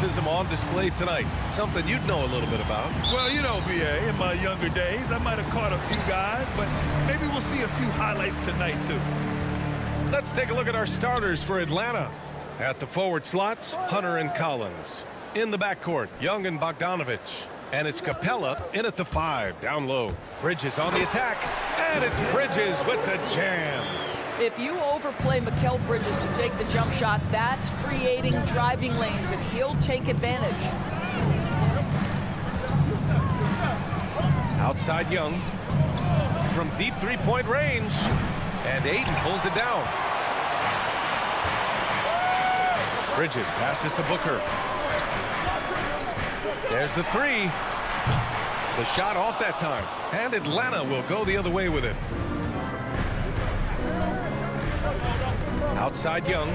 athleticism on display tonight. Something you'd know a little bit about. Well, you know, BA, in my younger days, I might have caught a few guys, but maybe we'll see a few highlights tonight, too. Let's take a look at our starters for Atlanta. At the forward slots, Hunter and Collins. In the backcourt, Young and Bogdanovich. And it's Capella in at the 5, down low. Bridges on the attack, and it's Bridges with the jam. If you overplay Mikal Bridges to take the jump shot, that's creating driving lanes, and he'll take advantage. Outside Young. From deep three-point range. And Aiden pulls it down. Bridges passes to Booker. There's the 3. The shot off that time. And Atlanta will go the other way with it. Outside Young.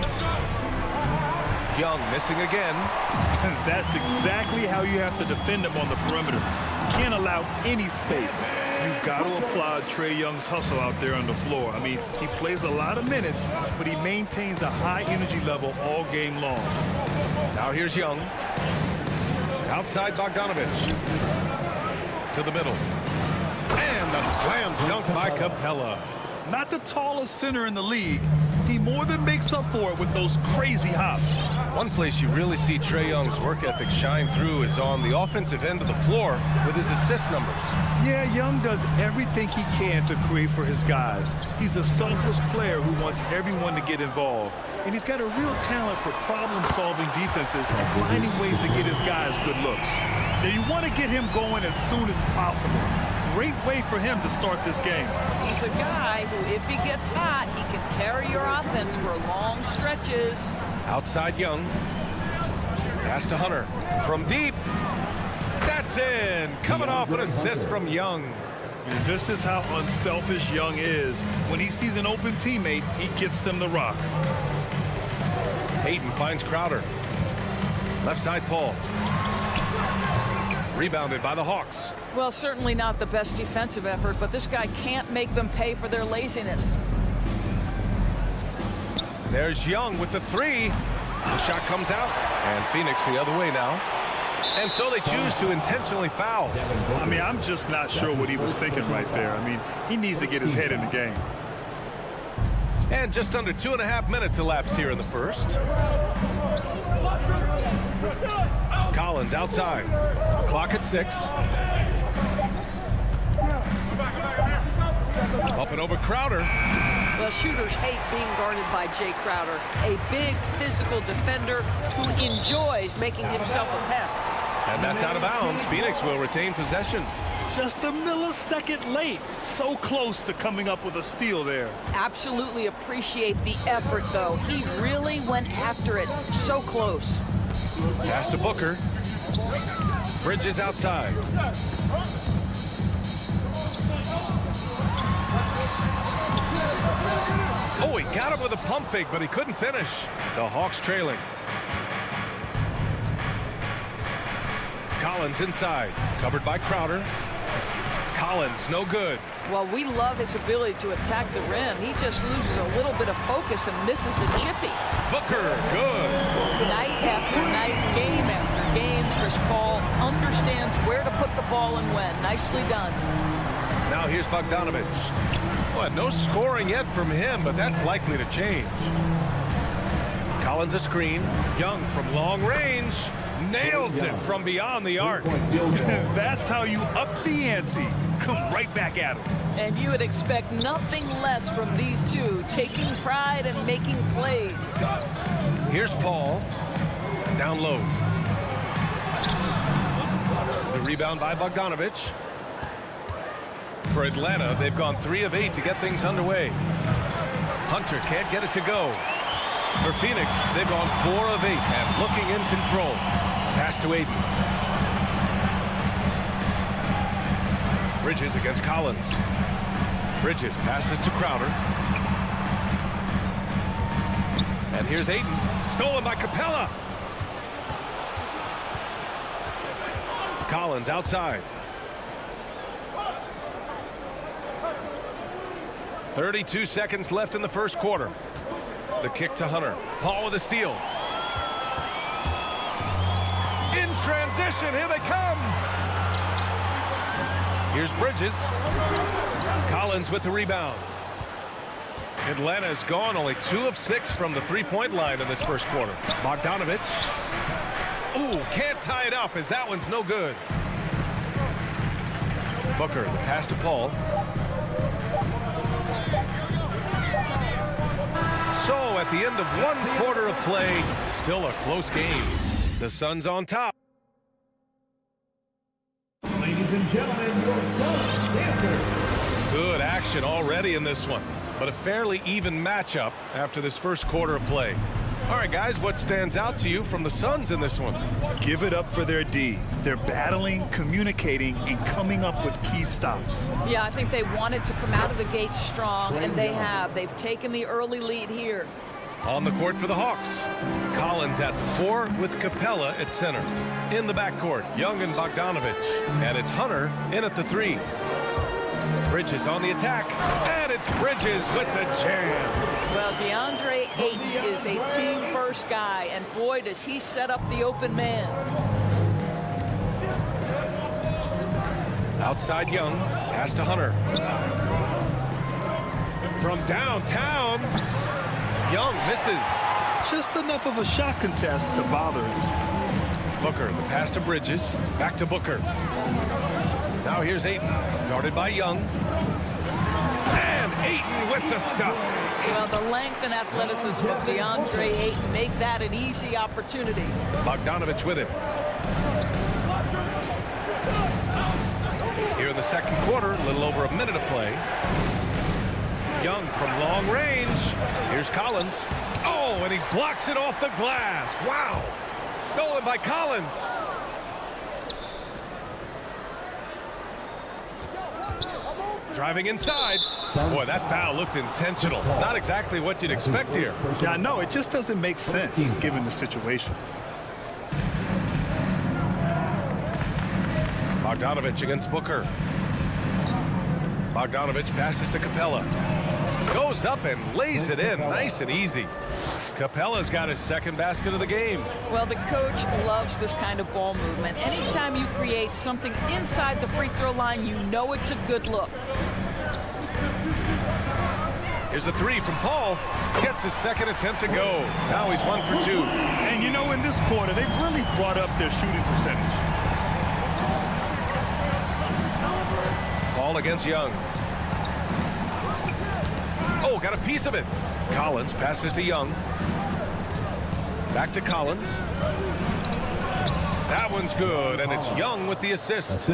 Young missing again. That's exactly how you have to defend him on the perimeter. You can't allow any space. You've got to applaud Trae Young's hustle out there on the floor. I mean, he plays a lot of minutes, but he maintains a high energy level all game long. Now here's Young. Outside Bogdanovich. To the middle. And a slam dunk by Capella. Not the tallest center in the league. He more than makes up for it with those crazy hops. One place you really see Trae Young's work ethic shine through is on the offensive end of the floor with his assist numbers. Yeah, Young does everything he can to create for his guys. He's a selfless player who wants everyone to get involved. And he's got a real talent for problem-solving defenses and finding ways to get his guys good looks. Now, you want to get him going as soon as possible. Great way for him to start this game. He's a guy who, if he gets hot, he can carry your offense for long stretches. Outside Young. Pass to Hunter. From deep. That's in. Coming off an assist from Young. And this is how unselfish Young is. When he sees an open teammate, he gets them the rock. Hayden finds Crowder. Left side Paul. Rebounded by the Hawks. Well, certainly not the best defensive effort, but this guy can't make them pay for their laziness. There's Young with the 3. The shot comes out, and Phoenix the other way now. And so they choose to intentionally foul. I mean, I'm just not sure what he was thinking right there. I mean, he needs to get his head in the game. And just under 2.5 minutes elapsed here in the first. Collins outside. Clock at 6. Up and over Crowder. Well, shooters hate being guarded by Jay Crowder, a big physical defender who enjoys making himself a pest. And that's out of bounds. Phoenix will retain possession. Just a millisecond late. So close to coming up with a steal there. Absolutely appreciate the effort, though. He really went after it. So close. Pass to Booker. Bridges outside. Oh, he got him with a pump fake, but he couldn't finish. The Hawks trailing. Collins inside. Covered by Crowder. Collins, no good. Well, we love his ability to attack the rim. He just loses a little bit of focus and misses the chippy. Booker, good. Night after night, game after game, Chris Paul understands where to put the ball and when. Nicely done. Now here's Bogdanovich. Well, no scoring yet from him, but that's likely to change. Collins a screen. Young from long range. Nails it from beyond the arc. That's how you up the ante. Come right back at him. And you would expect nothing less from these two, taking pride and making plays. Here's Paul. Down low. The rebound by Bogdanovich. For Atlanta, they've gone 3 of 8 to get things underway. Hunter can't get it to go. For Phoenix, they've gone 4 of 8 and looking in control. Pass to Aiden. Bridges against Collins. Bridges passes to Crowder. And here's Aiden. Stolen by Capella. Collins outside. 32 seconds left in the first quarter. The kick to Hunter. Paul with a steal. transition. Here they come. Here's Bridges. Collins with the rebound. Atlanta has gone only 2 of 6 from the three-point line in this first quarter. Bogdanovich. Ooh, can't tie it up as that one's no good. Booker, the pass to Paul. So at the end of 1 quarter of play, still a close game. The Suns on top. Ladies and gentlemen, your Suns answer. Good action already in this one, but a fairly even matchup after this first quarter of play. All right, guys, what stands out to you from the Suns in this one? Give it up for their D. They're battling, communicating, and coming up with key stops. Yeah, I think they wanted to come out of the gate strong, and they have. They've taken the early lead here. On the court for the Hawks. Collins at the 4 with Capella at center. In the backcourt, Young and Bogdanovich. And it's Hunter in at the 3. Bridges on the attack. And it's Bridges with the jam. Well, DeAndre Ayton is a team-first guy, and boy, does he set up the open man. Outside Young. Pass to Hunter. From downtown. Young misses. Just enough of a shot contest to bother him. Booker, the pass to Bridges. Back to Booker. Now here's Ayton, guarded by Young. And Ayton with the stuff. Well, the length and athleticism of DeAndre Ayton make that an easy opportunity. Bogdanovich with him. Here in the second quarter, a little over a minute of play. Young from long range. Here's Collins. Oh, and he blocks it off the glass. Wow. Stolen by Collins. Driving inside. Boy, that foul looked intentional. Not exactly what you'd expect here. Yeah, no, it just doesn't make sense given the situation. Bogdanovich against Booker. Bogdanovich passes to Capella. Goes up and lays it in nice and easy. Capella's got his second basket of the game. Well, the coach loves this kind of ball movement. Anytime you create something inside the free throw line, you know it's a good look. Here's a 3 from Paul. Gets his second attempt to go. Now he's 1 for 2. And you know, in this quarter, they've really brought up their shooting percentage. Paul against Young. Oh, got a piece of it. Collins passes to Young. Back to Collins. That one's good, and it's Young with the assist.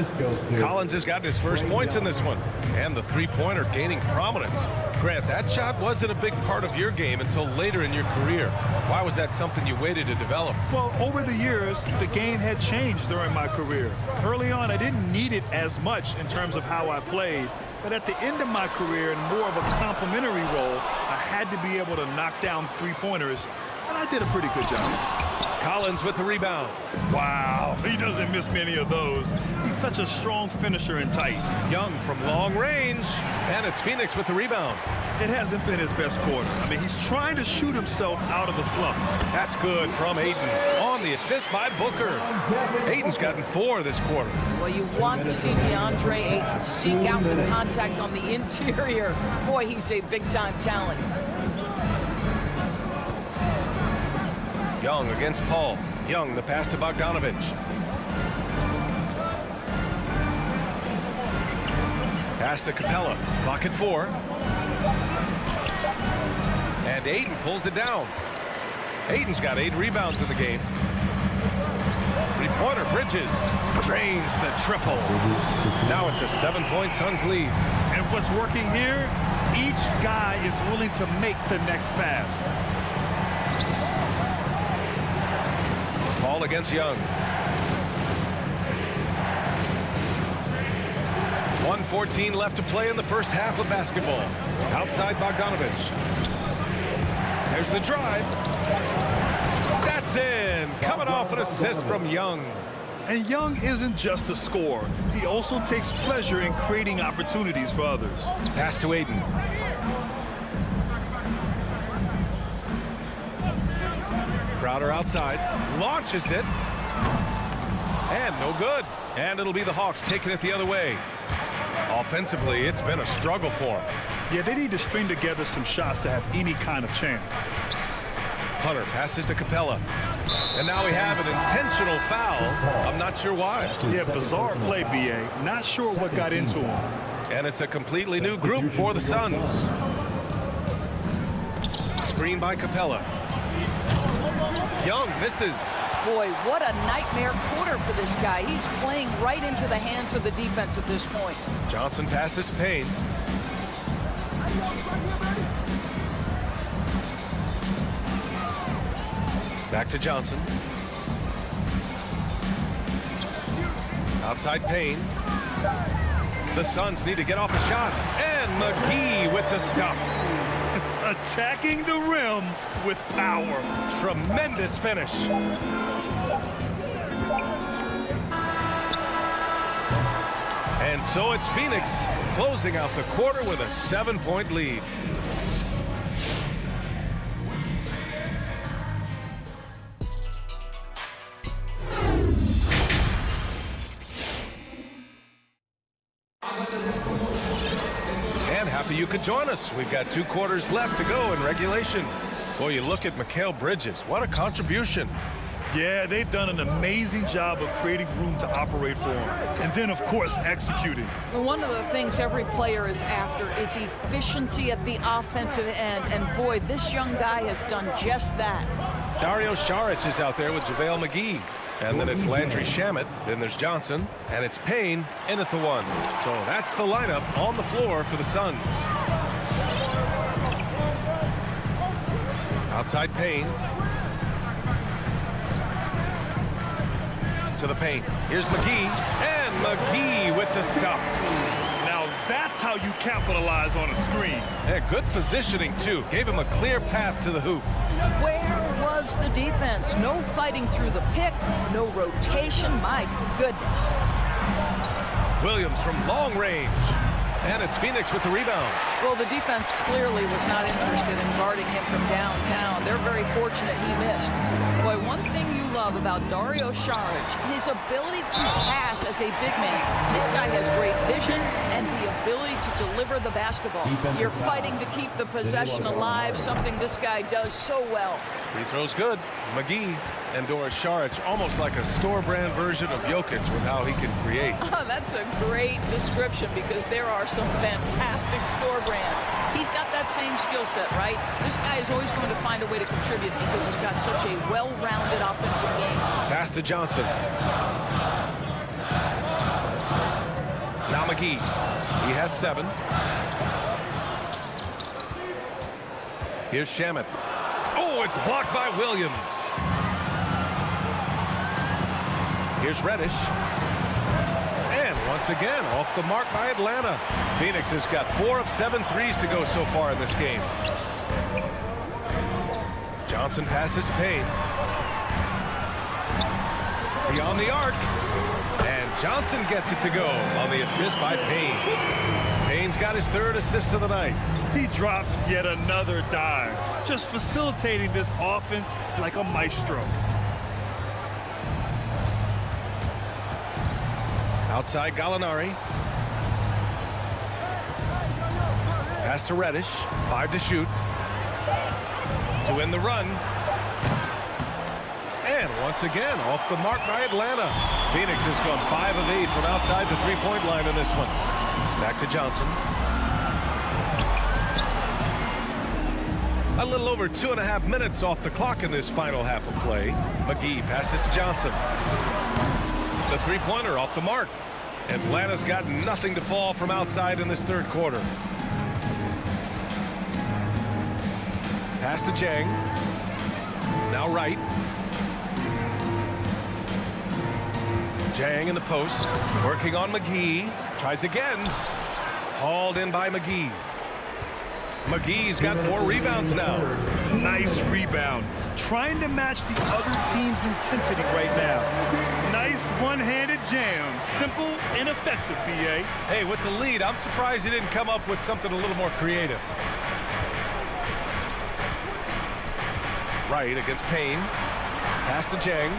Collins has gotten his first points in this one, and the three-pointer gaining prominence. Grant, that shot wasn't a big part of your game until later in your career. Why was that something you waited to develop? Well, over the years, the game had changed during my career. Early on, I didn't need it as much in terms of how I played. But at the end of my career, in more of a complementary role, I had to be able to knock down three-pointers, and I did a pretty good job. Collins with the rebound. Wow, he doesn't miss many of those. He's such a strong finisher and tight. Young from long range, and it's Phoenix with the rebound. It hasn't been his best quarter. I mean, he's trying to shoot himself out of the slump. That's good from Ayton. On the assist by Booker. Ayton's gotten 4 this quarter. Well, you want to see DeAndre Ayton seek out the contact on the interior. Boy, he's a big-time talent. Young against Paul. Young, the pass to Bogdanovich. Pass to Capella. Clock at 4. And Ayton pulls it down. Ayton's got 8 rebounds in the game. Three-pointer, Bridges. Drains the triple. Now it's a 7-point Suns lead. And what's working here, each guy is willing to make the next pass. Paul against Young. 1:14 left to play in the first half of basketball. Outside Bogdanovich. There's the drive. That's in. Coming off an assist from Young. And Young isn't just a scorer. He also takes pleasure in creating opportunities for others. Pass to Ayton. Crowder outside. Launches it. And no good. And it'll be the Hawks taking it the other way. Offensively, it's been a struggle for them. Yeah, they need to string together some shots to have any kind of chance. Hunter passes to Capella. And now we have an intentional foul. I'm not sure why. Yeah, bizarre play, B.A. Not sure what got into him. And it's a completely new group for the Suns. Screen by Capella. Young misses. Boy, what a nightmare quarter for this guy. He's playing right into the hands of the defense at this point. Johnson passes to Payne. Back to Johnson. Outside Payne. The Suns need to get off a shot. And McGee with the stuff. Attacking the rim with power. Tremendous finish. And so it's Phoenix closing out the quarter with a 7-point lead. And happy you could join us. We've got 2 quarters left to go in regulation. Boy, you look at Mikal Bridges. What a contribution. Yeah, they've done an amazing job of creating room to operate for him. And then, of course, executing. Well, one of the things every player is after is efficiency at the offensive end. And, boy, this young guy has done just that. Dario Saric is out there with JaVale McGee. And then it's Landry Shamet. Then there's Johnson. And it's Payne in at the 1. So that's the lineup on the floor for the Suns. Outside Payne. To the paint. Here's McGee. And McGee with the stuff. Now that's how you capitalize on a screen. Yeah, good positioning, too. Gave him a clear path to the hoop. Where was the defense? No fighting through the pick, no rotation. My goodness. Williams from long range. And it's Phoenix with the rebound. Well, the defense clearly was not interested in guarding him from downtown. They're very fortunate he missed. Boy, one thing you love about Dario Saric, his ability to pass as a big man. This guy has great vision and the ability to deliver the basketball. You're fighting to keep the possession alive, something this guy does so well. Free throw's good. McGee and Doris Saric, almost like a store-brand version of Jokic with how he can create. Oh, that's a great description because there are some fantastic store brands. He's got that same skill set, right? This guy is always going to find a way to contribute because he's got such a well-rounded offensive game. Pass to Johnson. Now McGee. He has 7. Here's Shamet. Oh, it's blocked by Williams. Here's Reddish. And once again, off the mark by Atlanta. Phoenix has got 4 of 7 threes to go so far in this game. Johnson passes to Payne. Beyond the arc. And Johnson gets it to go on the assist by Payne. Payne's got his 3rd assist of the night. He drops yet another dive, just facilitating this offense like a maestro. Outside Gallinari. Pass to Reddish. 5 to shoot. To win the run. And once again, off the mark by Atlanta. Phoenix has gone 5 of 8 from outside the 3-point line in this one. Back to Johnson. A little over 2.5 minutes off the clock in this final half of play. McGee passes to Johnson. The 3-pointer off the mark. Atlanta's got nothing to fall from outside in this 3rd quarter. Pass to Jang. Now Wright. Jang in the post. Working on McGee. Tries again. Hauled in by McGee. McGee's got 4 rebounds now. Nice rebound. Trying to match the other team's intensity right now. Nice one-handed jam. Simple and effective, B.A. Hey, with the lead, I'm surprised he didn't come up with something a little more creative. Right against Payne. Pass to Jang.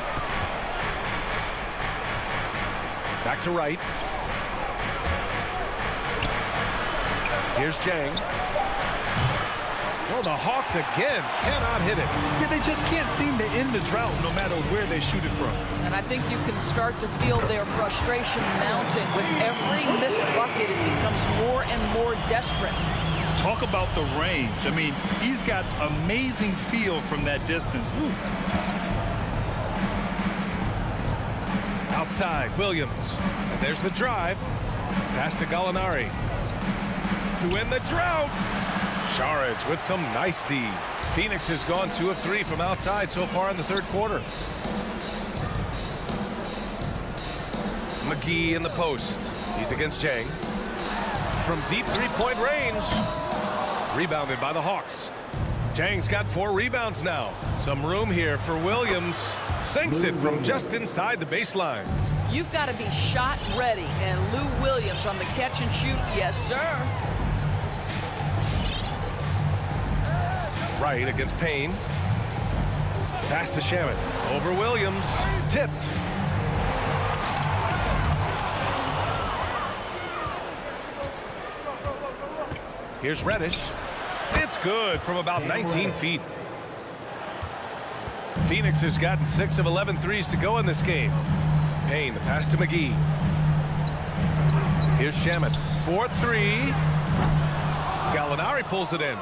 Back to right. Here's Jang. Well, the Hawks again cannot hit it. Yeah, they just can't seem to end the drought no matter where they shoot it from. And I think you can start to feel their frustration mounting. With every missed bucket, it becomes more and more desperate. Talk about the range. I mean, he's got amazing feel from that distance. Woo. Outside, Williams. And there's the drive. Pass to Gallinari. To win the drought. Saric with some nice D. Phoenix has gone 2 of 3 from outside so far in the third quarter. McGee in the post. He's against Jang. From deep three-point range. Rebounded by the Hawks. Jang's got 4 rebounds now. Some room here for Williams. Sinks it from just inside the baseline. You've got to be shot ready. And Lou Williams on the catch and shoot. Yes, sir. Right against Payne. Pass to Shamet. Over Williams. Tipped. Here's Reddish. It's good from about 19 feet. Phoenix has gotten 6 of 11 threes to go in this game. Payne, the pass to McGee. Here's Shamet. 4-3. Gallinari pulls it in.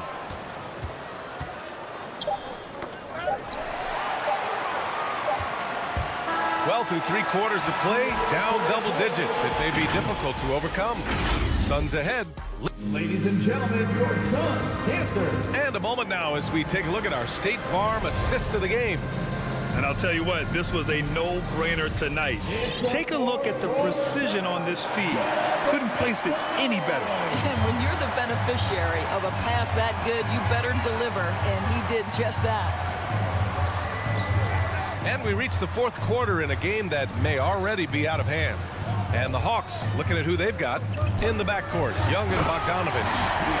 Well, through 3 quarters of play, down double digits. It may be difficult to overcome. Suns ahead. Ladies and gentlemen, your Suns answer. And a moment now as we take a look at our State Farm assist of the game. And I'll tell you what, this was a no-brainer tonight. Take a look at the precision on this feed. Couldn't place it any better. And when you're the beneficiary of a pass that good, you better deliver. And he did just that. And we reach the 4th quarter in a game that may already be out of hand. And the Hawks looking at who they've got in the backcourt. Young and Bogdanovich.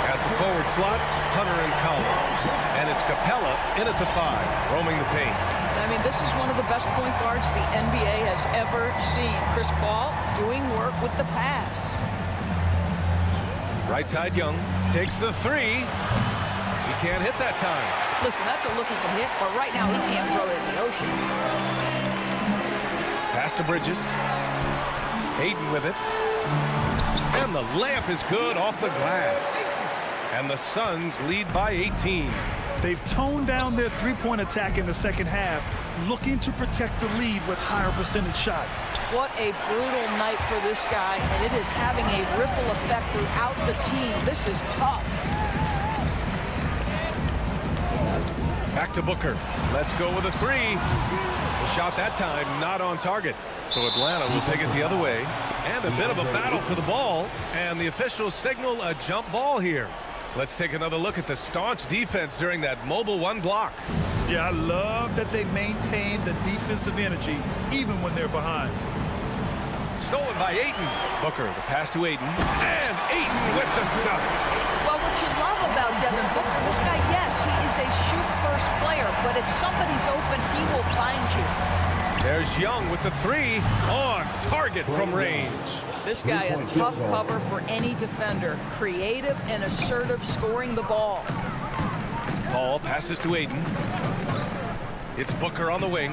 At the forward slots, Hunter and Collins. And it's Capella in at the 5, roaming the paint. I mean, this is one of the best point guards the NBA has ever seen. Chris Paul doing work with the pass. Right side, Young takes the 3. He can't hit that time. Listen, that's a look he can hit, but right now he can't throw it in the ocean. Pass to Bridges. Hayden with it. And the layup is good off the glass. And the Suns lead by 18. They've toned down their three-point attack in the second half, looking to protect the lead with higher percentage shots. What a brutal night for this guy, and it is having a ripple effect throughout the team. This is tough. Back to Booker. Let's go with a 3. The shot that time not on target. So Atlanta will take it the other way. And a bit of a battle for the ball. And the officials signal a jump ball here. Let's take another look at the staunch defense during that mobile 1 block. Yeah, I love that they maintain the defensive energy even when they're behind. Stolen by Ayton. Booker, the pass to Ayton. And Ayton with the stuff. Well, what you love about Devin Booker, this guy, yes, he is a shoot-first player, but if somebody's open, he will find you. There's Young with the 3 on target from range. This guy, a tough cover for any defender. Creative and assertive scoring the ball. Paul passes to Ayton. It's Booker on the wing.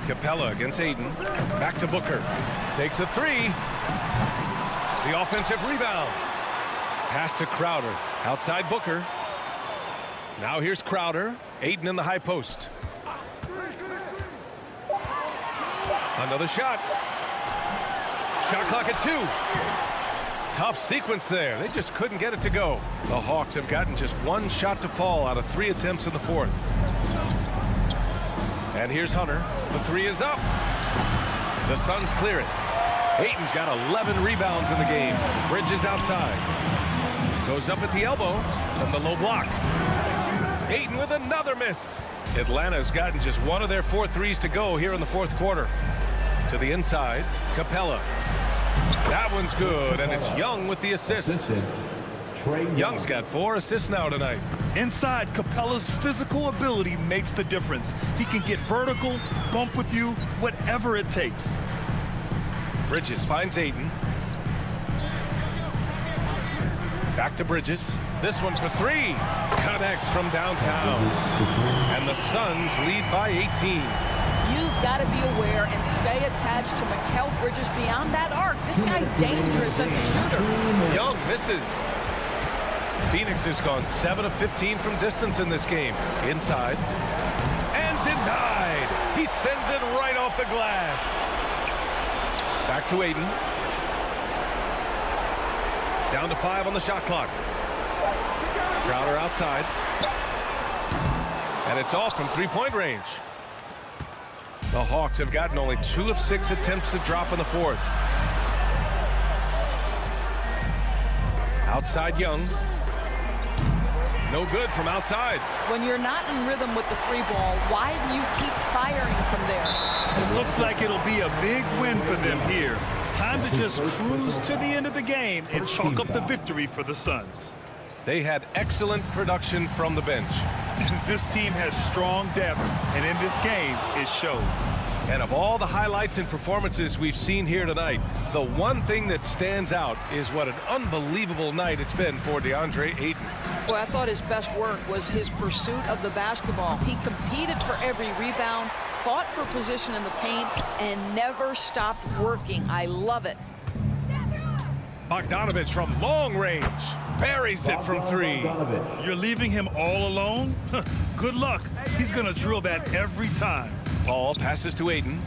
Capella against Ayton. Back to Booker. Takes a 3. The offensive rebound. Pass to Crowder. Outside Booker. Now here's Crowder. Ayton in the high post. Another shot. Shot clock at 2. Tough sequence there. They just couldn't get it to go. The Hawks have gotten just 1 shot to fall out of 3 attempts in the 4th. And here's Hunter. The 3 is up. The Suns clear it. Ayton's got 11 rebounds in the game. Bridges outside. Goes up at the elbow from the low block. Ayton with another miss. Atlanta's gotten just 1 of their 4 threes to go here in the 4th quarter. To the inside, Capella. That one's good, and it's Young with the assist. Young's got 4 assists now tonight. Inside, Capella's physical ability makes the difference. He can get vertical, bump with you, whatever it takes. Bridges finds Ayton. Back to Bridges. This one for three. Connects from downtown. And the Suns lead by 18. You've got to be aware and stay attached to Mikal Bridges beyond that arc. This guy's dangerous as a shooter. Young misses. Phoenix has gone 7 of 15 from distance in this game. Inside. And denied. He sends it right off the glass. Back to Ayton. Down to 5 on the shot clock. Crowder outside. And it's off from three-point range. The Hawks have gotten only 2 of 6 attempts to drop in the fourth. Outside Young. No good from outside. When you're not in rhythm with the free ball, why do you keep firing from there? It looks like it'll be a big win for them here. Time to just cruise to the end of the game and chalk up the victory for the Suns. They had excellent production from the bench. This team has strong depth, and in this game, it showed. And of all the highlights and performances we've seen here tonight, the one thing that stands out is what an unbelievable night it's been for DeAndre Ayton. Well, I thought his best work was his pursuit of the basketball. He competed for every rebound, fought for position in the paint, and never stopped working. I love it. Bogdanovich from long range buries it from 3. You're leaving him all alone? Good luck. He's going to drill that every time. Paul passes to Ayton.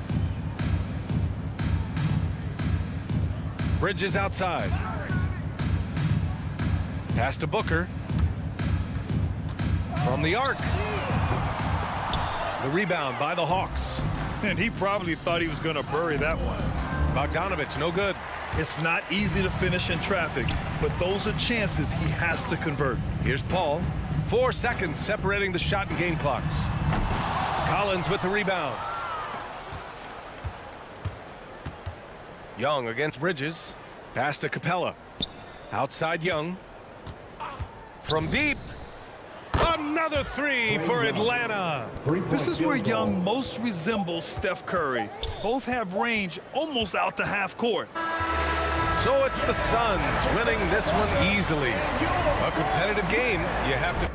Bridges outside. Pass to Booker. From the arc. The rebound by the Hawks. And he probably thought he was going to bury that one. Bogdanovich, no good. It's not easy to finish in traffic, but those are chances he has to convert. Here's Paul. 4 seconds separating the shot and game clocks. Collins with the rebound. Young against Bridges. Pass to Capella. Outside Young. From deep. Another 3 for Atlanta. This is where Young most resembles Steph Curry. Both have range almost out to half court. So it's the Suns winning this one easily. A competitive game, you have to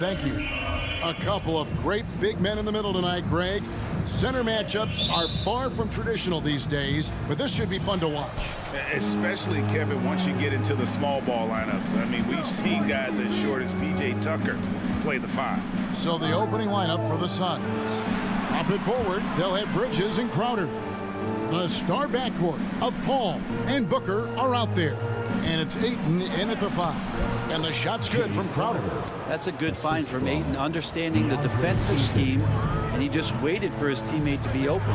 thank you. A couple of great big men in the middle tonight, Greg. Center matchups are far from traditional these days, but this should be fun to watch. Especially, Kevin, once you get into the small ball lineups. I mean, we've seen guys as short as P.J. Tucker play the 5. So the opening lineup for the Suns. Up and forward, they'll have Bridges and Crowder. The star backcourt of Paul and Booker are out there. And it's Ayton in at the 5. And the shot's good from Crowder. That's a good find from Ayton, understanding the defensive scheme, and he just waited for his teammate to be open.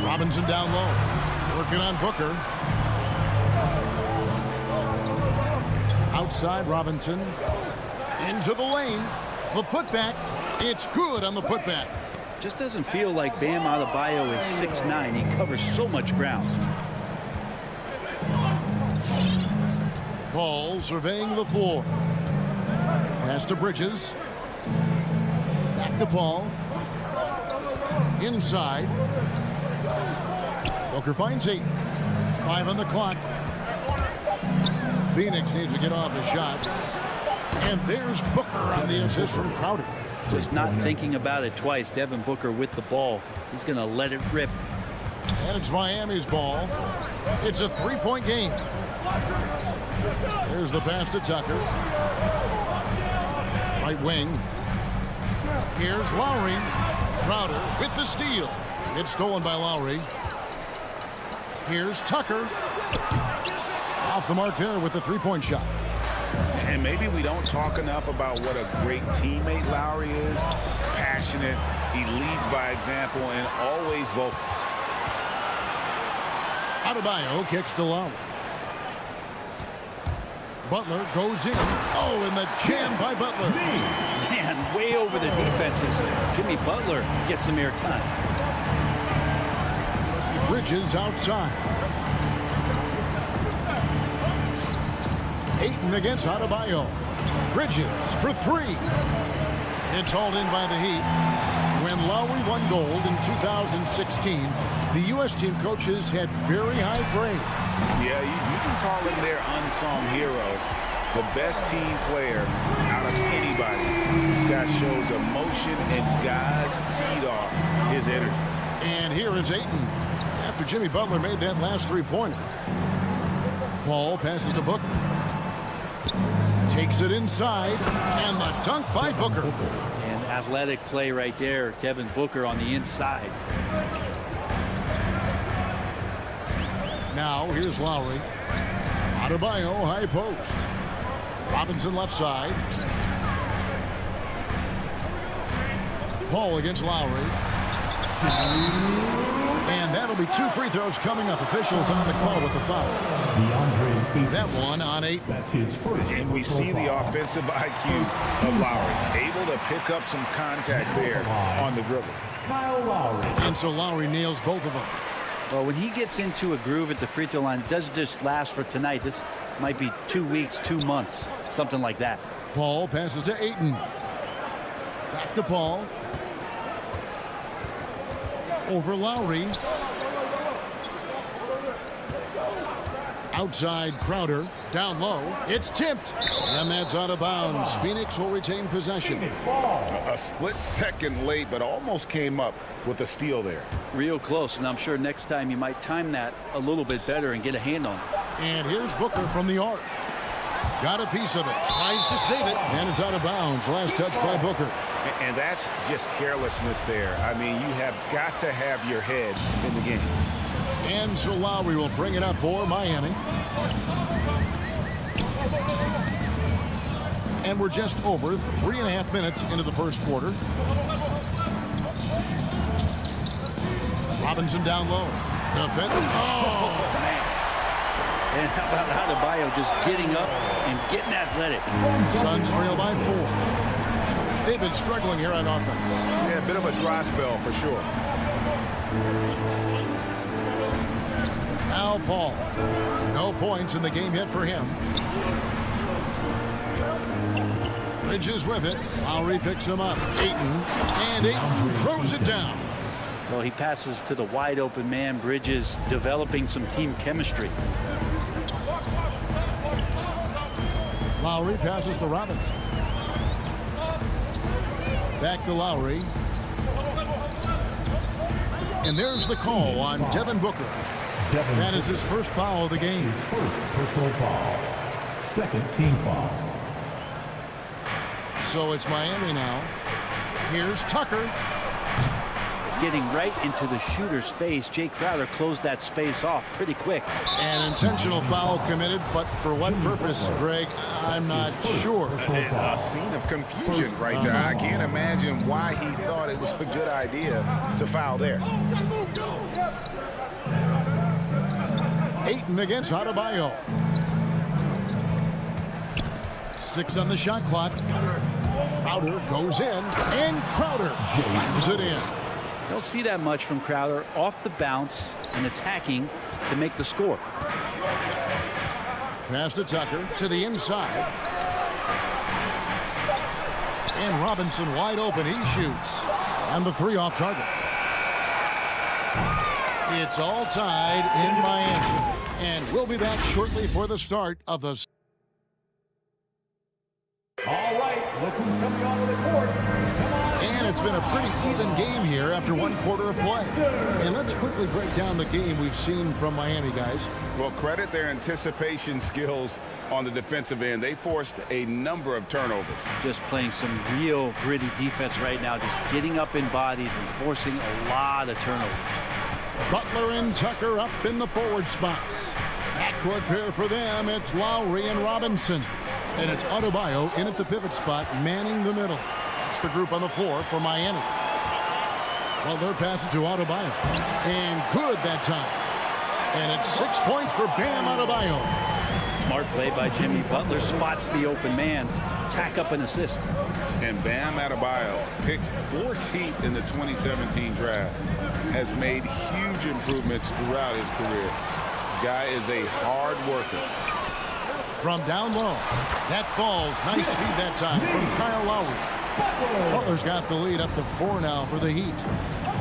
Robinson down low, working on Booker. Outside Robinson, into the lane. The putback, it's good on the putback. Just doesn't feel like Bam Adebayo is 6'9". He covers so much ground. Paul surveying the floor. Pass to Bridges. Back to Paul. Inside. Booker finds 8. 5 on the clock. Phoenix needs to get off a shot. And there's Booker on the assist from Crowder. Just not thinking about it twice. Devin Booker with the ball. He's going to let it rip. And it's Miami's ball. It's a 3-point game. There's the pass to Tucker. Right wing. Here's Lowry. Crowder with the steal. It's stolen by Lowry. Here's Tucker. Off the mark there with the 3-point shot. And maybe we don't talk enough about what a great teammate Lowry is. Passionate. He leads by example and always vocal. Adebayo kicks to Lowry. Butler goes in. Oh, and the jam by Butler. Man, way over the defenses. Jimmy Butler gets some airtime. Bridges outside. Ayton against Adebayo. Bridges for 3. It's hauled in by the Heat. When Lowry won gold in 2016, the U.S. team coaches had very high praise. Yeah, you can call him their unsung hero. The best team player out of anybody. This guy shows emotion and guys feed off his energy. And here is Ayton after Jimmy Butler made that last 3-pointer. Paul passes to Booker. Takes it inside, and the dunk by Booker. And athletic play right there. Devin Booker on the inside. Now, here's Lowry. Adebayo, high post. Robinson left side. Paul against Lowry. And that'll be 2 free throws coming up. Officials on the call with the foul. That one on 8. That's his first. And we see the offensive IQ of Lowry. Able to pick up some contact there on the dribble. Kyle Lowry. And so Lowry nails both of them. Well, when he gets into a groove at the free throw line, it doesn't just last for tonight. This might be 2 weeks, 2 months, something like that. Paul passes to Ayton. Back to Paul. Over Lowry. Outside Crowder. Down low. It's tipped. And that's out of bounds. Phoenix will retain possession. A split second late, but almost came up with a steal there. Real close, and I'm sure next time you might time that a little bit better and get a hand on it. And here's Booker from the arc. Got a piece of it. Tries to save it. And it's out of bounds. Last touch by Booker. And that's just carelessness there. I mean, you have got to have your head in the game. And so Lowry will bring it up for Miami. And we're just over 3.5 minutes into the first quarter. Robinson down low. Defense. Oh, man. And how about Adebayo just getting up and getting athletic? Suns trail by 4. They've been struggling here on offense. Yeah, a bit of a dry spell for sure. Now Paul. No points in the game yet for him. Bridges with it. Lowry picks him up. Ayton. And Ayton throws it down. Well, he passes to the wide open man. Bridges developing some team chemistry. Lowry passes to Robinson. Back to Lowry. And there's the call on Devin Booker. That is his first foul of the game. His first personal foul. Second team foul. So it's Miami now. Here's Tucker. Getting right into the shooter's face. Jay Crowder closed that space off pretty quick. An intentional foul committed, but for what purpose, Greg, I'm not sure. A scene of confusion right there. I can't imagine why he thought it was a good idea to foul there. Ayton against Adebayo. 6 on the shot clock. Crowder goes in, and Crowder slams it in. Don't see that much from Crowder off the bounce and attacking to make the score. Pass to Tucker to the inside. And Robinson wide open. He shoots. And the 3 off target. It's all tied in Miami. And we'll be back shortly for the start of the... All right, look who's coming onto the court. And it's been a pretty even game here after 1 quarter of play. And let's quickly break down the game we've seen from Miami, guys. Well, credit their anticipation skills on the defensive end. They forced a number of turnovers. Just playing some real gritty defense right now. Just getting up in bodies and forcing a lot of turnovers. Butler and Tucker up in the forward spots. Backcourt pair for them. It's Lowry and Robinson. And it's Adebayo in at the pivot spot, manning the middle. That's the group on the floor for Miami. Well, they're passing to Adebayo. And good that time. And it's 6 points for Bam Adebayo. Smart play by Jimmy Butler. Spots the open man. Tack up an assist. And Bam Adebayo, picked 14th in the 2017 draft, has made huge improvements throughout his career. Guy is a hard worker. From down low. That falls. Nice feed that time from Kyle Lowry. Butler's got the lead up to 4 now for the Heat.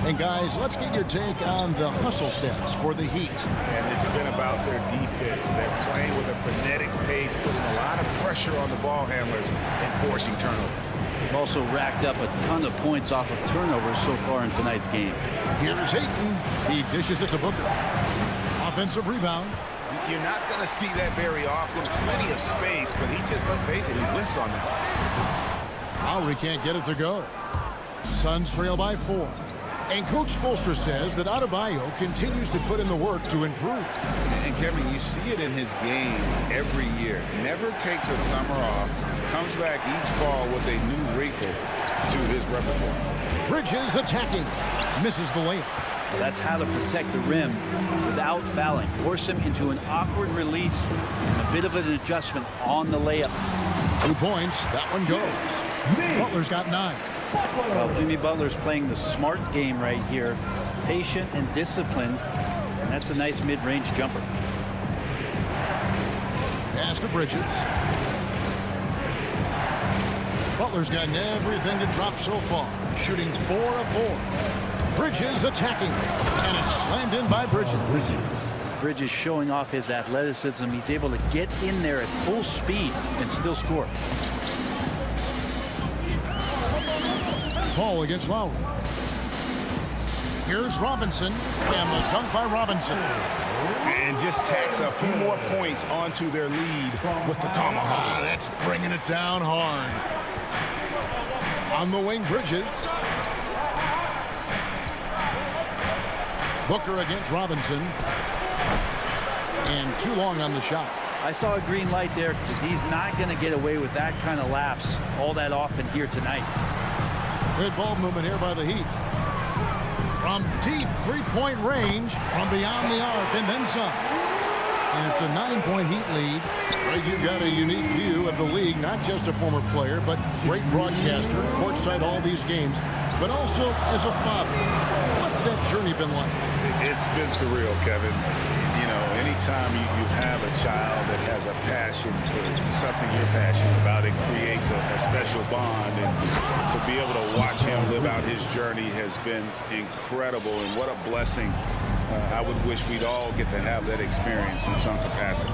And guys, let's get your take on the hustle stats for the Heat. And it's been about their defense. They're playing with a frenetic pace, putting a lot of pressure on the ball handlers and forcing turnovers. They've also racked up a ton of points off of turnovers so far in tonight's game. Here's Ayton. He dishes it to Booker. Offensive rebound. You're not going to see that very often. Plenty of space, but he just, let's face it, he whiffs on that. Lowry can't get it to go. Suns trail by 4. And Coach Spoelstra says that Adebayo continues to put in the work to improve. And Kevin, you see it in his game every year. Never takes a summer off. Comes back each fall with a new wrinkle to his repertoire. Bridges attacking. Misses the layup. That's how to protect the rim without fouling. Force him into an awkward release and a bit of an adjustment on the layup. 2 points. That one goes. Butler's got 9. Well, Jimmy Butler's playing the smart game right here. Patient and disciplined. And that's a nice mid-range jumper. Pass to Bridges. Butler's gotten everything to drop so far. Shooting 4 of 4. Bridges attacking. And it's slammed in by Bridges. Bridges showing off his athleticism. He's able to get in there at full speed and still score. Paul against Lowry. Here's Robinson. And the dunk by Robinson. And just tacks a few more points onto their lead with the tomahawk. That's bringing it down hard. On the wing, Bridges. Booker against Robinson. And too long on the shot. I saw a green light there. He's not going to get away with that kind of lapse all that often here tonight. Good ball movement here by the Heat. From deep three-point range, from beyond the arc, and then some. And it's a 9-point Heat lead. Greg, you've got a unique view of the league, not just a former player, but great broadcaster, courtside all these games, but also as a father. What's that journey been like? It's been surreal, Kevin. You know, anytime you have a child that has a passion for something you're passionate about, it creates a special bond. And to be able to watch him live out his journey has been incredible. And what a blessing. I would wish we'd all get to have that experience in some capacity.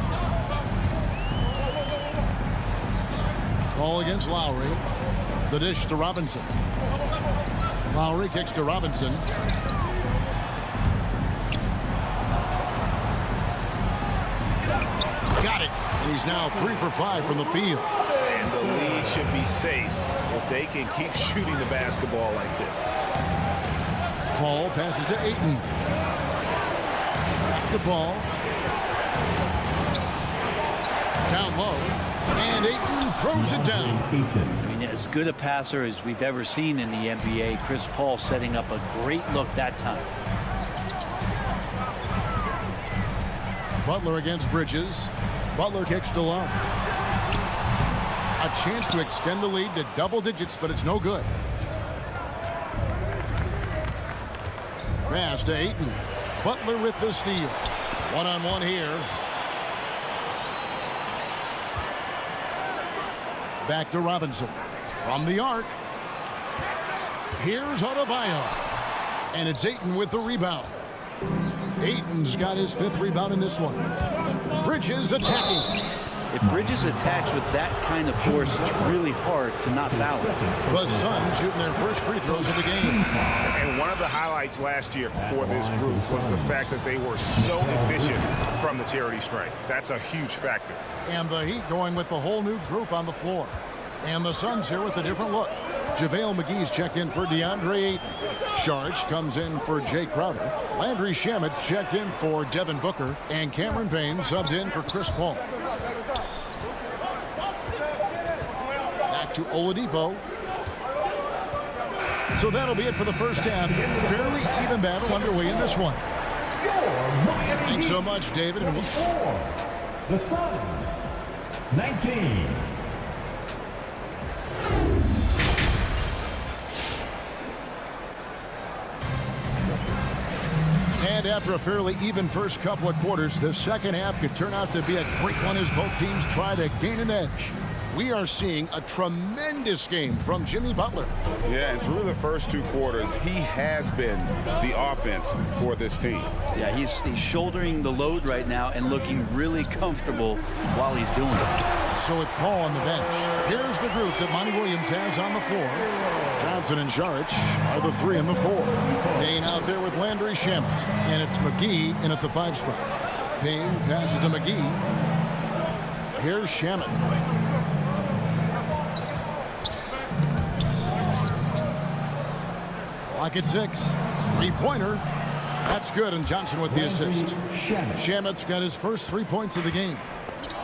Ball against Lowry. The dish to Robinson. Lowry kicks to Robinson. Got it. And he's now 3 for 5 from the field. And the lead should be safe if they can keep shooting the basketball like this. Paul passes to Ayton. Back to Paul. Down low. And Ayton throws it down. I mean, as good a passer as we've ever seen in the NBA. Chris Paul setting up a great look that time. Butler against Bridges. Butler kicks to Love. A chance to extend the lead to double digits, but it's no good. Pass to Ayton. Butler with the steal. One-on-one here. Back to Robinson. From the arc. Here's Adebayo. And it's Ayton with the rebound. Ayton's got his 5th rebound in this one. Bridges attacking. If Bridges attacks with that kind of force, it's really hard to not foul him. The Suns shooting their first free throws of the game. And one of the highlights last year for this group was the fact that they were so efficient from the charity stripe. That's a huge factor. And the Heat going with the whole new group on the floor. And the Suns here with a different look. JaVale McGee's checked in for DeAndre Ayton. Sharge comes in for Jay Crowder. Landry Shamet's checked in for Devin Booker. And Cameron Payne subbed in for Chris Paul. Back to Oladipo. So that'll be it for the first half. Fairly even battle underway in this one. Thanks so much, David. And The Suns, 19. And after a fairly even first couple of quarters, the second half could turn out to be a great one as both teams try to gain an edge. We are seeing a tremendous game from Jimmy Butler. Yeah, and through the first 2 quarters, he has been the offense for this team. Yeah, he's shouldering the load right now and looking really comfortable while he's doing it. So with Paul on the bench, here's the group that Monty Williams has on the floor. Johnson and Saric are the 3 and the 4. Payne out there with Landry Shamet. And it's McGee in at the 5 spot. Payne passes to McGee. Here's Shamet. Clock at 6. 3-pointer. That's good, and Johnson with the assist. Shamet's got his first 3 points of the game.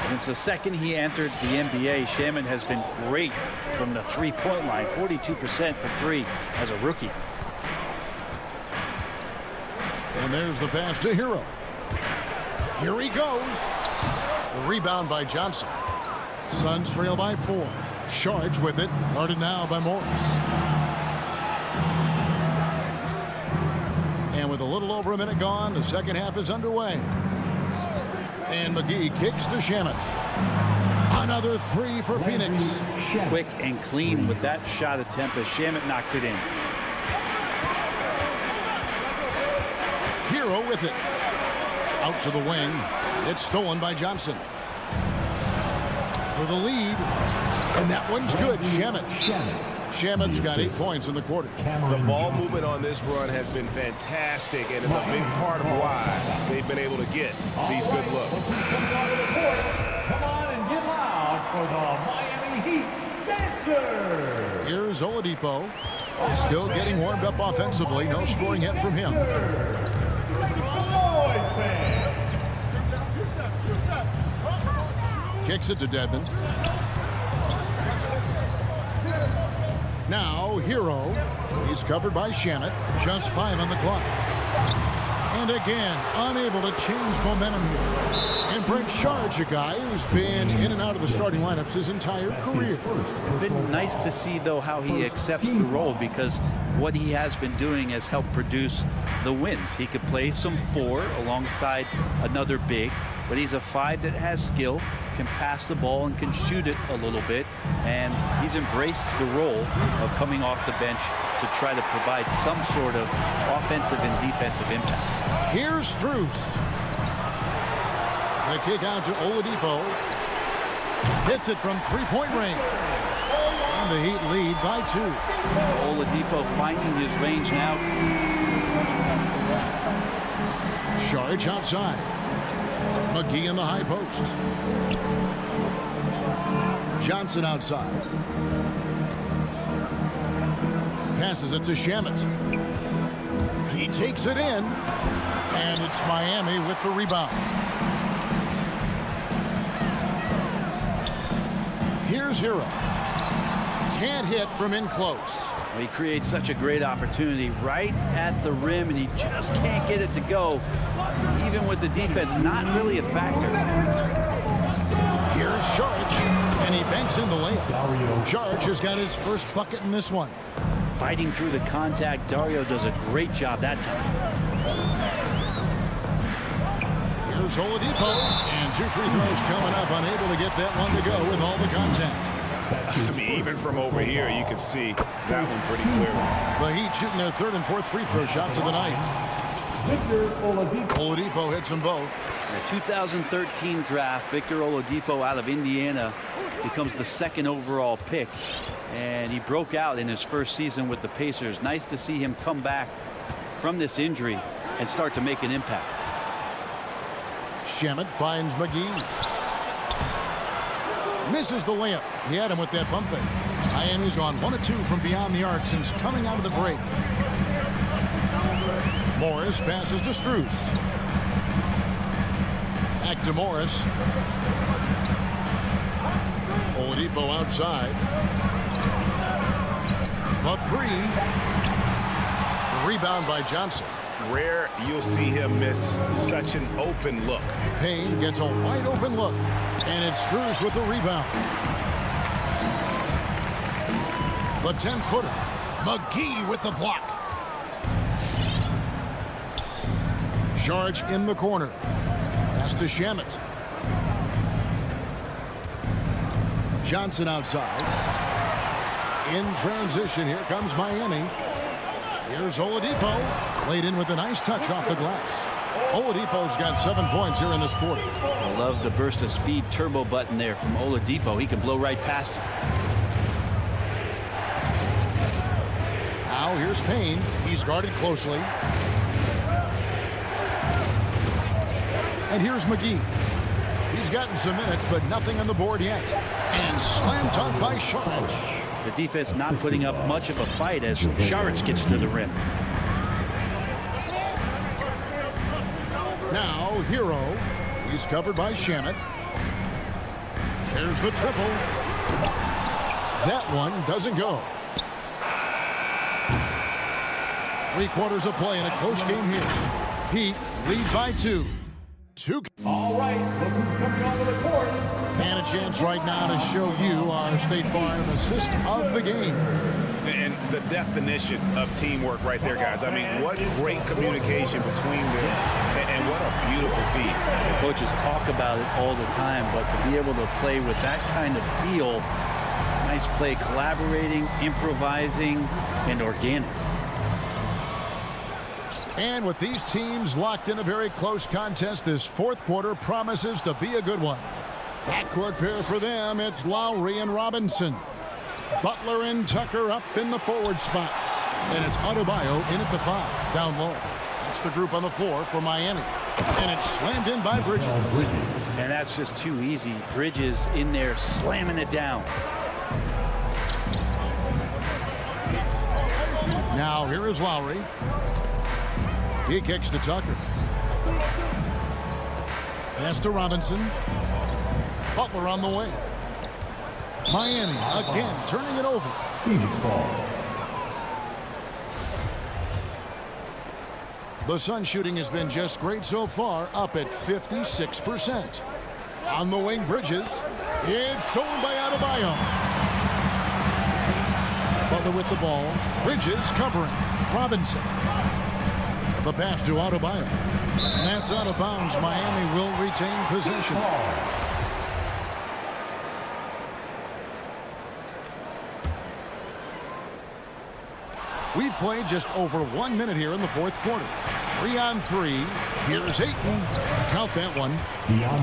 Since the second he entered the NBA, Shamet has been great from the 3-point line. 42% for 3 as a rookie. And there's the pass to Hero. Here he goes. The rebound by Johnson. Suns trail by 4. Sharge with it. Guarded now by Morris. And with a little over a minute gone, the second half is underway. And McGee kicks to Shamet. Another 3 for Phoenix. Quick and clean with that shot attempt as Shamet knocks it in. Hero with it. Out to the wing. It's stolen by Johnson. For the lead. And that one's good. Shamet's got 8 points in the quarter. The ball movement on this run has been fantastic and is a big part of why they've been able to get these good looks. Come on and get loud for the Miami Heat Dancers. Here's Oladipo. Still getting warmed up offensively. No scoring yet from him. Kicks it to Dedmon. Now, Hero. He's covered by Shamet. Just 5 on the clock. And again, unable to change momentum here. And Brent Sharge, a guy who's been in and out of the starting lineups his entire career. It's been nice to see, though, how he accepts the role, because what he has been doing has helped produce the wins. He could play some 4 alongside another big, but he's a 5 that has skill, can pass the ball, and can shoot it a little bit. And he's embraced the role of coming off the bench to try to provide some sort of offensive and defensive impact. Here's Strus. The kick out to Oladipo. Hits it from 3-point range. And the Heat lead by 2. Oladipo finding his range now. Saric outside. McGee in the high post. Johnson outside. Passes it to Shamet. He takes it in. And it's Miami with the rebound. Here's Hero. Can't hit from in close. Well, he creates such a great opportunity right at the rim, and he just can't get it to go. Even with the defense, not really a factor. Here's Saric, and he banks in the layup. Saric has got his first bucket in this one. Fighting through the contact, Dario does a great job that time. Here's Oladipo, and 2 free throws coming up, unable to get that one to go with all the contact. I mean, even from over here, you can see that one pretty clearly. The Heat shooting their 3rd and 4th free throw shots of the night. Victor Oladipo. Oladipo hits them both. The 2013 draft, Victor Oladipo out of Indiana becomes the 2nd overall pick, and he broke out in his first season with the Pacers. Nice to see him come back from this injury and start to make an impact. Shamet finds McGee. Misses the layup. He had him with that pump fake. Miami's gone 1 of 2 from beyond the arc since coming out of the break. Morris passes to Strus. Back to Morris. Oladipo outside. A 3. Rebound by Johnson. Rare you'll see him miss such an open look. Payne gets a wide open look, and it's Strus with the rebound. The 10-footer. McGee with the block. Saric in the corner. Pass to Shamet. Johnson outside. In transition, here comes Miami. Here's Oladipo. Laid in with a nice touch off the glass. Oladipo's got 7 points here in this quarter. I love the burst of speed turbo button there from Oladipo. He can blow right past him. Now here's Payne. He's guarded closely. And here's McGee. He's gotten some minutes, but nothing on the board yet. And slam dunk by Saric. The defense not putting up much of a fight as Saric gets to the rim. Now Hero. He's covered by Shamet. There's the triple. That one doesn't go. 3 quarters of play in a close game here. Heat lead by 2. All right, look who's coming onto the court. And a chance right now to show you our State Farm assist of the game. And the definition of teamwork right there, guys. I mean, what great communication between them, and what a beautiful feed. The coaches talk about it all the time, but to be able to play with that kind of feel, nice play, collaborating, improvising, and organic. And with these teams locked in a very close contest, this 4th quarter promises to be a good one. Backcourt pair for them, it's Lowry and Robinson. Butler and Tucker up in the forward spots. And it's Adebayo in at the 5, down low. That's the group on the floor for Miami. And it's slammed in by Bridges. And that's just too easy. Bridges in there slamming it down. Now here is Lowry. He kicks to Tucker. Pass to Robinson. Butler on the way. Miami again turning it over. Phoenix ball. The Sun shooting has been just great so far, up at 56%. On the wing, Bridges. It's stolen by Adebayo. Butler with the ball. Bridges covering. Robinson. The pass to Adebayo. And that's out of bounds. Miami will retain possession. We've played just over 1 minute here in the 4th quarter. 3-on-3. Here's Ayton. Count that one.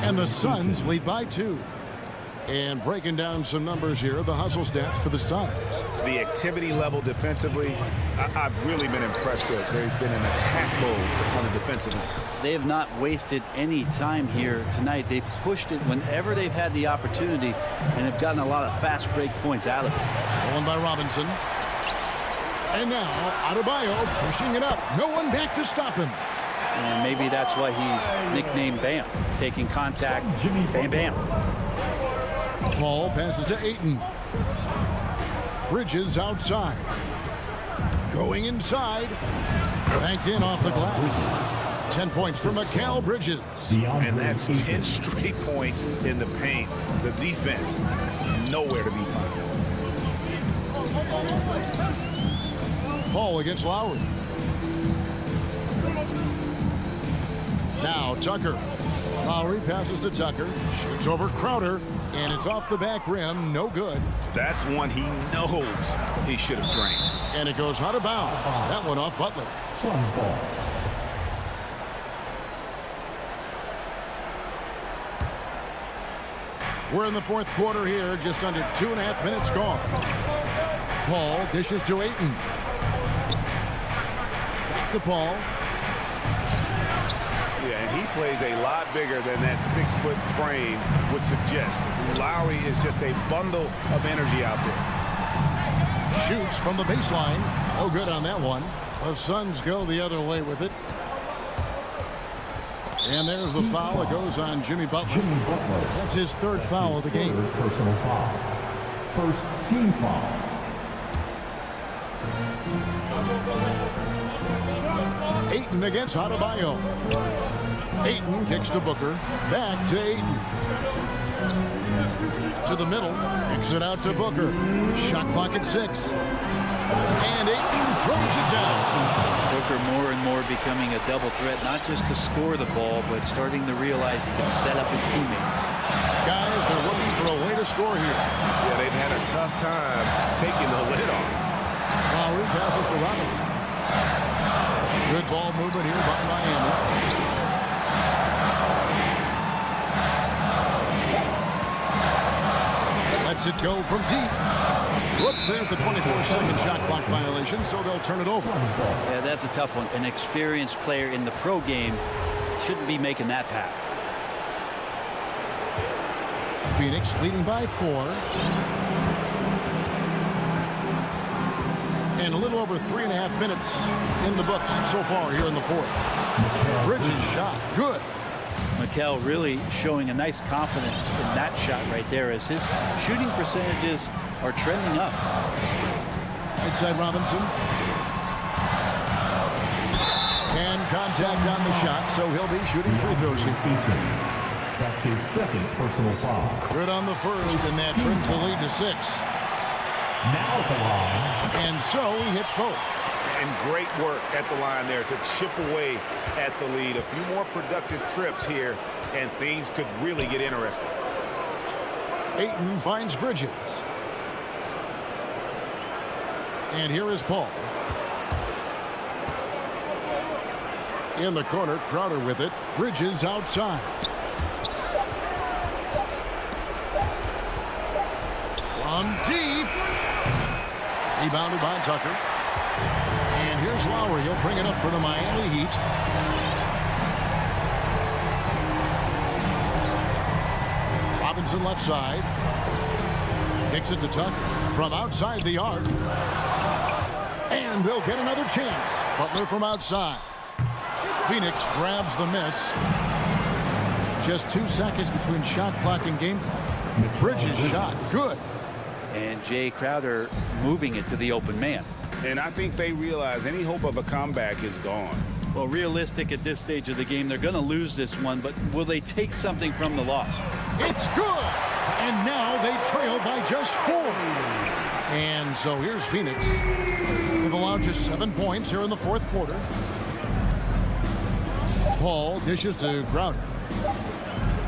And the Suns lead by 2. And breaking down some numbers here, the hustle stats for the Suns. The activity level defensively, I've really been impressed with. They've been in attack mode on the defensive end. They have not wasted any time here tonight. They've pushed it whenever they've had the opportunity and have gotten a lot of fast break points out of it. Stolen by Robinson. And now, Adebayo pushing it up. No one back to stop him. And maybe that's why he's nicknamed Bam. Taking contact, bam, bam. Paul passes to Ayton. Bridges outside. Going inside. Banked in off the glass. 10 points for Mikal Bridges. And that's 10 straight points in the paint. The defense, nowhere to be found. Paul against Lowry. Now Tucker. Lowry passes to Tucker. Shoots over Crowder. And it's off the back rim. No good. That's one he knows he should have drained. And it goes out of bounds. That one off Butler. Suns ball. We're in the fourth quarter here. Just under 2.5 minutes gone. Paul dishes to Ayton. Back to Paul. Yeah, and he plays a lot bigger than that 6-foot frame would suggest. Lowry is just a bundle of energy out there. Shoots from the baseline. No good on that one. The Suns go the other way with it. And there's the foul. It goes on Jimmy Butler. That's his third foul of the game. Personal foul. First team foul. Ayton against Adebayo. Ayton kicks to Booker. Back to Ayton. To the middle. Kicks it out to Booker. Shot clock at 6. And Ayton throws it down. Booker more and more becoming a double threat, not just to score the ball, but starting to realize he can set up his teammates. Guys are looking for a way to score here. Yeah, they've had a tough time taking the lid off. Lowry passes to Robinson. Good ball movement here by Miami. Lets it go from deep. Whoops, there's the 24-second shot clock violation, so they'll turn it over. Yeah, that's a tough one. An experienced player in the pro game shouldn't be making that pass. Phoenix leading by 4. And a little over 3.5 minutes in the books so far here in the fourth. Bridges shot, good. Mikal really showing a nice confidence in that shot right there as his shooting percentages are trending up. Inside Robinson. And contact on the shot, so he'll be shooting free throws here. That's his second personal foul. Good on the first, and that trims the lead to 6. Now at the line. And so he hits both. And great work at the line there to chip away at the lead. A few more productive trips here, and things could really get interesting. Ayton finds Bridges. And here is Paul. In the corner, Crowder with it. Bridges outside. From deep. Rebounded by Tucker. And here's Lowry. He'll bring it up for the Miami Heat. Robinson left side. Kicks it to Tucker from outside the arc. And they'll get another chance. Butler from outside. Phoenix grabs the miss. Just 2 seconds between shot clock and game clock. Bridges shot. Good. And Jay Crowder moving it to the open man. And I think they realize any hope of a comeback is gone. Well, realistic at this stage of the game, they're going to lose this one, but will they take something from the loss? It's good. And now they trail by just 4. And so here's Phoenix. They've allowed just 7 points here in the fourth quarter. Paul dishes to Crowder.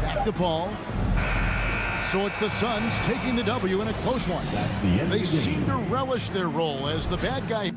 Back to Paul. So it's the Suns taking the W in a close one. That's the end They of the seem game. to relish their role as the bad guy.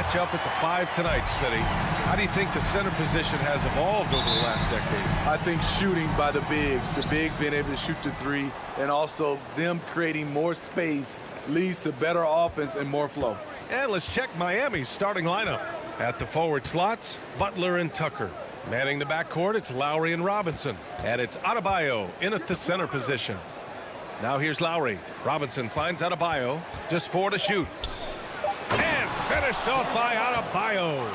matchup at the 5 tonight, Smitty. How do you think the center position has evolved over the last decade? I think shooting by the bigs being able to shoot the 3, and also them creating more space leads to better offense and more flow. And let's check Miami's starting lineup. At the forward slots, Butler and Tucker. Manning the backcourt, it's Lowry and Robinson. And it's Adebayo in at the center position. Now here's Lowry. Robinson finds Adebayo. Just 4 to shoot. And finished off by Adebayo.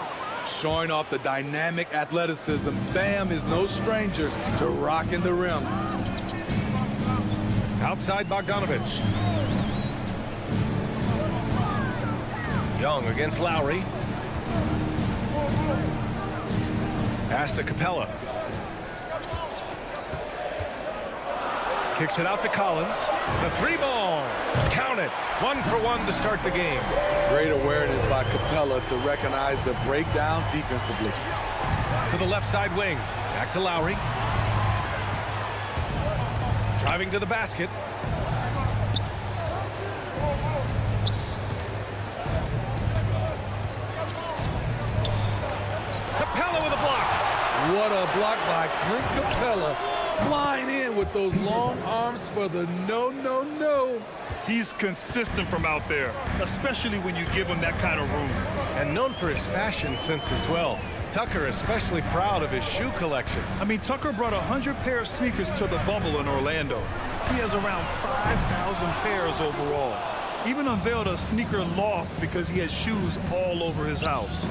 Showing off the dynamic athleticism. Bam is no stranger to rocking the rim. Outside Bogdanovich. Young against Lowry. Pass to Capella. Kicks it out to Collins. The 3-ball. Count it. 1 for 1 to start the game. Great awareness by Capella to recognize the breakdown defensively. To the left side wing. Back to Lowry. Driving to the basket. Capella with a block. What a block by Clint Capella. Flying in with those long arms for the no. He's consistent from out there, especially when you give him that kind of room. And known for his fashion sense as well. Tucker especially proud of his shoe collection. I mean, Tucker brought 100 pair of sneakers to the bubble in Orlando. He has around 5,000 pairs overall. Even unveiled a sneaker loft because he has shoes all over his house.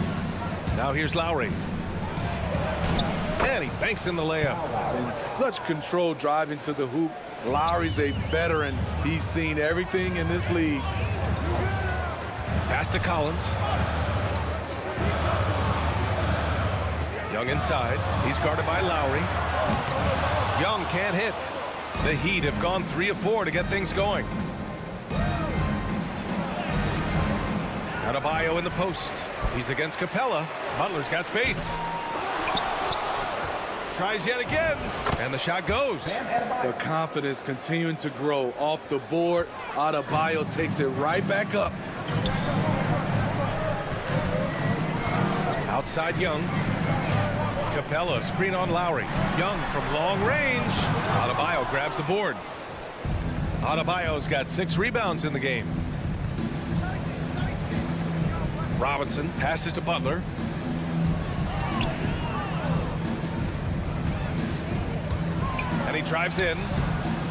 Now here's Lowry. And he banks in the layup. In such control driving to the hoop. Lowry's a veteran. He's seen everything in this league. Pass to Collins. Young inside. He's guarded by Lowry. Young can't hit. The Heat have gone 3 of 4 to get things going. Adebayo in the post. He's against Capella. Butler's got space. Tries yet again, and the shot goes. The confidence continuing to grow off the board. Adebayo takes it right back up. Outside Young. Capella screen on Lowry. Young from long range. Adebayo grabs the board. Adebayo's got 6 rebounds in the game. Robinson passes to Butler. And he drives in.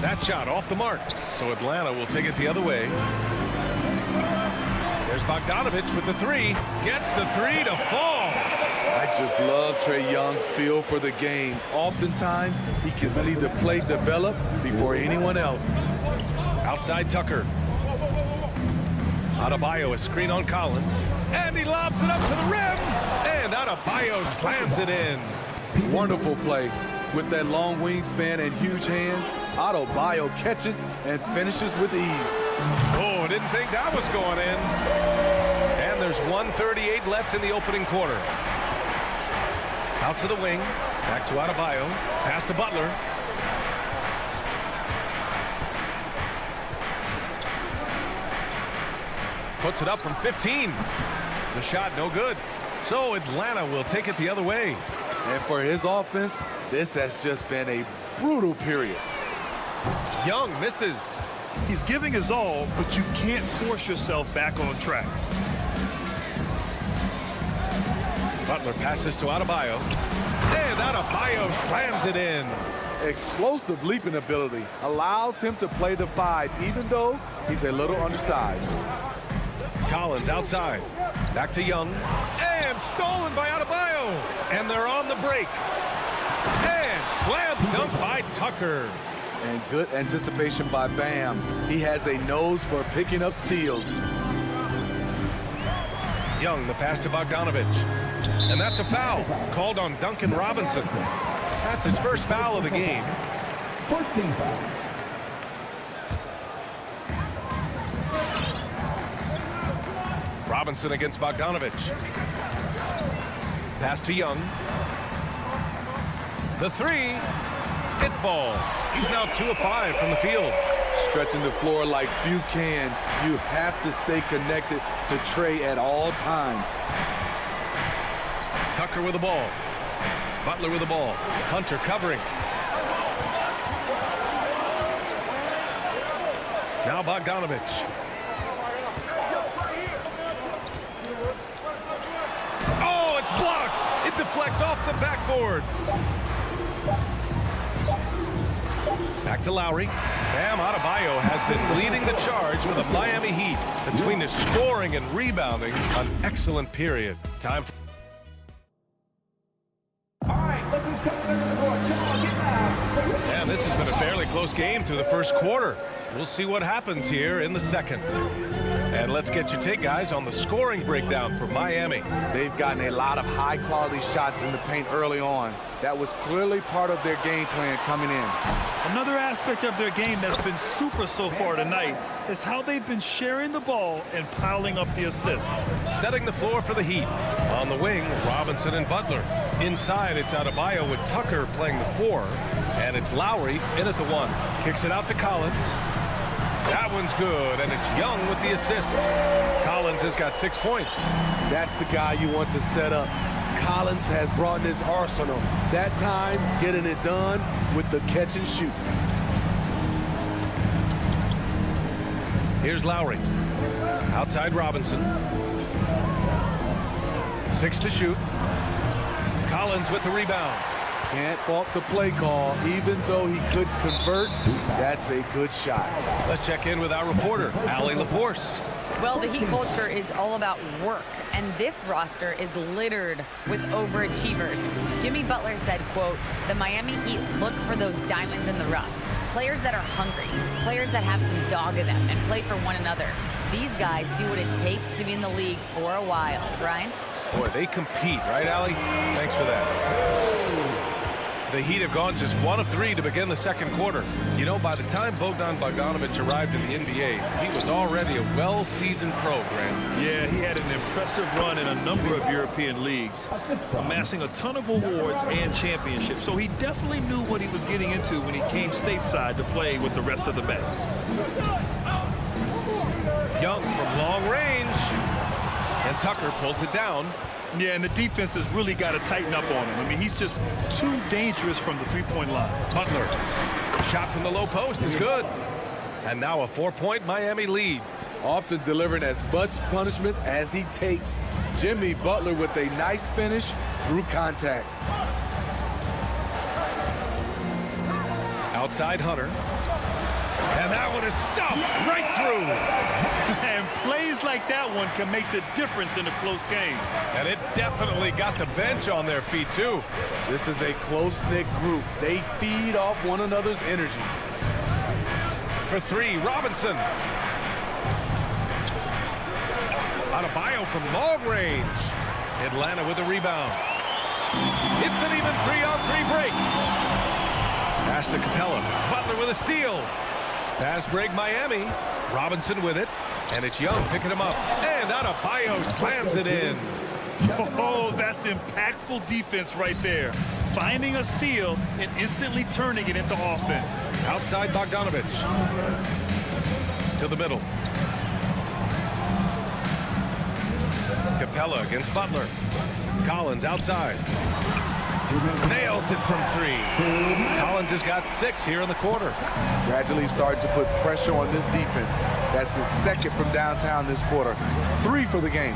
That shot off the mark. So Atlanta will take it the other way. There's Bogdanovich with the 3. Gets the 3 to fall. I just love Trae Young's feel for the game. Oftentimes, he can see the play develop before anyone else. Outside Tucker. Adebayo, a screen on Collins. And he lobs it up to the rim. And Adebayo slams it in. Wonderful play. With that long wingspan and huge hands, Adebayo catches and finishes with ease. Oh, didn't think that was going in. And there's 1:38 left in the opening quarter. Out to the wing. Back to Adebayo. Pass to Butler. Puts it up from 15. The shot no good. So Atlanta will take it the other way. And for his offense, this has just been a brutal period. Young misses. He's giving his all, but you can't force yourself back on track. Butler passes to Adebayo. And Adebayo slams it in. Explosive leaping ability allows him to play the 5, even though he's a little undersized. Collins outside. Back to Young. And stolen by Adebayo. And they're on the break. And slam dunk by Tucker. And good anticipation by Bam. He has a nose for picking up steals. Young, the pass to Bogdanovich. And that's a foul called on Duncan Robinson. That's his first foul of the game. First team foul. Robinson against Bogdanovich. Pass to Young. The 3. It falls. He's now 2 of 5 from the field. stretching the floor like few can. You have to stay connected to Trey at all times. Tucker with the ball. Butler with the ball. Hunter covering. Now Bogdanovich. Oh, it's blocked. It deflects off the backboard. Back to Lowry. Bam Adebayo has been leading the charge for the Miami Heat. Between his scoring and rebounding, an excellent period. Time for... And this has been a fairly close game through the first quarter. We'll see what happens here in the second. And let's get your take, guys, on the scoring breakdown for Miami. They've gotten a lot of high-quality shots in the paint early on. That was clearly part of their game plan coming in. Another aspect of their game that's been super so far tonight is how they've been sharing the ball and piling up the assists. Setting the floor for the Heat. On the wing, Robinson and Butler. Inside, it's Adebayo with Tucker playing the 4. And it's Lowry in at the 1. Kicks it out to Collins. That one's good, and it's Young with the assist. Collins has got 6 points. That's the guy you want to set up. Collins has brought in his arsenal. That time, getting it done with the catch and shoot. Here's Lowry. Outside Robinson. 6 to shoot. Collins with the rebound. Can't fault the play call. Even though he could convert, that's a good shot. Let's check in with our reporter, Allie LaForce. Well, the Heat culture is all about work, and this roster is littered with overachievers. Jimmy Butler said, quote, "The Miami Heat look for those diamonds in the rough. Players that are hungry, players that have some dog in them and play for one another. These guys do what it takes to be in the league for a while." Brian? Boy, they compete, right, Allie? Thanks for that. The Heat have gone just 1 of 3 to begin the second quarter. You know, by the time Bogdanovich arrived in the NBA, he was already a well-seasoned pro, Grant. Yeah, he had an impressive run in a number of European leagues, amassing a ton of awards and championships. So he definitely knew what he was getting into when he came stateside to play with the rest of the best. Young from long range. And Tucker pulls it down. Yeah, and the defense has really got to tighten up on him. I mean, he's just too dangerous from the three-point line. Butler. Shot from the low post is good. And now a 4-point Miami lead. Often delivering as much punishment as he takes. Jimmy Butler with a nice finish through contact. Outside Hunter. And that one is stopped right through. And plays like that one can make the difference in a close game. And it definitely got the bench on their feet, too. This is a close-knit group. They feed off one another's energy. For 3, Robinson. Adebayo from long range. Atlanta with the rebound. It's an even 3-on-3 break. Pass to Capella. Butler with a steal. Fast break Miami. Robinson with it. And it's Young picking him up. And Adebayo slams it in. Oh, that's impactful defense right there. Finding a steal and instantly turning it into offense. Outside Bogdanovich. To the middle. Capella against Butler. Collins outside. Nails it from 3. Collins has got 6 here in the quarter. Gradually starting to put pressure on this defense. That's his 2nd from downtown this quarter. 3 for the game.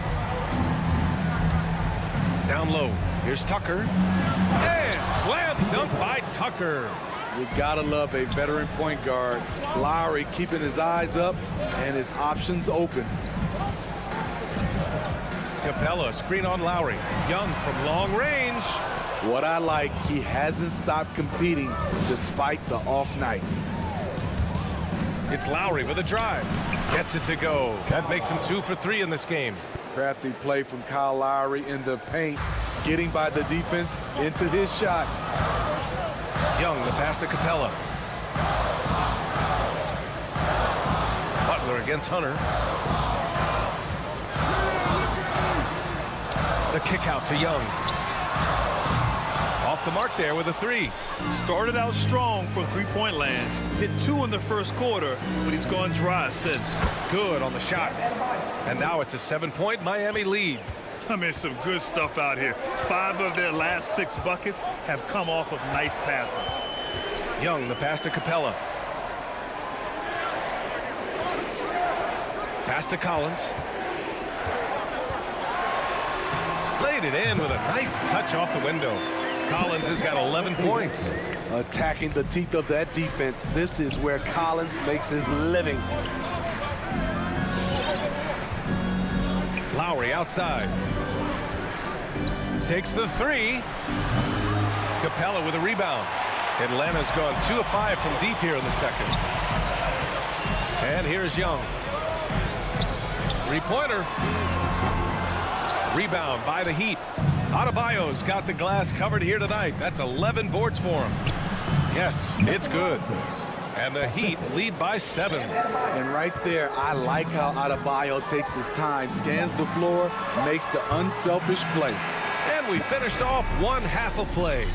Down low. Here's Tucker. And slam dunk by Tucker. You gotta love a veteran point guard. Lowry keeping his eyes up and his options open. Capella, screen on Lowry. Young from long range. What I like, he hasn't stopped competing despite the off night. It's Lowry with a drive. Gets it to go. That makes him 2 for 3 in this game. Crafty play from Kyle Lowry in the paint, getting by the defense into his shot. Young, the pass to Capella. Butler against Hunter. The kick out to Young. Off the mark there with a 3. Started out strong from three-point land. Hit 2 in the first quarter, but he's gone dry since. Good on the shot. And now it's a 7-point Miami lead. I mean, some good stuff out here. 5 of their last 6 buckets have come off of nice passes. Young, the pass to Capella. Pass to Collins. Laid it in with a nice touch off the window. Collins has got 11 points. Attacking the teeth of that defense. This is where Collins makes his living. Lowry outside. Takes the 3. Capella with a rebound. Atlanta's gone 2 of 5 from deep here in the second. And here's Young. 3-pointer. Rebound by the Heat. Adebayo's got the glass covered here tonight. That's 11 boards for him. Yes, it's good. And the Heat lead by 7. And right there, I like how Adebayo takes his time, scans the floor, makes the unselfish play. And we finished off one half of play.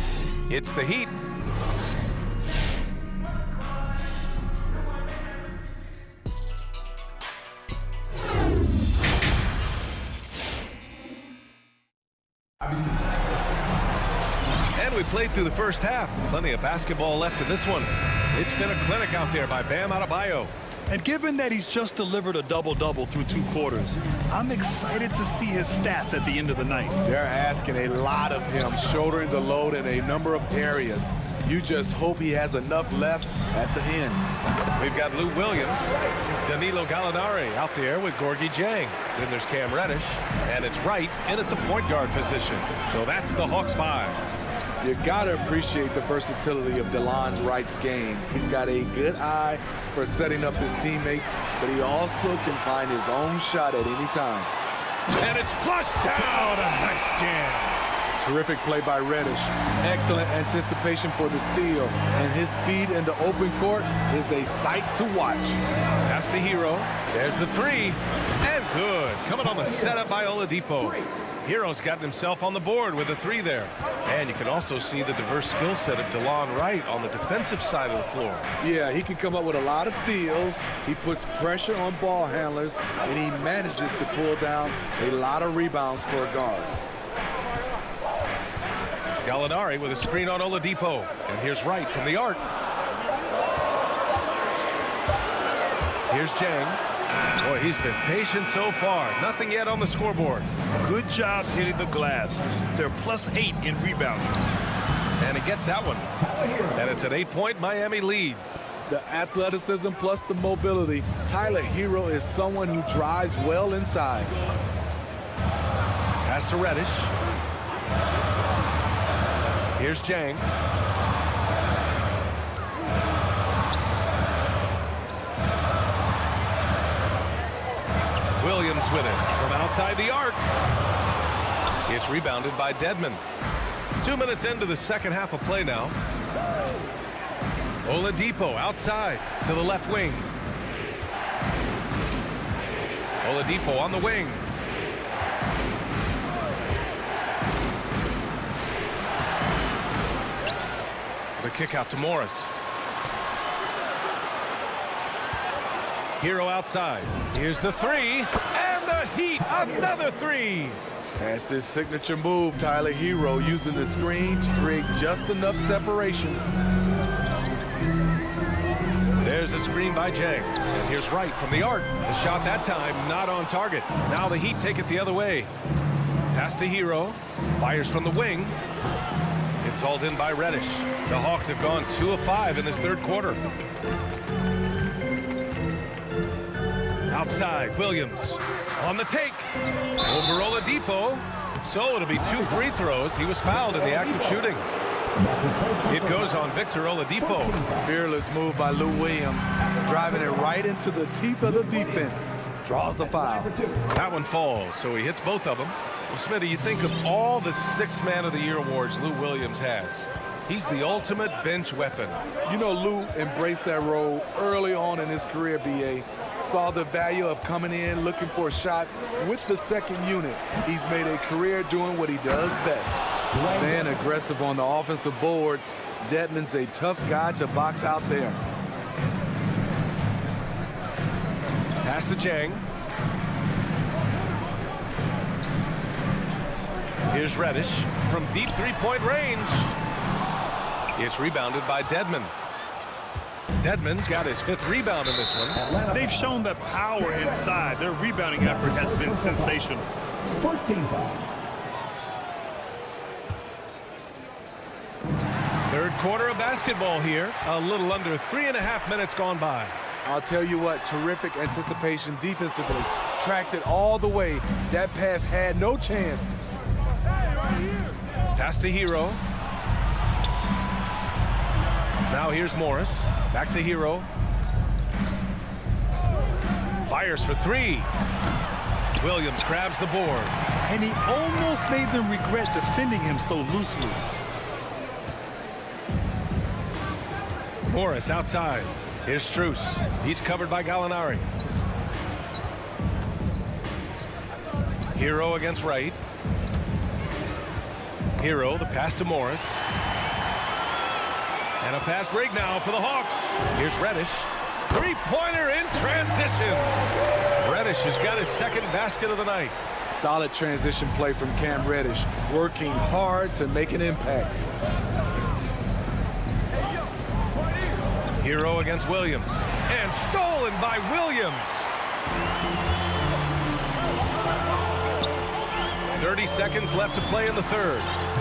It's the Heat. And we played through the first half. Plenty of basketball left in this one. It's been a clinic out there by Bam Adebayo. And given that he's just delivered a double-double through 2 quarters, I'm excited to see his stats at the end of the night. They're asking a lot of him, shouldering the load in a number of areas. You just hope he has enough left at the end. We've got Lou Williams, Danilo Gallinari out there with Gorgie Jang. Then there's Cam Reddish, and it's Wright in at the point guard position. So that's the Hawks 5. You gotta appreciate the versatility of DeLon Wright's game. He's got a good eye for setting up his teammates, but he also can find his own shot at any time. And it's flushed down. A nice jam. Terrific play by Reddish. Excellent anticipation for the steal. And his speed in the open court is a sight to watch. Pass to Hero. There's the 3. And good. Coming on the setup by Oladipo. Hero's gotten himself on the board with a 3 there. And you can also see the diverse skill set of DeLon Wright on the defensive side of the floor. Yeah, he can come up with a lot of steals. He puts pressure on ball handlers, and he manages to pull down a lot of rebounds for a guard. Gallinari with a screen on Oladipo. And here's Wright from the arc. Here's Jang. Boy, he's been patient so far. Nothing yet on the scoreboard. Good job hitting the glass. They're +8 in rebounding. And he gets that one. And it's an 8-point Miami lead. The athleticism plus the mobility. Tyler Hero is someone who drives well inside. Pass to Reddish. Here's Jang. Williams with it from outside the arc. It's rebounded by Dedmon. 2 minutes into the second half of play now. Oladipo outside to the left wing. Oladipo on the wing. The kick out to Morris. Hero outside. Here's the 3. And the Heat, another 3. That's his signature move, Tyler Hero, using the screen to create just enough separation. There's a screen by Jang. And here's Wright from the arc. The shot that time not on target. Now the Heat take it the other way. Pass to Hero. Fires from the wing. It's hauled in by Reddish. The Hawks have gone 2 of 5 in this third quarter. Outside, Williams on the take. Over Oladipo. So it'll be 2 free throws. He was fouled in the act of shooting. It goes on Victor Oladipo. Fearless move by Lou Williams, driving it right into the teeth of the defense. Draws the foul. That one falls, so he hits both of them. Well, Smitty, you think of all the 6th Man of the Year awards Lou Williams has. He's the ultimate bench weapon. You know, Lou embraced that role early on in his career, B.A. Saw the value of coming in, looking for shots with the second unit. He's made a career doing what he does best. Staying aggressive on the offensive boards. Dedmon's a tough guy to box out there. Pass to Chang. Here's Reddish from deep three-point range. It's rebounded by Dedmon. Dedmon's got his 5th rebound in this one. They've shown that power inside. Their rebounding effort has been sensational. First team foul. Third quarter of basketball here. A little under 3.5 minutes gone by. I'll tell you what, terrific anticipation defensively. Tracked it all the way. That pass had no chance. Pass to Hero. Now here's Morris. Back to Hero. Fires for 3. Williams grabs the board. And he almost made them regret defending him so loosely. Morris outside. Here's Strus. He's covered by Gallinari. Hero against Wright. Hero, the pass to Morris. And a fast break now for the Hawks. Here's Reddish. Three-pointer in transition. Reddish has got his 2nd basket of the night. Solid transition play from Cam Reddish. Working hard to make an impact. Hero against Williams. And stolen by Williams. 30 seconds left to play in the 3rd.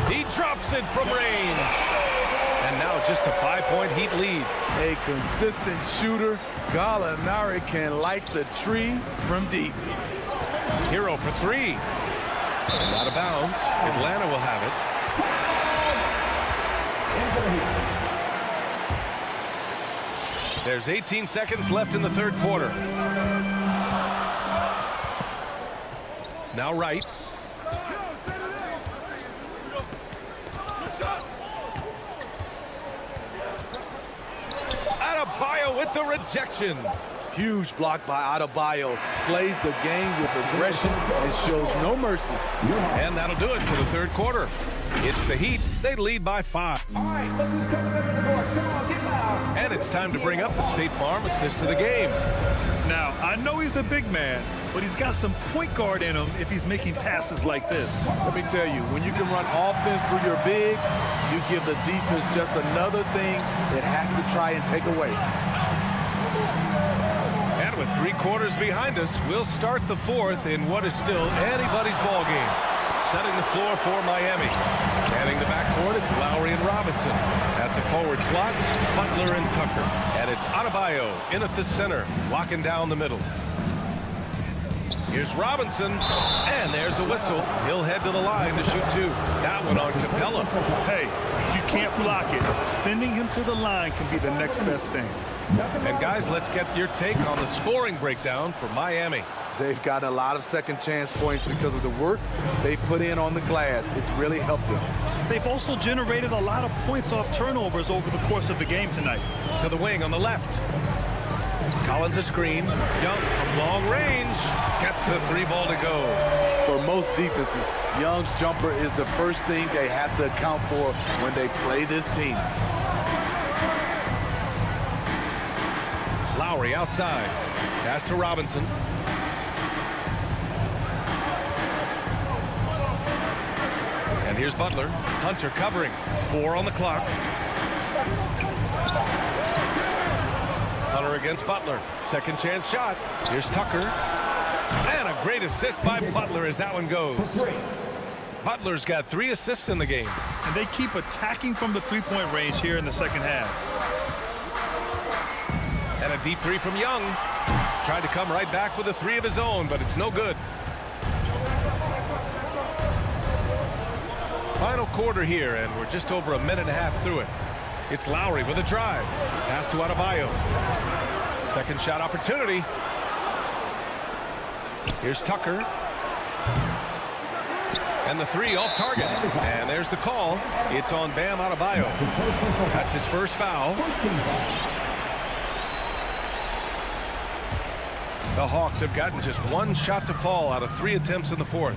He drops it from range. And now just a 5-point Heat lead. A consistent shooter. Gallinari can light the tree from deep. Hero for 3. Out of bounds. Atlanta will have it. There's 18 seconds left in the 3rd quarter. Now Wright. Adebayo with the rejection. Huge block by Adebayo. Plays the game with aggression and shows no mercy. And that'll do it for the 3rd quarter. It's the Heat. They lead by 5. All right, look who's coming in the door. Come on, get loud. And it's time to bring up the State Farm assist to the game. Now, I know he's a big man, but he's got some point guard in him if he's making passes like this. Let me tell you, when you can run offense through your bigs, you give the defense just another thing it has to try and take away. And with 3 quarters behind us, we'll start the 4th in what is still anybody's ball game. Setting the floor for Miami. Heading the backcourt, it's Lowry and Robinson. At the forward slots, Butler and Tucker. And it's Adebayo in at the center, locking down the middle. Here's Robinson, and there's a whistle. He'll head to the line to shoot 2. That one on Capella. Hey, you can't block it. Sending him to the line can be the next best thing. And guys, let's get your take on the scoring breakdown for Miami. They've gotten a lot of second chance points because of the work they've put in on the glass. It's really helped them. They've also generated a lot of points off turnovers over the course of the game tonight. To the wing on the left. Collins a screen. Young from long range. Gets the 3 ball to go. For most defenses, Young's jumper is the first thing they have to account for when they play this team. Lowry outside. Pass to Robinson. And here's Butler. Hunter covering. 4 on the clock. Hunter against Butler. Second chance shot. Here's Tucker. And a great assist by Butler as that one goes. Butler's got 3 assists in the game. And they keep attacking from the 3-point range here in the second half. And a deep 3 from Young. Tried to come right back with a 3 of his own, but it's no good. Final quarter here, and we're just over a minute and a half through it. It's Lowry with a drive. Pass to Adebayo. Second shot opportunity. Here's Tucker. And the 3 off target. And there's the call. It's on Bam Adebayo. That's his first foul. The Hawks have gotten just 1 shot to fall out of 3 attempts in the 4th.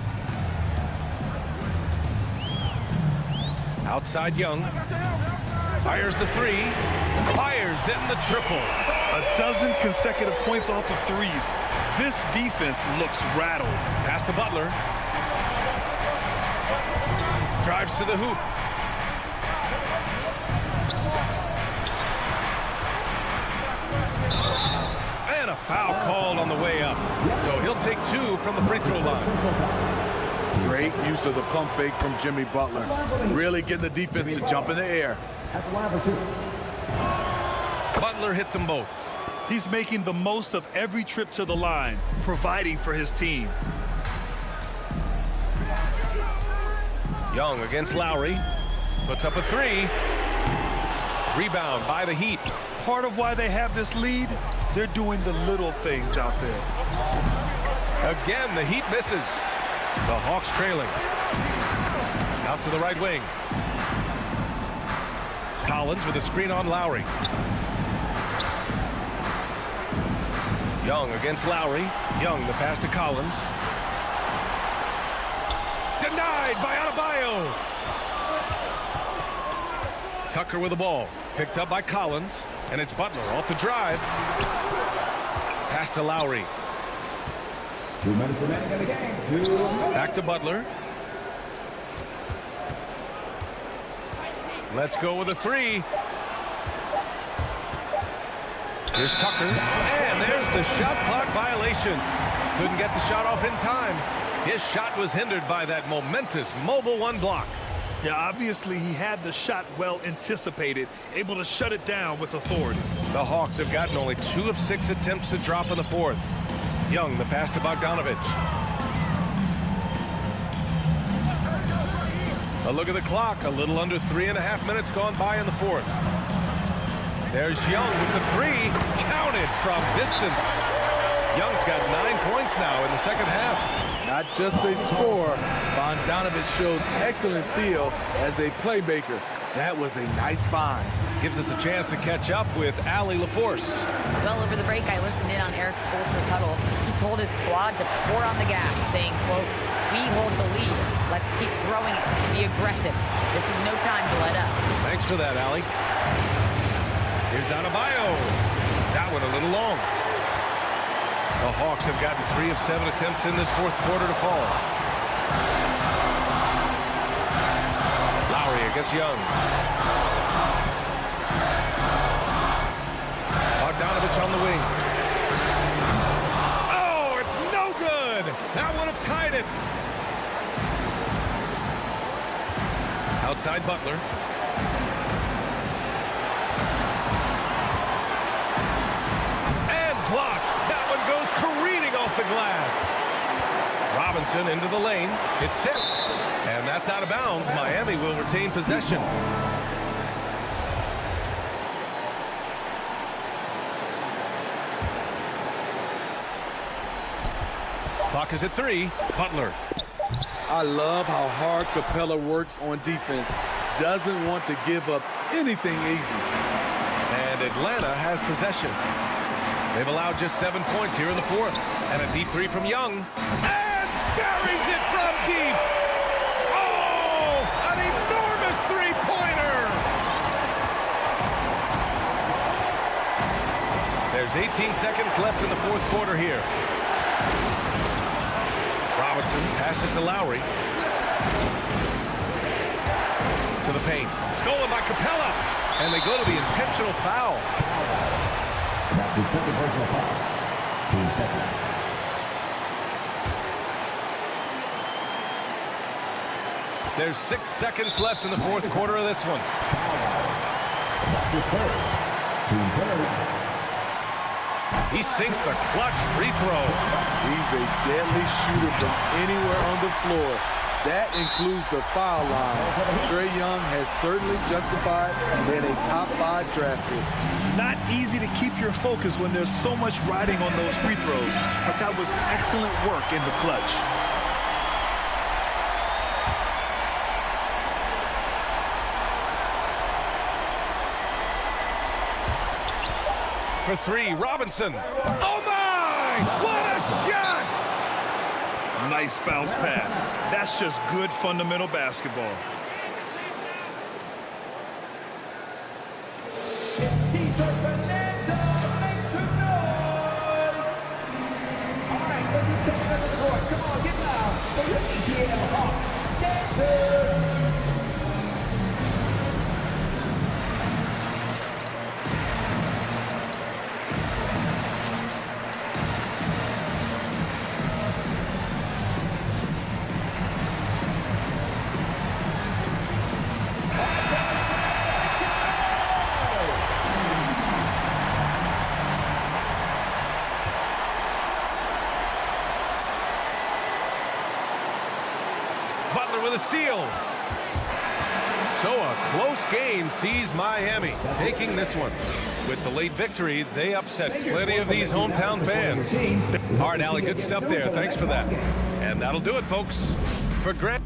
Outside Young. Fires the three. Fires in the triple. A dozen consecutive points off of threes. This defense looks rattled. Pass to Butler. Drives to the hoop. And a foul called on the way up. So he'll take 2 from the free throw line. Great use of the pump fake from Jimmy Butler. Really getting the defense to jump in the air. Butler hits them both. He's making the most of every trip to the line, providing for his team. Young against Lowry. Puts up a 3. Rebound by the Heat. Part of why they have this lead, they're doing the little things out there. Again, the Heat misses. The Hawks trailing. Out to the right wing. Collins with a screen on Lowry. Young against Lowry. Young, the pass to Collins. Denied by Adebayo. Tucker with the ball. Picked up by Collins. And it's Butler off the drive. Pass to Lowry. 2 minutes remaining in the game. 2 minutes. Back to Butler. Let's go with a 3. Here's Tucker. And there's the shot clock violation. Couldn't get the shot off in time. His shot was hindered by that momentous mobile 1 block. Yeah, obviously he had the shot well anticipated, able to shut it down with authority. The Hawks have gotten only 2 of 6 attempts to drop in the 4th. Young, the pass to Bogdanovich. A look at the clock. A little under 3.5 minutes gone by in the 4th. There's Young with the 3. Counted from distance. Young's got 9 points now in the second half. Not just a scorer, Bogdanovich shows excellent feel as a playmaker. That was a nice find. Gives us a chance to catch up with Allie LaForce. Well, over the break, I listened in on Eric Spoelstra's huddle. He told his squad to pour on the gas, saying, quote, "We hold the lead. Let's keep throwing it. Be aggressive. This is no time to let up." Thanks for that, Allie. Here's Adebayo. That one a little long. The Hawks have gotten 3 of 7 attempts in this 4th quarter to fall. Lowry against Young. Bogdanovich on the wing. Oh, it's no good. That would have tied it. Outside Butler. And blocked. That one goes careening off the glass. Robinson into the lane. It's tipped. And that's out of bounds. Miami will retain possession. Clock is at 3. Butler. I love how hard Capella works on defense. Doesn't want to give up anything easy. And Atlanta has possession. They've allowed just 7 points here in the 4th. And a deep 3 from Young. And buries it from deep. Oh, an enormous 3-pointer. There's 18 seconds left in the 4th quarter here. Robinson passes to Lowry. To the paint. Stolen by Capella. And they go to the intentional foul. That's his second personal foul. Team second. There's 6 seconds left in the 4th quarter of this one. That's his third. Team third. He sinks the clutch free throw. He's a deadly shooter from anywhere on the floor. That includes the foul line. Trae Young has certainly justified being a top 5 draft pick. Not easy to keep your focus when there's so much riding on those free throws, but that was excellent work in the clutch. For 3, Robinson. Oh my! What a shot! Nice bounce pass. That's just good fundamental basketball. Butler with a steal. So a close game sees Miami taking this one. With the late victory, they upset plenty of these hometown fans. All right, Allie, good stuff there. Thanks for that. And that'll do it, folks. For Grant.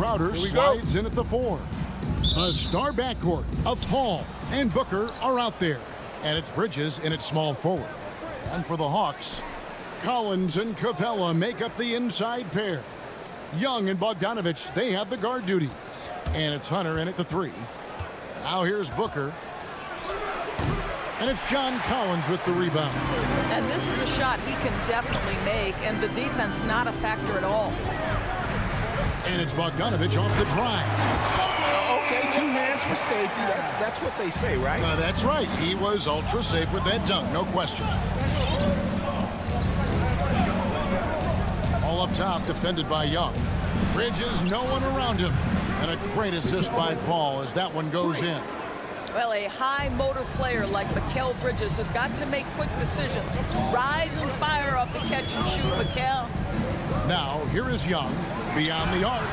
Crowder slides in at the 4. The star backcourt of Paul and Booker are out there. And it's Bridges in at small forward. And for the Hawks, Collins and Capella make up the inside pair. Young and Bogdanovich, they have the guard duties. And it's Hunter in at the 3. Now here's Booker. And it's John Collins with the rebound. And this is a shot he can definitely make, and the defense not a factor at all. And it's Bogdanovich off the drive. Okay, 2 hands for safety. That's what they say, right? That's right. He was ultra safe with that dunk, no question. All up top, defended by Young. Bridges, no one around him. And a great assist by Paul as that one goes in. Well, a high motor player like Mikal Bridges has got to make quick decisions. Rise and fire off the catch and shoot, Mikal. Now, here is Young beyond the arc.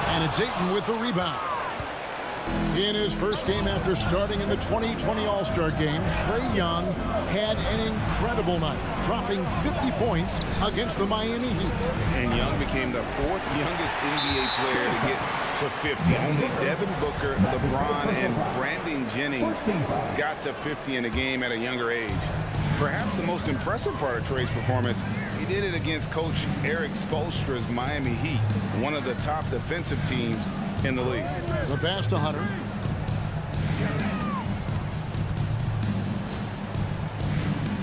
And it's Ayton with the rebound. In his first game after starting in the 2020 All-Star Game, Trae Young had an incredible night, dropping 50 points against the Miami Heat. And Young became the 4th youngest NBA player to get to 50. Only Devin Booker, LeBron, and Brandon Jennings got to 50 in a game at a younger age. Perhaps the most impressive part of Trae's performance, he did it against Coach Eric Spoelstra's Miami Heat, one of the top defensive teams in the league. The pass to Hunter.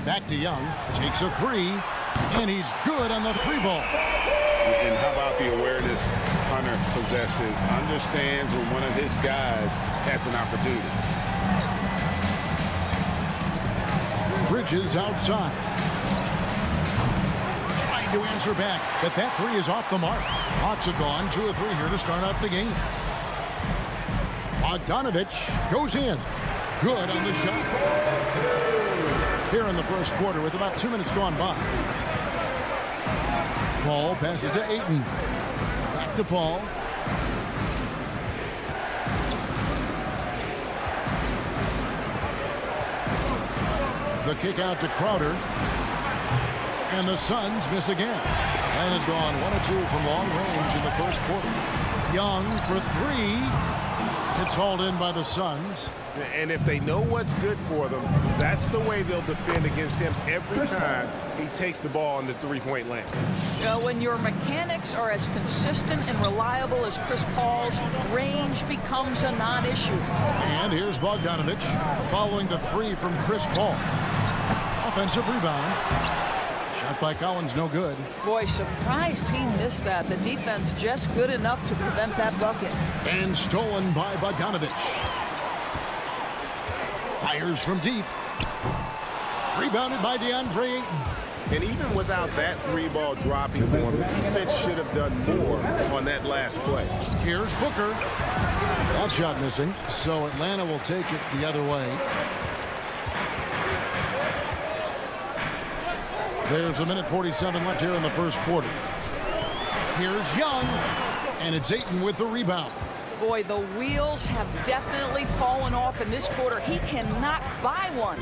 Back to Young. Takes a three, and he's good on the 3-ball. And how about the awareness Hunter possesses? Understands when one of his guys has an opportunity. Bridges outside. Trying to answer back, but that three is off the mark. Hawks have gone 2 of 3 here to start out the game. Bogdanovich goes in. Good on the shot. Here in the first quarter with about 2 minutes gone by. Paul passes to Ayton. Back to Paul. The kick out to Crowder. And the Suns miss again. And has gone 1 of 2 from long range in the first quarter. Young for 3. It's hauled in by the Suns. And if they know what's good for them, that's the way they'll defend against him every time he takes the ball in the three-point lane. When your mechanics are as consistent and reliable as Chris Paul's, range becomes a non-issue. And here's Bogdanovich following the 3 from Chris Paul. Offensive rebound. Shot by Collins, no good. Boy, surprised he missed that. The defense just good enough to prevent that bucket. And stolen by Bogdanovich. Fires from deep. Rebounded by DeAndre Ayton. And even without that 3-ball dropping for him, the defense should have done more on that last play. Here's Booker. That shot missing, so Atlanta will take it the other way. There's 1:47 left here in the first quarter. Here's Young, and it's Ayton with the rebound. Boy, the wheels have definitely fallen off in this quarter. He cannot buy one.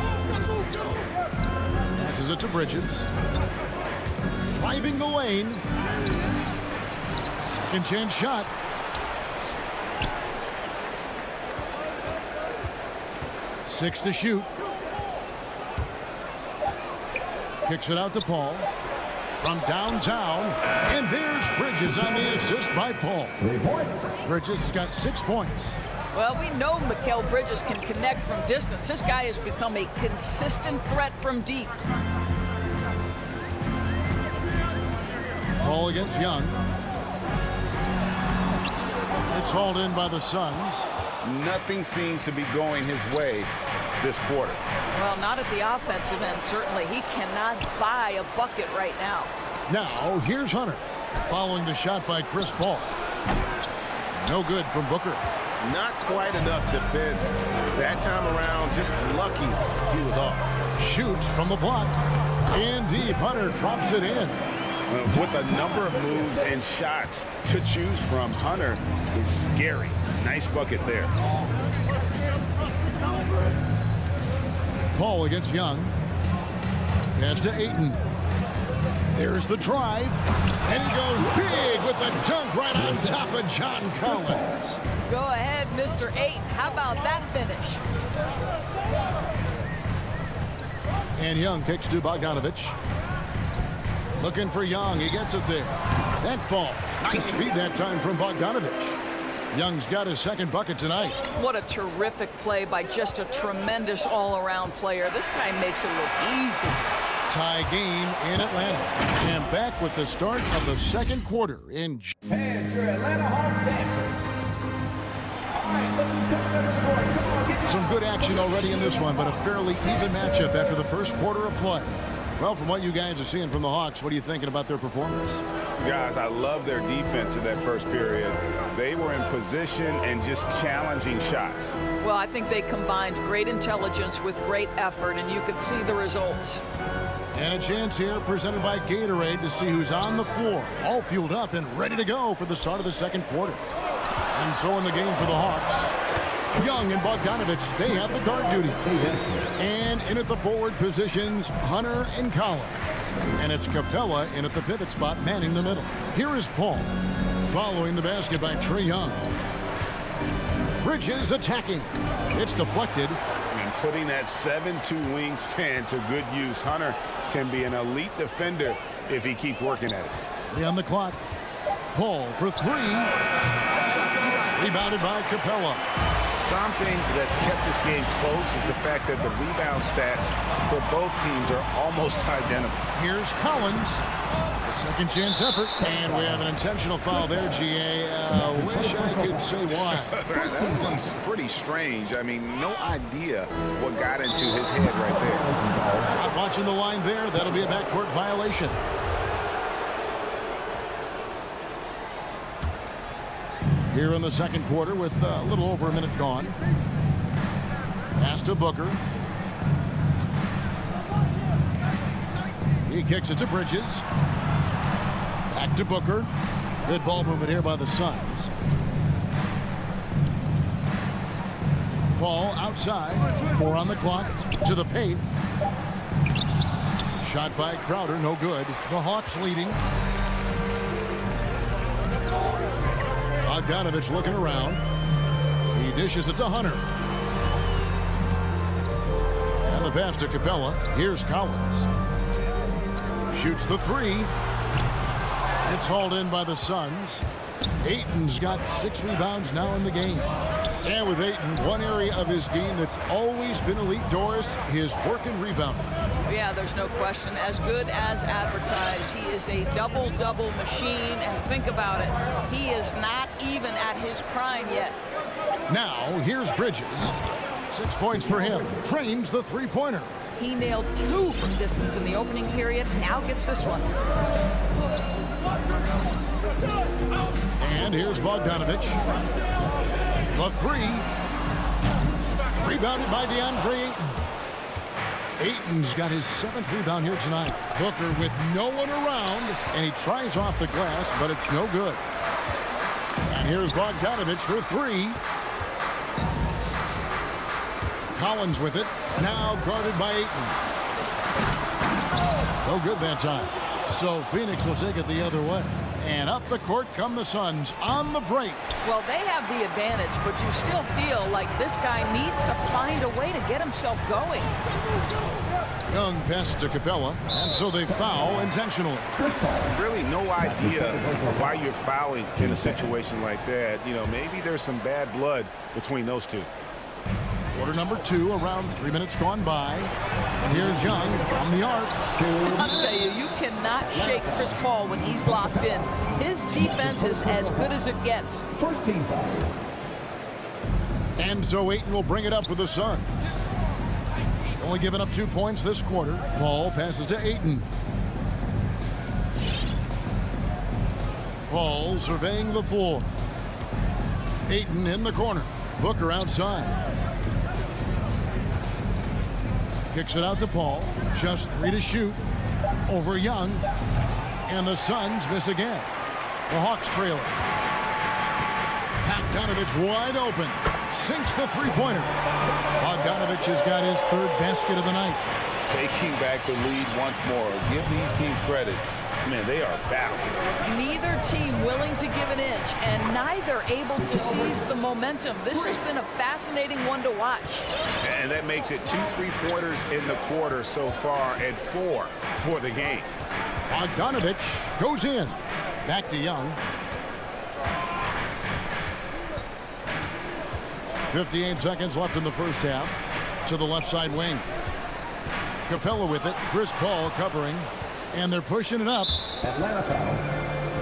Passes it to Bridges. Driving the lane. Second chance shot. Six to shoot. Kicks it out to Paul. From downtown. And there's Bridges on the assist by Paul. Bridges has got 6 points. Well, we know Mikal Bridges can connect from distance. This guy has become a consistent threat from deep. Paul against Young. It's hauled in by the Suns. Nothing seems to be going his way this quarter. Well, not at the offensive end, certainly. He cannot buy a bucket right now. Now, here's Hunter. Following the shot by Chris Paul. No good from Booker. Not quite enough defense that time around. Just lucky he was off. Shoots from the block. In deep. Hunter drops it in. With a number of moves and shots to choose from, Hunter is scary. Nice bucket there. Paul against Young. Pass to Ayton. There's the drive. And he goes big with the dunk right on top of John Collins. Go ahead, Mr. Ayton. How about that finish? And Young kicks to Bogdanovich. Looking for Young. He gets it there. That ball. Nice speed that time from Bogdanovich. Young's got his second bucket tonight. What a terrific play by just a tremendous all-around player. This guy makes it look easy. Tie game in Atlanta. And back with the start of the second quarter in And your Atlanta Hawks dancers. some good action already in this one, but a fairly even matchup after the first quarter of play. Well, from what you guys are seeing from the Hawks, what are you thinking about their performance? Guys, I love their defense in that first period. They were in position and just challenging shots. Well, I think they combined great intelligence with great effort, and you could see the results. And a chance here presented by Gatorade to see who's on the floor, all fueled up and ready to go for the start of the second quarter. And so in the game for the Hawks, Young and Bogdanovich, they have the guard duty. And in at the forward positions, Hunter and Collins. And it's Capella in at the pivot spot, manning the middle. Here is Paul, following the basket by Trae Young. Bridges attacking. It's deflected. And putting that 7'2" wingspan to good use. Hunter can be an elite defender if he keeps working at it. 3 on the clock. Paul for 3. Rebounded by Capella. Something that's kept this game close is the fact that the rebound stats for both teams are almost identical. Here's Collins. The second chance effort. And we have an intentional foul there, GA. Wish I could say why. That one's pretty strange. I mean, no idea what got into his head right there. Not watching the line there. That'll be a backcourt violation. Here in the second quarter with a little over a minute gone. Pass to Booker. He kicks it to Bridges. Back to Booker. Good ball movement here by the Suns. Paul outside. 4 on the clock. To the paint. Shot by Crowder. No good. The Hawks leading. Bogdanovich looking around. He dishes it to Hunter. And the pass to Capella. Here's Collins. Shoots the 3. It's hauled in by the Suns. Ayton's got 6 rebounds now in the game. And with Ayton, one area of his game that's always been elite, Doris, his work and rebounding. Yeah, there's no question. As good as advertised. He is a double-double machine. And think about it. He is not even at his prime yet. Now, here's Bridges. 6 points for him. Trains the three-pointer. He nailed 2 from distance in the opening period. Now gets this one. And here's Bogdanovich. The 3. Rebounded by DeAndre Ayton. Ayton's got his 7th rebound here tonight. Booker with no one around, and he tries off the glass, but it's no good. And here's Bogdanovich for 3. Collins with it. Now guarded by Ayton. No good that time. So Phoenix will take it the other way. And up the court come the Suns on the break. Well, they have the advantage, but you still feel like this guy needs to find a way to get himself going. Young passes to Capella, and so they foul intentionally. Really no idea why you're fouling in a situation like that. You know, maybe there's some bad blood between those two. Quarter number 2, around 3 minutes gone by. And here's Young from the arc. I'll tell you, you cannot shake Chris Paul when he's locked in. His defense is as good as it gets. First team foul. And so Ayton will bring it up with the Suns. Only giving up 2 points this quarter. Paul passes to Ayton. Paul surveying the floor. Ayton in the corner. Booker outside. Kicks it out to Paul. Just 3 to shoot. Over Young. And the Suns miss again. The Hawks trailing. Bogdanovich wide open. Sinks the three-pointer. Bogdanovich has got his 3rd basket of the night. Taking back the lead once more. Give these teams credit. Man, they are battling. Neither team willing to give an inch, and neither able to seize the momentum. This has been a fascinating one to watch. And that makes it 2 3-pointers in the quarter so far and 4 for the game. Bogdanovich goes in. Back to Young. 58 seconds left in the first half. To the left side wing. Capella with it. Chris Paul covering. And they're pushing it up. Atlanta foul.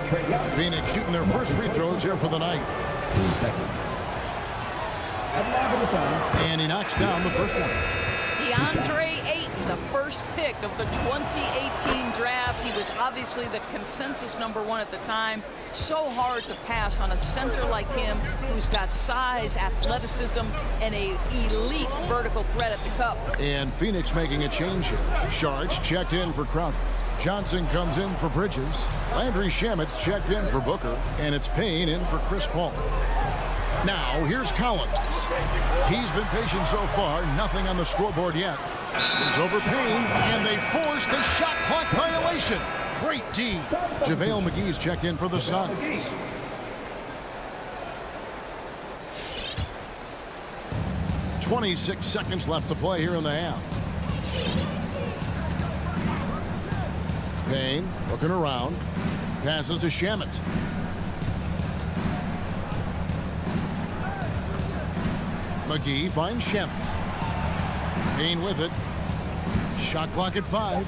Trae Young. Phoenix shooting their first free throws here for the night. 2 seconds. Atlanta the Suns. And he knocks down the first one. DeAndre Ayton, the first pick of the 2018 draft. He was obviously the consensus #1 at the time. So hard to pass on a center like him who's got size, athleticism, and an elite vertical threat at the cup. And Phoenix making a change here. Sharge checked in for Crowder. Johnson comes in for Bridges. Landry Shamit's checked in for Booker. And it's Payne in for Chris Paul. Now, here's Collins. He's been patient so far. Nothing on the scoreboard yet. He's over Payne, and they force the shot clock violation. Great D. JaVale McGee's checked in for the Suns. "26 seconds left to play here in the half. Payne looking around. Passes to Shamet. McGee finds Shamet. Payne with it. Shot clock at 5.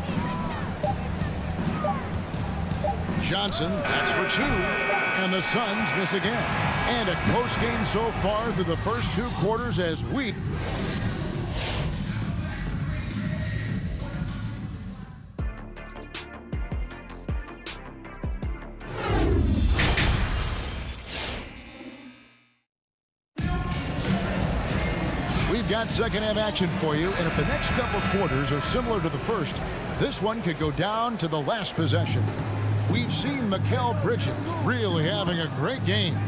Johnson, that's for 2. And the Suns miss again. And a close game so far through the first 2 quarters as we... We've got second half action for you, and if the next couple quarters are similar to the first, this one could go down to the last possession. We've seen Mikal Bridges really having a great game.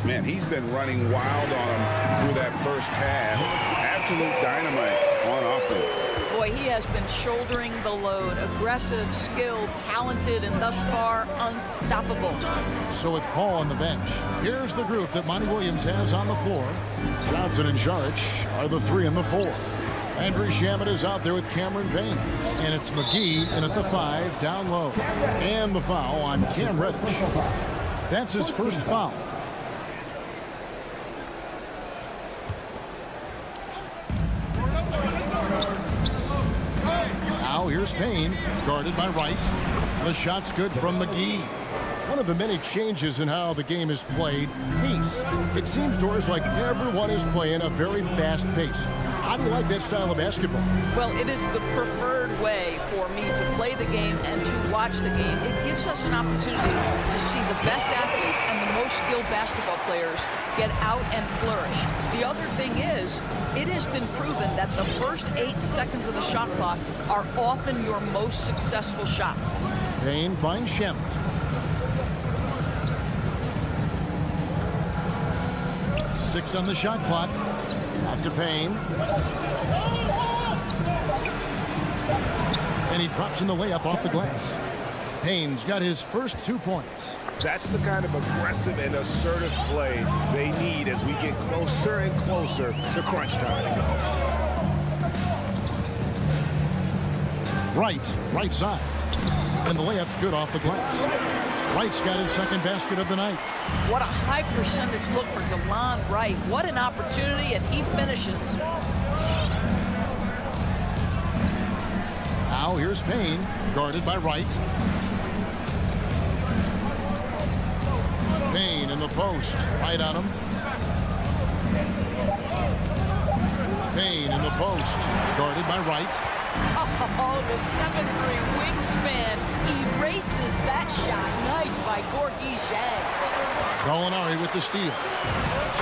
Man, he's been running wild on him through that first half. Absolute dynamite on offense. Boy, he has been shouldering the load. Aggressive, skilled, talented, and thus far unstoppable. So with Paul on the bench, here's the group that Monty Williams has on the floor. Johnson and Saric are the 3 and the 4. Andrew Shamet is out there with Cameron Payne. And it's McGee in at the 5 down low. And the foul on Cam Reddish. That's his first foul. Now here's Payne, guarded by Wright. The shot's good from McGee. One of the many changes in how the game is played, pace. It seems to us like everyone is playing a very fast pace. How do you like that style of basketball? Well, it is the preferred way for me to play the game and to watch the game. It gives us an opportunity to see the best athletes and the most skilled basketball players get out and flourish. The other thing is, it has been proven that the first 8 seconds of the shot clock are often your most successful shots. Payne finds Shamet. Six on the shot clock. Out to Payne. And he drops in the layup off the glass. Payne's got his first 2 points. That's the kind of aggressive and assertive play they need as we get closer and closer to crunch time. Right side. And the layup's good off the glass. Wright's got his second basket of the night. What a high percentage look for DeLon Wright. What an opportunity, and he finishes. Now here's Payne, guarded by Wright. Payne in the post, right on him. Payne in the post, guarded by Wright. Oh, the 7'3" wingspan erases that shot. Nice by Gorgie Zhang. Gallinari with the steal.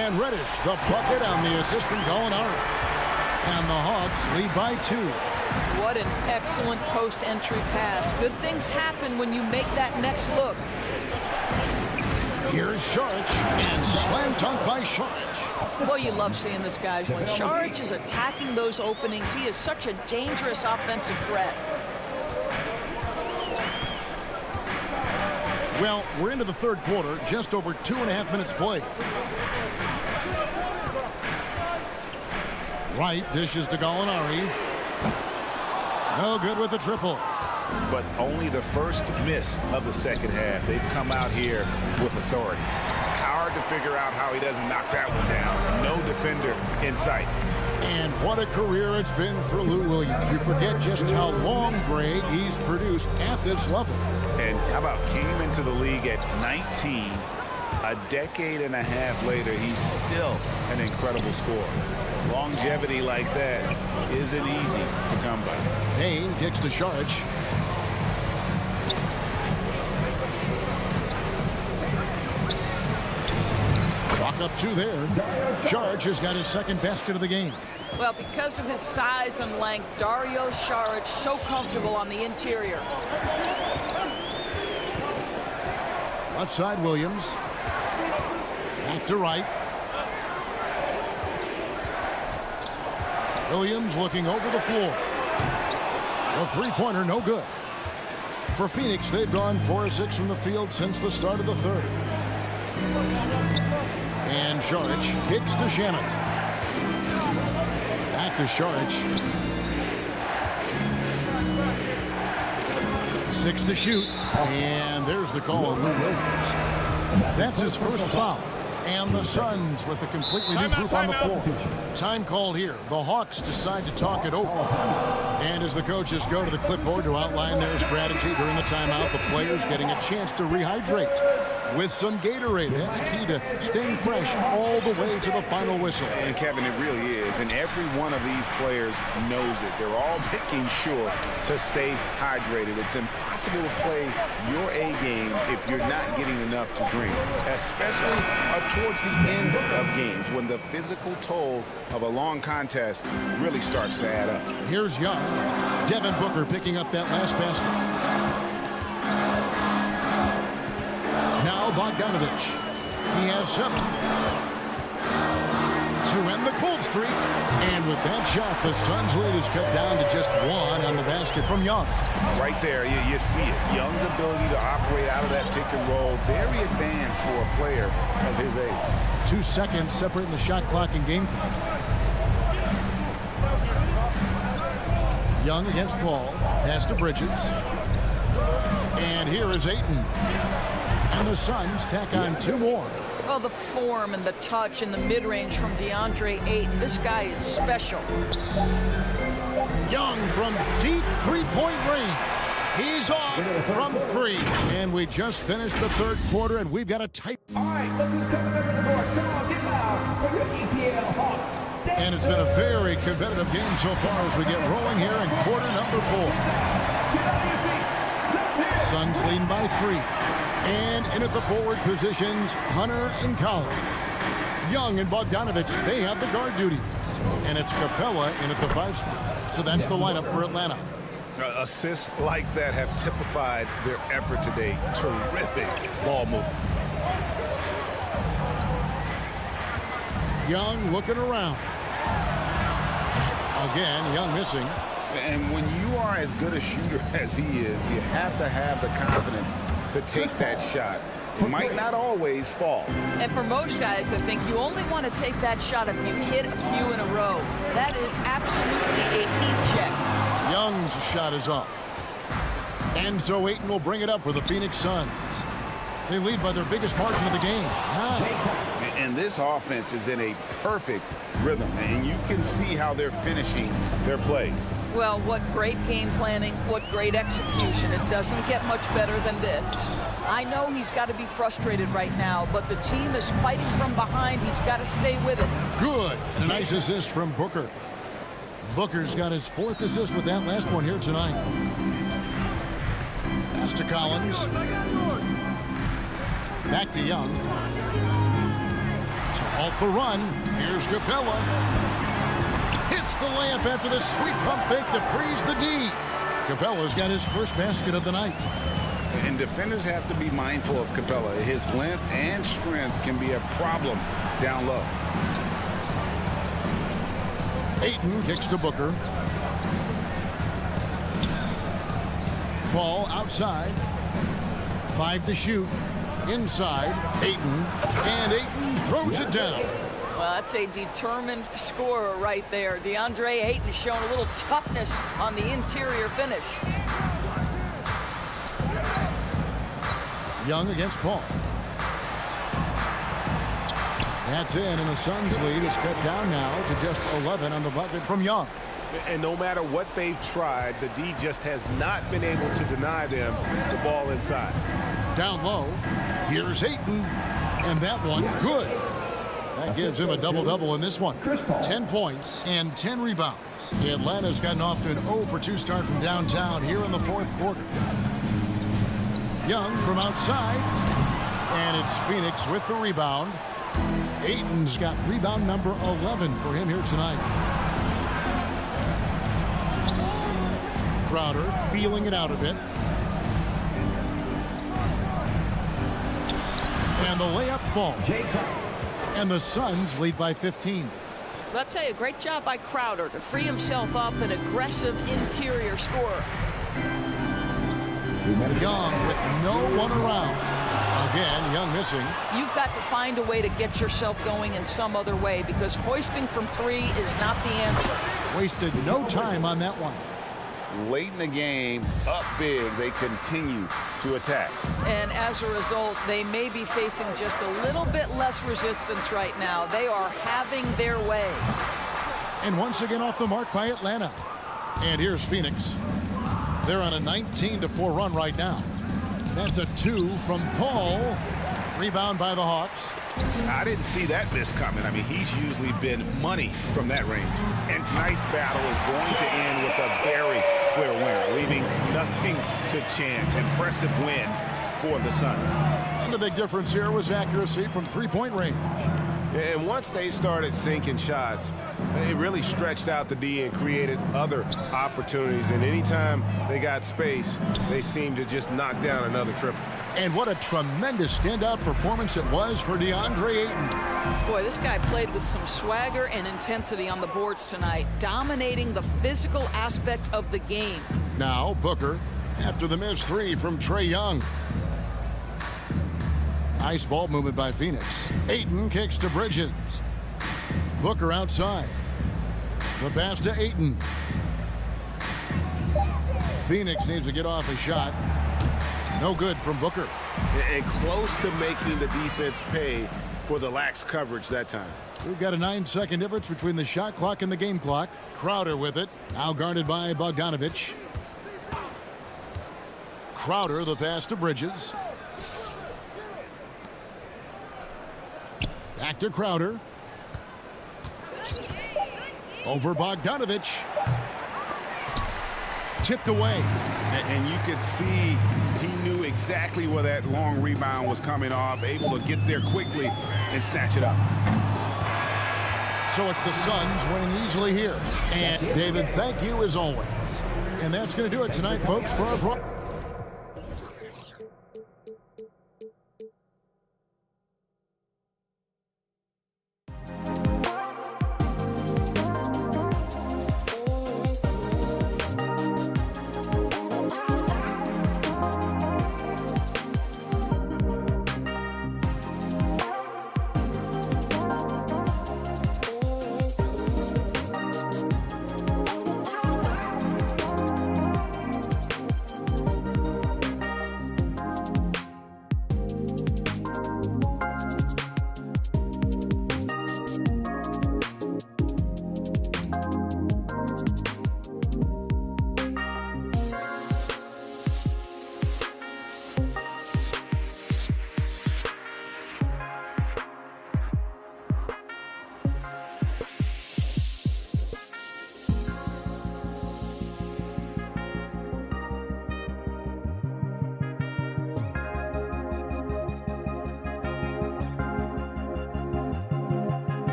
And Reddish, the bucket on the assistant Gallinari. And the Hawks lead by 2. What an excellent post-entry pass. Good things happen when you make that next look. Here's Saric, and slam dunk by Saric. Boy, you love seeing this, guys. When Saric is attacking those openings, he is such a dangerous offensive threat. Well, we're into the third quarter, just over 2.5 minutes played. Wright dishes to Gallinari. No good with the triple. But only the first miss of the second half. They've come out here with authority. Hard to figure out how he doesn't knock that one down. No defender in sight. And what a career it's been for Lou Williams. You forget just how long, Greg, he's produced at this level. And how about came into the league at 19. A decade and a half later, he's still an incredible scorer. Longevity like that isn't easy to come by. Payne kicks to Saric. Chalk up 2 there. Saric has got his second basket of the game. Well, because of his size and length, Dario Saric so comfortable on the interior. Left side Williams. Back to Wright. Williams looking over the floor. The three-pointer, no good. For Phoenix, they've gone 4 of 6 from the field since the start of the third. And Šarić kicks to Shannon. Back to Šarić. 6 to shoot. And there's the call on Lou Williams. That's his first foul. And the Suns with a completely new group on the floor. Time called here. The Hawks decide to talk it over. And as the coaches go to the clipboard to outline their strategy during the timeout, the players getting a chance to rehydrate with some Gatorade. That's key to staying fresh all the way to the final whistle. And Kevin, it really is. And every one of these players knows it. They're all making sure to stay hydrated. It's impossible to play your A game if you're not getting enough to drink, especially towards the end of games when the physical toll of a long contest really starts to add up. Here's Young. Devin Booker picking up that last basket. Now Bogdanović. He has 7 to end the cold streak. And with that shot, the Suns' lead is cut down to just 1 on the basket from Young. Right there, you see it. Young's ability to operate out of that pick and roll, very advanced for a player of his age. 2 seconds separating the shot clock and game clock. Young against Paul. Pass to Bridges. And here is Ayton. And the Suns tack on 2 more. Well, the form and the touch and the mid-range from DeAndre Ayton. This guy is special. Young from deep three-point range. He's off from 3. And we just finished the third quarter, and we've got a tight... All right, look who's coming up to the court. Come on, get loud for your ETL Hawks. And it's been a very competitive game so far as we get rolling here in quarter number 4. Suns leading by 3. And in at the forward positions, Hunter and Collins. Young and Bogdanović, they have the guard duties. And it's Capella in at the 5 spot. So that's the lineup for Atlanta. Assists like that have typified their effort today. Terrific ball movement. Young looking around. Again, Young missing. And when you are as good a shooter as he is, you have to have the confidence to take that shot. It might not always fall. And for most guys, I think you only want to take that shot if you hit a few in a row. That is absolutely a heat check. Young's shot is off. And so Ayton will bring it up for the Phoenix Suns. They lead by their biggest margin of the game, 9. And this offense is in a perfect rhythm, and you can see how they're finishing their plays. Well, what great game planning, what great execution. It doesn't get much better than this. I know he's got to be frustrated right now, but the team is fighting from behind. He's got to stay with it. Good. A nice assist from Booker. Booker's got his 4th assist with that last one here tonight. Pass to Collins. Back to Young. To halt the run. Here's Capella. Hits the layup after the sweet pump fake to freeze the D. Capella's got his first basket of the night. And defenders have to be mindful of Capella. His length and strength can be a problem down low. Ayton kicks to Booker. Ball outside. 5 to shoot. Inside. Ayton. And Ayton throws it down. Well, that's a determined scorer right there. DeAndre Ayton showing a little toughness on the interior finish. Young against Paul. That's in, and the Suns' lead is cut down now to just 11 on the bucket from Young. And no matter what they've tried, the D just has not been able to deny them the ball inside. Down low, here's Ayton, and that one good. That gives him a double-double in this one. 10 points and 10 rebounds. Atlanta's gotten off to an 0-for-2 start from downtown here in the 4th quarter. Young from outside, and it's Phoenix with the rebound. Ayton's got rebound number 11 for him here tonight. Crowder feeling it out a bit. And the layup falls. And the Suns lead by 15. Well, I'll tell you, great job by Crowder to free himself up, an aggressive interior scorer. Young with no one around. Again, Young missing. You've got to find a way to get yourself going in some other way, because hoisting from 3 is not the answer. Wasted no time on that one. Late in the game, up big, they continue to attack. And as a result, they may be facing just a little bit less resistance right now. They are having their way. And once again off the mark by Atlanta. And here's Phoenix. They're on a 19-4 run right now. That's a 2 from Paul. Rebound by the Hawks. I didn't see that miss coming. I mean, he's usually been money from that range. And tonight's battle is going to end with a very clear winner, leaving nothing to chance. Impressive win for the Suns. And the big difference here was accuracy from three-point range. And once they started sinking shots, it really stretched out the D and created other opportunities. And anytime they got space, they seemed to just knock down another triple. And what a tremendous standout performance it was for DeAndre Ayton. Boy, this guy played with some swagger and intensity on the boards tonight, dominating the physical aspect of the game. Now Booker after the missed 3 from Trae Young. Nice ball movement by Phoenix. Ayton kicks to Bridges. Booker outside. The pass to Ayton. Phoenix needs to get off a shot. No good from Booker. And close to making the defense pay for the lax coverage that time. We've got a 9-second difference between the shot clock and the game clock. Crowder with it. Now guarded by Bogdanovich. Crowder, the pass to Bridges. Back to Crowder. Over Bogdanovich. Tipped away. And you could see he knew exactly where that long rebound was coming off, able to get there quickly and snatch it up. So it's the Suns winning easily here. And David, thank you as always. And that's going to do it tonight, folks, for our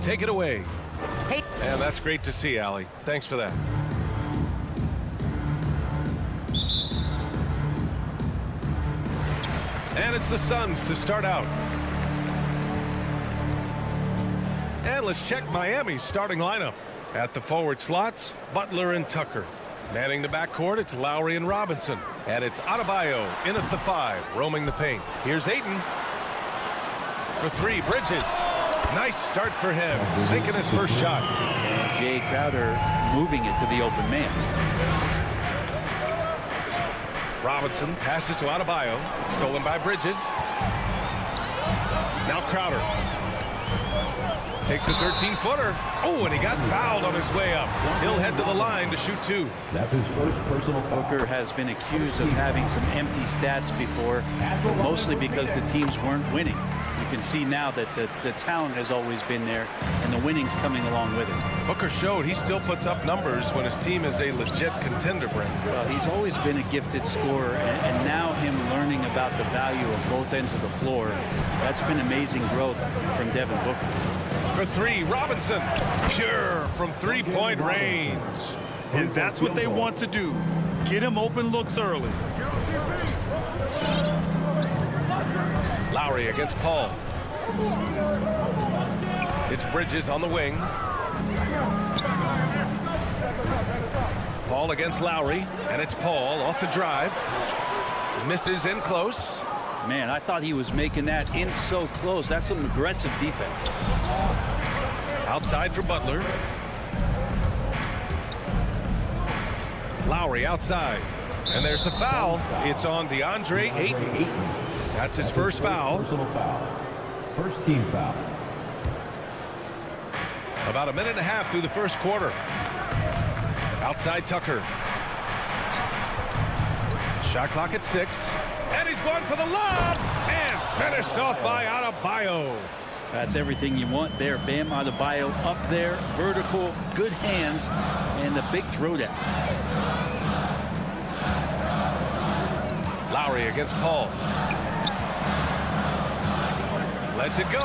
take it away. Hey. And that's great to see, Allie. Thanks for that. And it's the Suns to start out. And let's check Miami's starting lineup. At the forward slots, Butler and Tucker. Manning the backcourt, it's Lowry and Robinson. And it's Adebayo in at the 5, roaming the paint. Here's Ayton. For 3, Bridges. Nice start for him, sinking his first shot. And Jay Crowder moving it to the open man. Robinson passes to Adebayo, stolen by Bridges. Now Crowder. Takes a 13-footer. Oh, and he got fouled on his way up. He'll head to the line to shoot 2. That's his first personal foul. Booker has been accused of having some empty stats before, mostly because the teams weren't winning. You can see now that the talent has always been there, and the winning's coming along with it. Booker showed he still puts up numbers when his team is a legit contender, Brent. Well, he's always been a gifted scorer, and now him learning about the value of both ends of the floor, that's been amazing growth from Devin Booker. For 3, Robinson. Pure from three-point range. And that's what they want to do. Get him open looks early. Lowry against Paul. It's Bridges on the wing. Paul against Lowry, and it's Paul off the drive. Misses in close. Man, I thought he was making that in so close. That's some aggressive defense. Outside for Butler. Lowry outside. And there's the foul. It's on DeAndre Ayton. That's his first foul. Personal foul. First team foul. About a minute and a half through the first quarter. Outside Tucker. Shot clock at 6. And he's going for the lob. And finished off by Adebayo. That's everything you want there. Bam Adebayo up there, vertical, good hands, and a big throwdown. Lowry against Paul. Lets it go.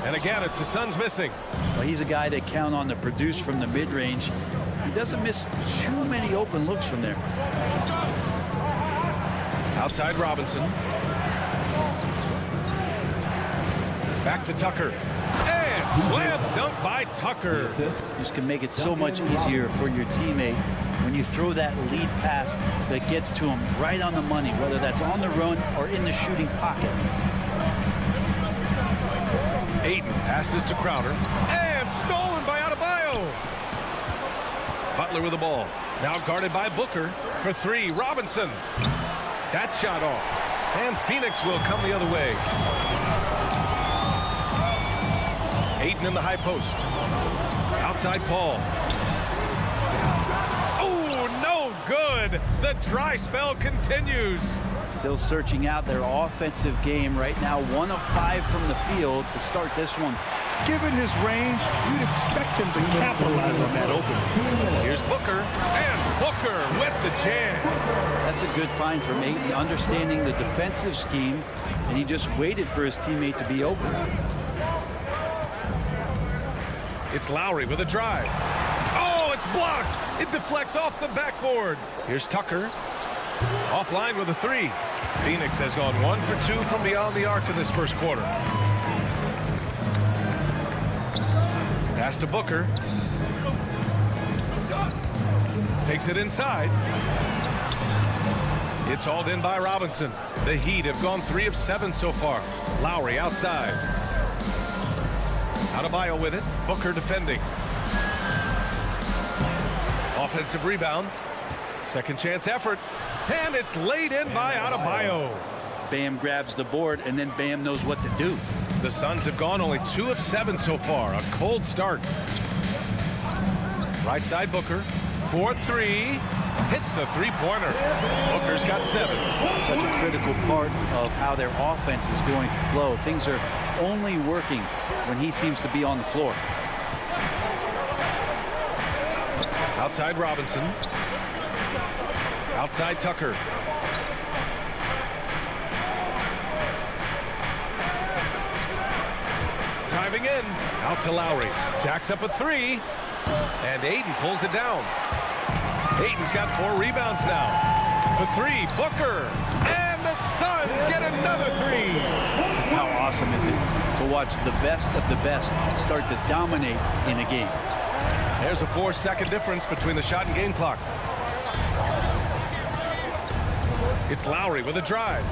And again, it's the Suns missing. Well, he's a guy that count on to produce from the mid-range. He doesn't miss too many open looks from there. Outside Robinson. Back to Tucker. And slam dunk by Tucker. This can make it so much easier for your teammate when you throw that lead pass that gets to him right on the money, whether that's on the run or in the shooting pocket. Ayton passes to Crowder. And stolen by Adebayo. Butler with the ball. Now guarded by Booker. For 3, Robinson. That shot off. And Phoenix will come the other way. Ayton in the high post. Outside Paul. Oh, no good. The dry spell continues. Still searching out their offensive game right now. 1 of 5 from the field to start this one. Given his range, you'd expect him to capitalize on that opening. Here's Booker. And Booker with the jam. That's a good find from Ayton, understanding the defensive scheme, and he just waited for his teammate to be open. It's Lowry with a drive. Oh, it's blocked. It deflects off the backboard. Here's Tucker. Offline with a 3. Phoenix has gone 1 for 2 from beyond the arc in this first quarter. Pass to Booker. Takes it inside. It's hauled in by Robinson. The Heat have gone 3 of 7 so far. Lowry outside. Adebayo with it. Booker defending. Offensive rebound. Second chance effort. And it's laid in by Adebayo. Bam grabs the board, and then Bam knows what to do. The Suns have gone only 2 of 7 so far. A cold start. Right side Booker. 4-3. Hits a 3-pointer. Booker's got 7. Such a critical part of how their offense is going to flow. Things are only working when he seems to be on the floor. Outside Robinson. Outside Tucker. Driving in. Out to Lowry. Jacks up a three. And Ayton pulls it down. Ayton's got 4 rebounds now. For three, Booker. And the Suns get another three. Just how awesome is it to watch the best of the best start to dominate in a game. There's a 4-second difference between the shot and game clock. It's Lowry with a drive.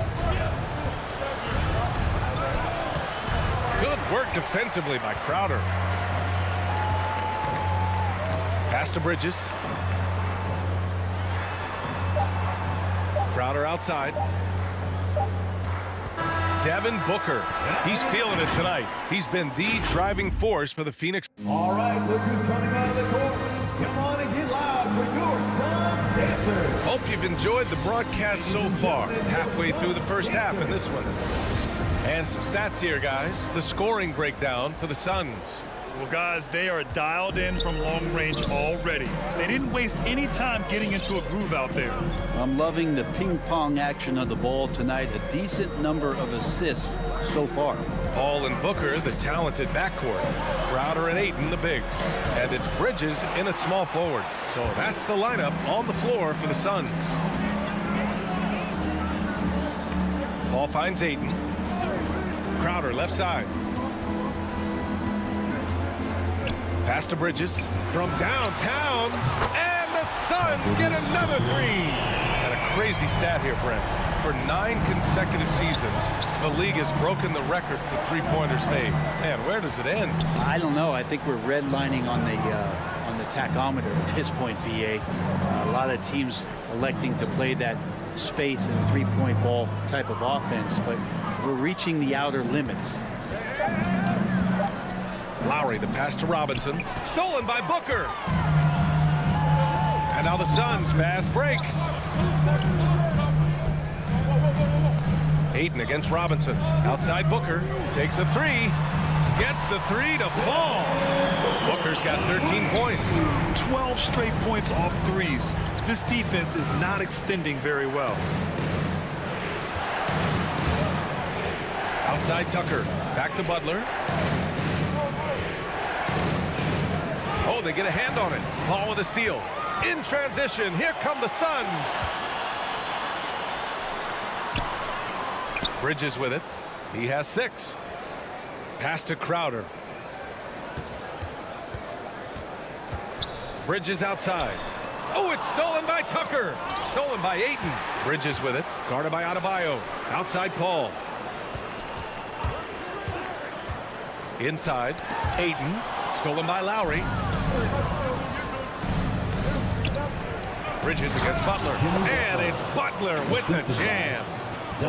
Good work defensively by Crowder. Pass to Bridges. Crowder outside. Devin Booker. He's feeling it tonight. He's been the driving force for the Phoenix. All right, look who's coming out of the court. Come on and get loud for your Sun Dancers. Hope you've enjoyed the broadcast so far. Halfway through the first half in this one. And some stats here, guys. The scoring breakdown for the Suns. Well, guys, they are dialed in from long range already. They didn't waste any time getting into a groove out there. I'm loving the ping-pong action of the ball tonight. A decent number of assists so far. Paul and Booker, the talented backcourt. Crowder and Ayton, the bigs. And it's Bridges in at small forward. So that's the lineup on the floor for the Suns. Paul finds Ayton. Crowder left side. Pass to Bridges from downtown, and the Suns get another three. And a crazy stat here, Brent. For 9 consecutive seasons, the league has broken the record for three-pointers made. Man, where does it end? I don't know. I think we're redlining on the tachometer at this point, VA. A lot of teams electing to play that space and three-point ball type of offense, but we're reaching the outer limits. Lowry, the pass to Robinson. Stolen by Booker. And now the Suns fast break. Ayton against Robinson. Outside Booker. Takes a three. Gets the three to fall. Booker's got 13 points. 12 straight points off threes. This defense is not extending very well. Outside Tucker. Back to Butler. Oh, they get a hand on it. Paul with a steal. In transition, here come the Suns. Bridges with it. He has 6. Pass to Crowder. Bridges outside. Oh, it's stolen by Tucker. Stolen by Ayton. Bridges with it. Guarded by Adebayo. Outside Paul. Inside. Ayton. Stolen by Lowry. Bridges against Butler. And it's Butler with the jam.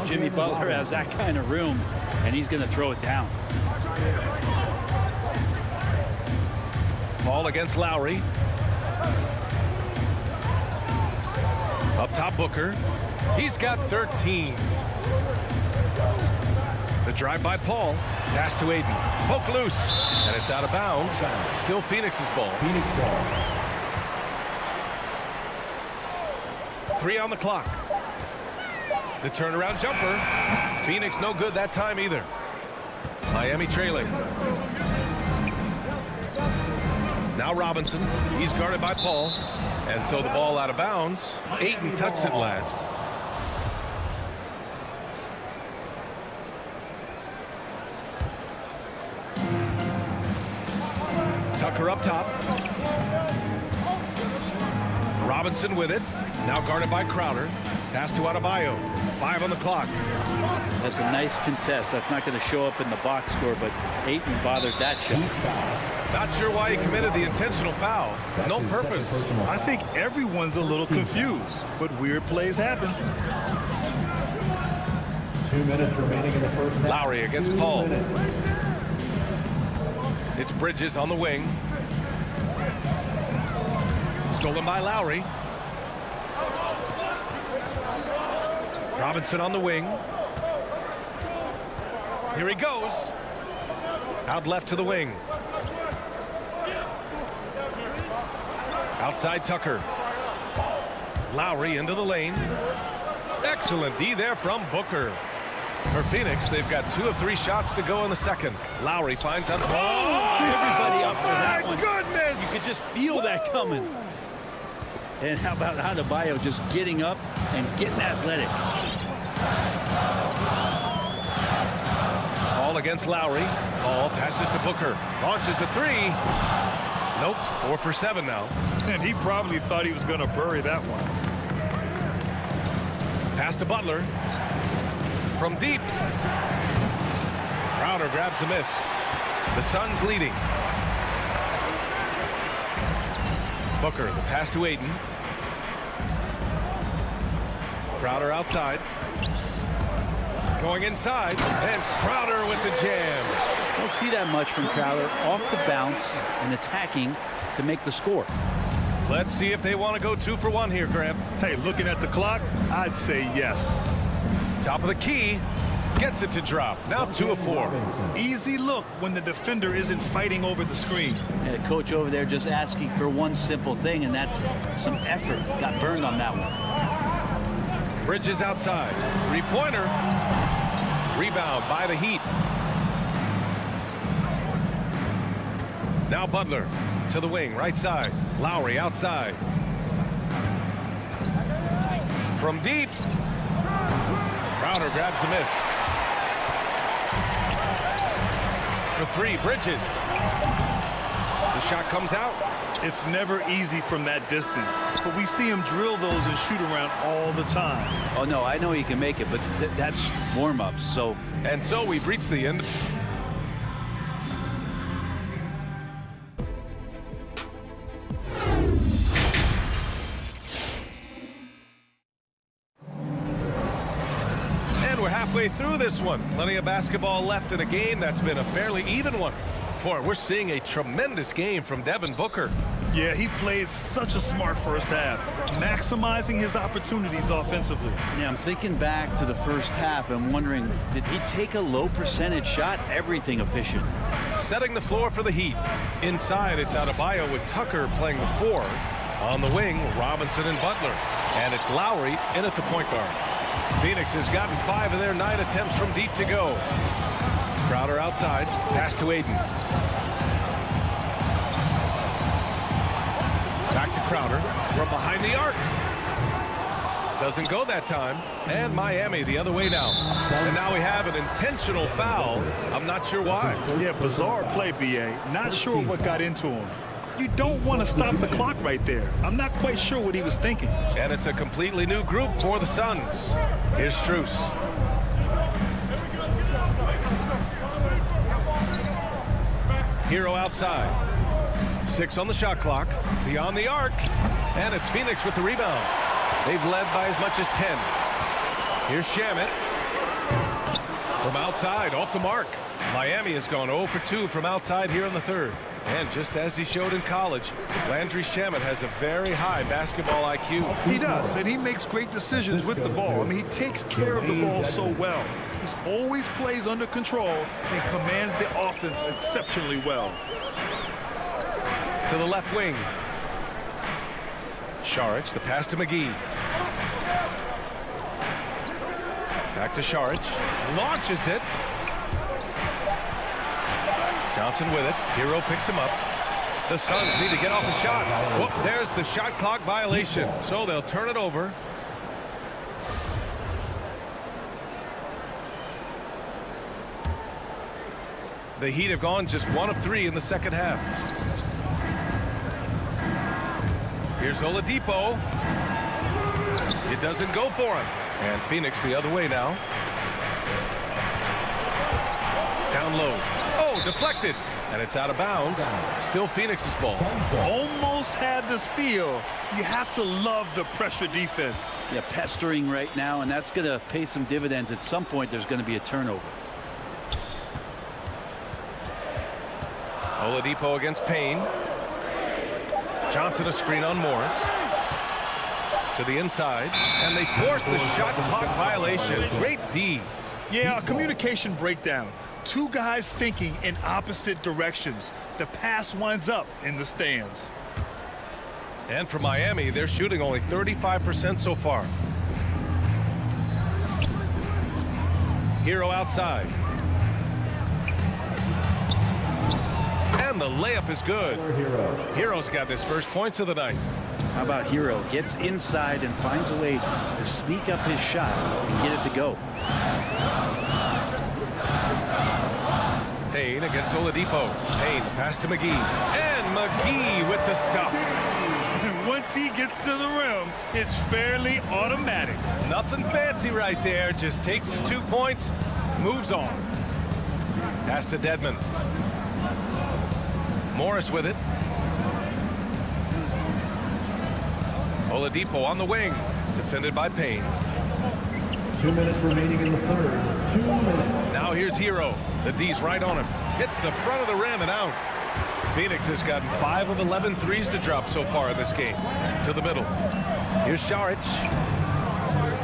Jimmy Butler has that kind of room, and he's going to throw it down. Paul against Lowry. Up top, Booker. He's got 13. The drive by Paul. Pass to Ayton. Poke loose. And it's out of bounds. Still Phoenix's ball. Phoenix ball. 3 on the clock. The turnaround jumper. Phoenix no good that time either. Miami trailing. Now Robinson. He's guarded by Paul. And so the ball out of bounds. Ayton touched it last. Tucker up top. Robinson with it. Now guarded by Crowder. Pass to Adebayo. 5 on the clock. That's a nice contest. That's not going to show up in the box score, but Ayton bothered that shot. Not sure why he committed the intentional foul. No purpose. I think everyone's a little confused, but weird plays happen. 2 minutes remaining in the first half. Lowry against 2 Paul. minutes. It's Bridges on the wing. Stolen by Lowry. Robinson on the wing. Here he goes. Out left to the wing. Outside Tucker. Lowry into the lane. Excellent D there from Booker. For Phoenix, they've got 2 of 3 shots to go in the second. Lowry finds out. Everybody up for that one. Goodness! You could just feel that coming. And how about Adebayo just getting up and getting athletic? Ball against Lowry. Ball passes to Booker. Launches a 3. Nope, 4 for 7 now. And he probably thought he was going to bury that one. Pass to Butler. From deep. Crowder grabs the miss. The Suns leading. Booker, the pass to Ayton. Crowder outside. Going inside. And Crowder with the jam. Don't see that much from Crowder. Off the bounce and attacking to make the score. Let's see if they want to go 2 for 1 here, Grant. Hey, looking at the clock, I'd say yes. Top of the key. Gets it to drop. Now 2 of 4. Easy look when the defender isn't fighting over the screen. And the coach over there just asking for one simple thing, and that's some effort. Got burned on that one. Bridges outside. 3-pointer. Rebound by the Heat. Now Butler to the wing, right side. Lowry outside. From deep. Crowder grabs the miss. For 3, Bridges. The shot comes out. It's never easy from that distance, but we see him drill those and shoot around all the time. Oh, no, I know he can make it, but that's warm-ups. So, and so we've reached the end. And we're halfway through this one. Plenty of basketball left in a game that's been a fairly even one. Boy, we're seeing a tremendous game from Devin Booker. Yeah, he played such a smart first half, maximizing his opportunities offensively. yeah, I'm thinking back to the first half and wondering, did he take a low percentage shot? Everything efficient. Setting the floor for the Heat. Inside, it's Adebayo with Tucker playing the 4. On the wing, Robinson and Butler. And it's Lowry in at the point guard. Phoenix has gotten 5 of their 9 attempts from deep to go. Crowder outside. Pass to Ayton. Back to Crowder from behind the arc. Doesn't go that time. And Miami the other way now. And now we have an intentional foul. I'm not sure why. Yeah, bizarre play, B.A. Not sure what got into him. You don't want to stop the clock right there. I'm not quite sure what he was thinking. And it's a completely new group for the Suns. Here's Strus. Hero outside. 6 on the shot clock. Beyond the arc. And it's Phoenix with the rebound. They've led by as much as 10. Here's Shamet. From outside, off the mark. Miami has gone 0 for 2 from outside here in the third. And just as he showed in college, Landry Shamet has a very high basketball IQ. He does, and he makes great decisions with the ball. I mean, he takes care of the ball so well. He always plays under control and commands the offense exceptionally well. To the left wing. Saric, the pass to McGee. Back to Saric. Launches it. Johnson with it. Hero picks him up. The Suns need to get off the shot. Whoop, there's the shot clock violation. So they'll turn it over. The Heat have gone just 1 of 3 in the second half. Here's Oladipo. It doesn't go for him. And Phoenix the other way now. Down low. Oh, deflected. And it's out of bounds. Still Phoenix's ball. Almost had the steal. You have to love the pressure defense. Yeah, pestering right now, and that's going to pay some dividends. At some point, there's going to be a turnover. Oladipo against Payne. Johnson a screen on Morris. To the inside. And they force the shot clock violation. Great D. Yeah, a communication breakdown. Two guys thinking in opposite directions. The pass winds up in the stands. And for Miami, they're shooting only 35% so far. Hero outside. And the layup is good. Hero's got his first points of the night. How about Hero? Gets inside and finds a way to sneak up his shot and get it to go. Payne against Oladipo. Payne pass to McGee. And McGee with the stuff. Once he gets to the rim, it's fairly automatic. Nothing fancy right there. Just takes his 2 points, moves on. Pass to Dedmon. Morris with it. Oladipo on the wing. Defended by Payne. 2 minutes remaining in the third. 2 minutes. Now here's Hero. The D's right on him. Hits the front of the rim and out. Phoenix has gotten 5 of 11 threes to drop so far in this game. To the middle. Here's Saric.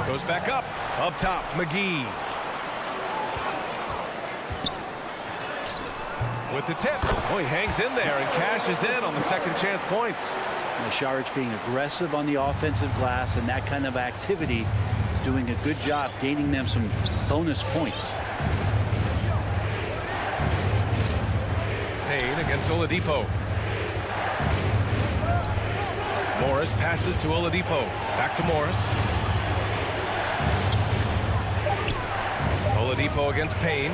Goes back up. Up top, McGee. With the tip. Oh, he hangs in there and cashes in on the second chance points. Saric being aggressive on the offensive glass, and that kind of activity is doing a good job gaining them some bonus points. Payne against Oladipo. Morris passes to Oladipo. Back to Morris. Oladipo against Payne.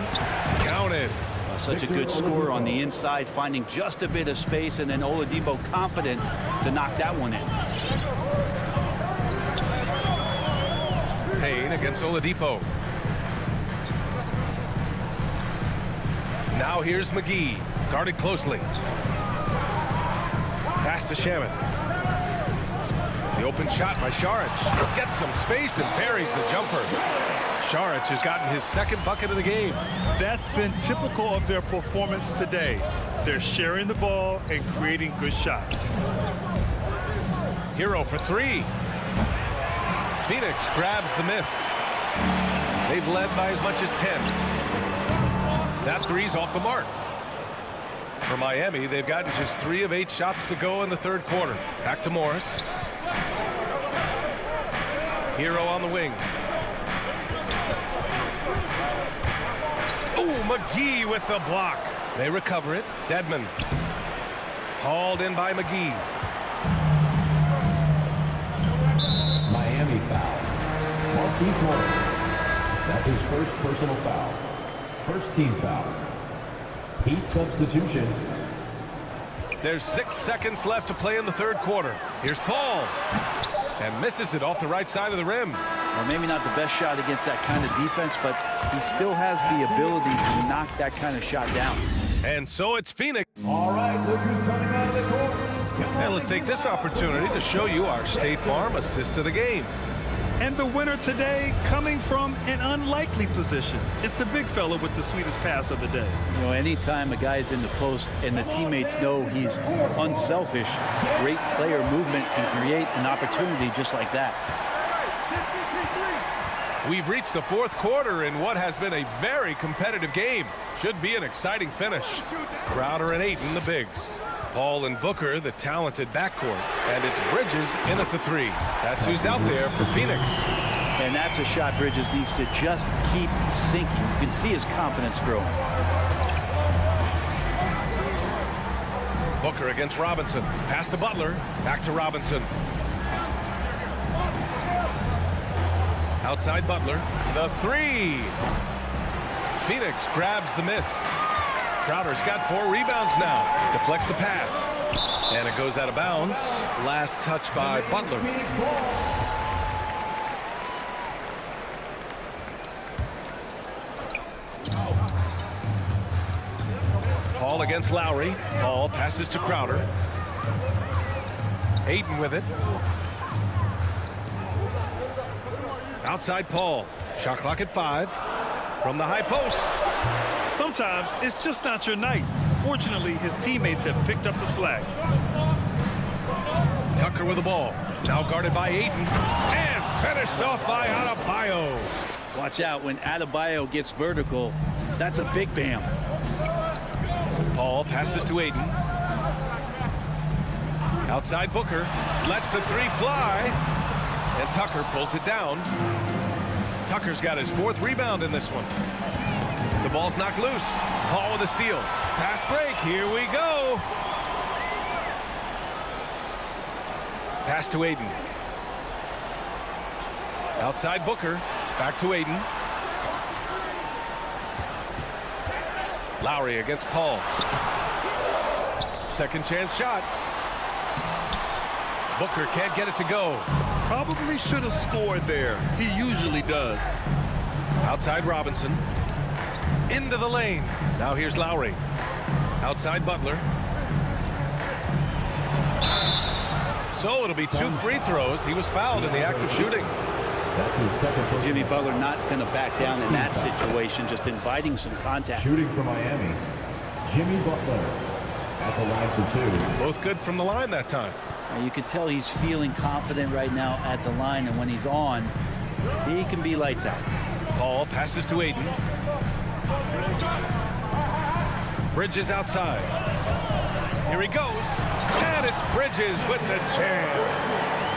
Counted. Such a good score on the inside, finding just a bit of space, and then Oladipo confident to knock that one in. Payne against Oladipo. Now here's McGee. Guarded closely. Pass to Shaman. The open shot by Saric. Gets some space and buries the jumper. Saric has gotten his second bucket of the game. That's been typical of their performance today. They're sharing the ball and creating good shots. Hero for 3. Phoenix grabs the miss. They've led by as much as 10. That three's off the mark. For Miami, they've gotten just 3 of 8 shots to go in the third quarter. Back to Morris. Hero on the wing. Oh, McGee with the block. They recover it. Dedmon. Hauled in by McGee. Miami foul. Marquise Morris. That's his first personal foul. First team foul. Heat substitution. There's 6 seconds left to play in the third quarter. Here's Paul. And misses it off the right side of the rim. Well, maybe not the best shot against that kind of defense, but he still has the ability to knock that kind of shot down. And so it's Phoenix. All right, look who's coming out of the court. And let's take this opportunity to show you our State Farm assist of the game. And the winner today coming from an unlikely position. It's the big fella with the sweetest pass of the day. You know, anytime a guy's in the post and the teammates know he's unselfish, great player movement can create an opportunity just like that. We've reached the fourth quarter in what has been a very competitive game. Should be an exciting finish. Crowder and Ayton, the bigs. Paul and Booker, the talented backcourt. And it's Bridges in at the 3. That's who's out there for Phoenix. And that's a shot Bridges needs to just keep sinking. You can see his confidence growing. Booker against Robinson. Pass to Butler. Back to Robinson. Outside Butler. The 3. Phoenix grabs the miss. Crowder's got 4 rebounds now. Deflects the pass. And it goes out of bounds. Last touch by Butler. Paul against Lowry. Paul passes to Crowder. Ayton with it. Outside Paul. Shot clock at 5. From the high post. Sometimes it's just not your night. Fortunately, his teammates have picked up the slack. Tucker with the ball. Now guarded by Ayton. And finished off by Adebayo. Watch out when Adebayo gets vertical. That's a big bam. Paul passes to Ayton. Outside Booker. Lets the 3 fly. And Tucker pulls it down. Tucker's got his 4th rebound in this one. The ball's knocked loose. Paul with a steal. Fast break. Here we go. Pass to Aiden. Outside Booker. Back to Aiden. Lowry against Paul. Second chance shot. Booker can't get it to go. Probably should have scored there. He usually does. Outside Robinson. Into the lane. Now here's Lowry. Outside Butler. So it'll be 2 free throws. He was fouled in the act of shooting. That's his second. Jimmy Butler not going to back down in that situation, just inviting some contact. Shooting for Miami, Jimmy Butler at the line for 2. Both good from the line that time. You can tell he's feeling confident right now at the line, and when he's on, he can be lights out. Paul passes to Aiden. Bridges outside. Here he goes. And it's Bridges with the jam.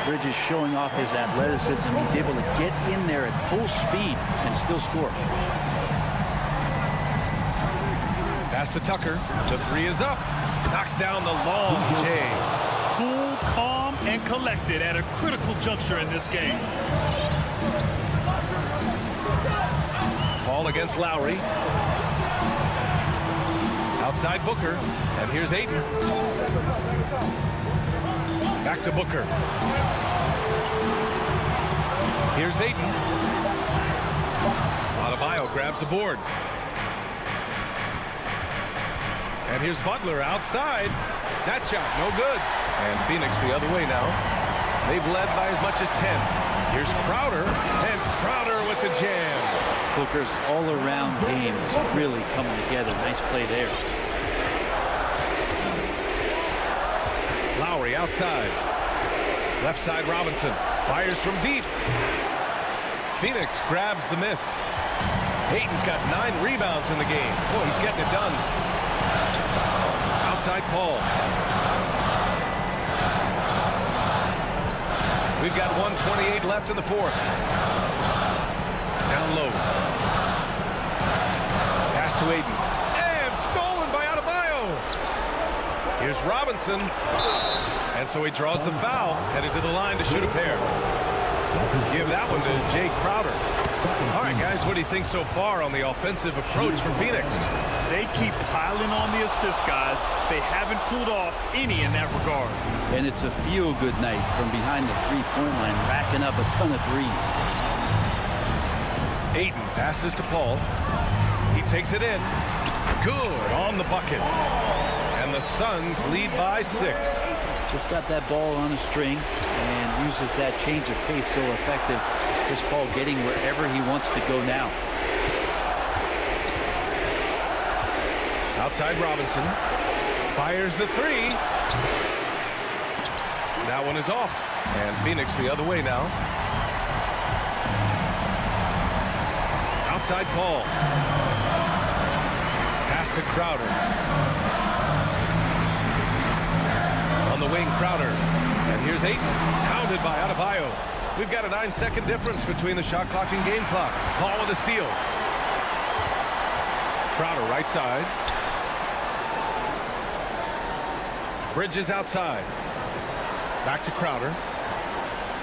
Bridges showing off his athleticism. He's able to get in there at full speed and still score. Pass to Tucker. The 3 is up. Knocks down the long J. Cool, calm, and collected at a critical juncture in this game. Paul against Lowry. Outside Booker. And here's Aiden. Back to Booker. Here's Aiden. Adebayo grabs the board. And here's Butler outside. That shot, no good. And Phoenix the other way now. They've led by as much as 10. Here's Crowder. And Crowder with the jam. Booker's all-around game is really coming together. Nice play there. Lowry outside. Left side Robinson. Fires from deep. Phoenix grabs the miss. Hayton's got 9 rebounds in the game. Boy, he's getting it done. Outside Paul. We've got 1:28 left in the 4th. Down low. Pass to Aiden. And stolen by Adebayo. Here's Robinson. And so he draws the foul. Headed to the line to shoot a pair. Give that one to Jay Crowder. All right, guys, what do you think so far on the offensive approach for Phoenix? They keep piling on the assist, guys. They haven't pulled off any in that regard. And it's a feel-good night from behind the three-point line, racking up a ton of threes. Aiden passes to Paul. He takes it in. Good on the bucket. And the Suns lead by 6. Just got that ball on a string and uses that change of pace so effective. Chris Paul getting wherever he wants to go now. Outside Robinson. Fires the 3. That one is off. And Phoenix the other way now. Outside Paul. Pass to Crowder. On the wing, Crowder. And here's Ayton. Pounded by Adebayo. We've got a 9-second difference between the shot clock and game clock. Paul with a steal. Crowder right side. Bridges outside. Back to Crowder.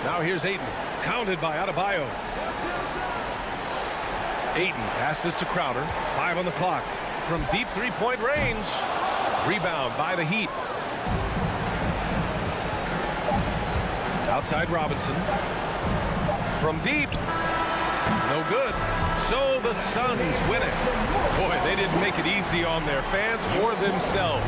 Now here's Ayton. Pounded by Adebayo. Ayton passes to Crowder. 5 on the clock. From deep three-point range. Rebound by the Heat. Outside Robinson. From deep. No good. So the Suns win it. Boy, they didn't make it easy on their fans or themselves.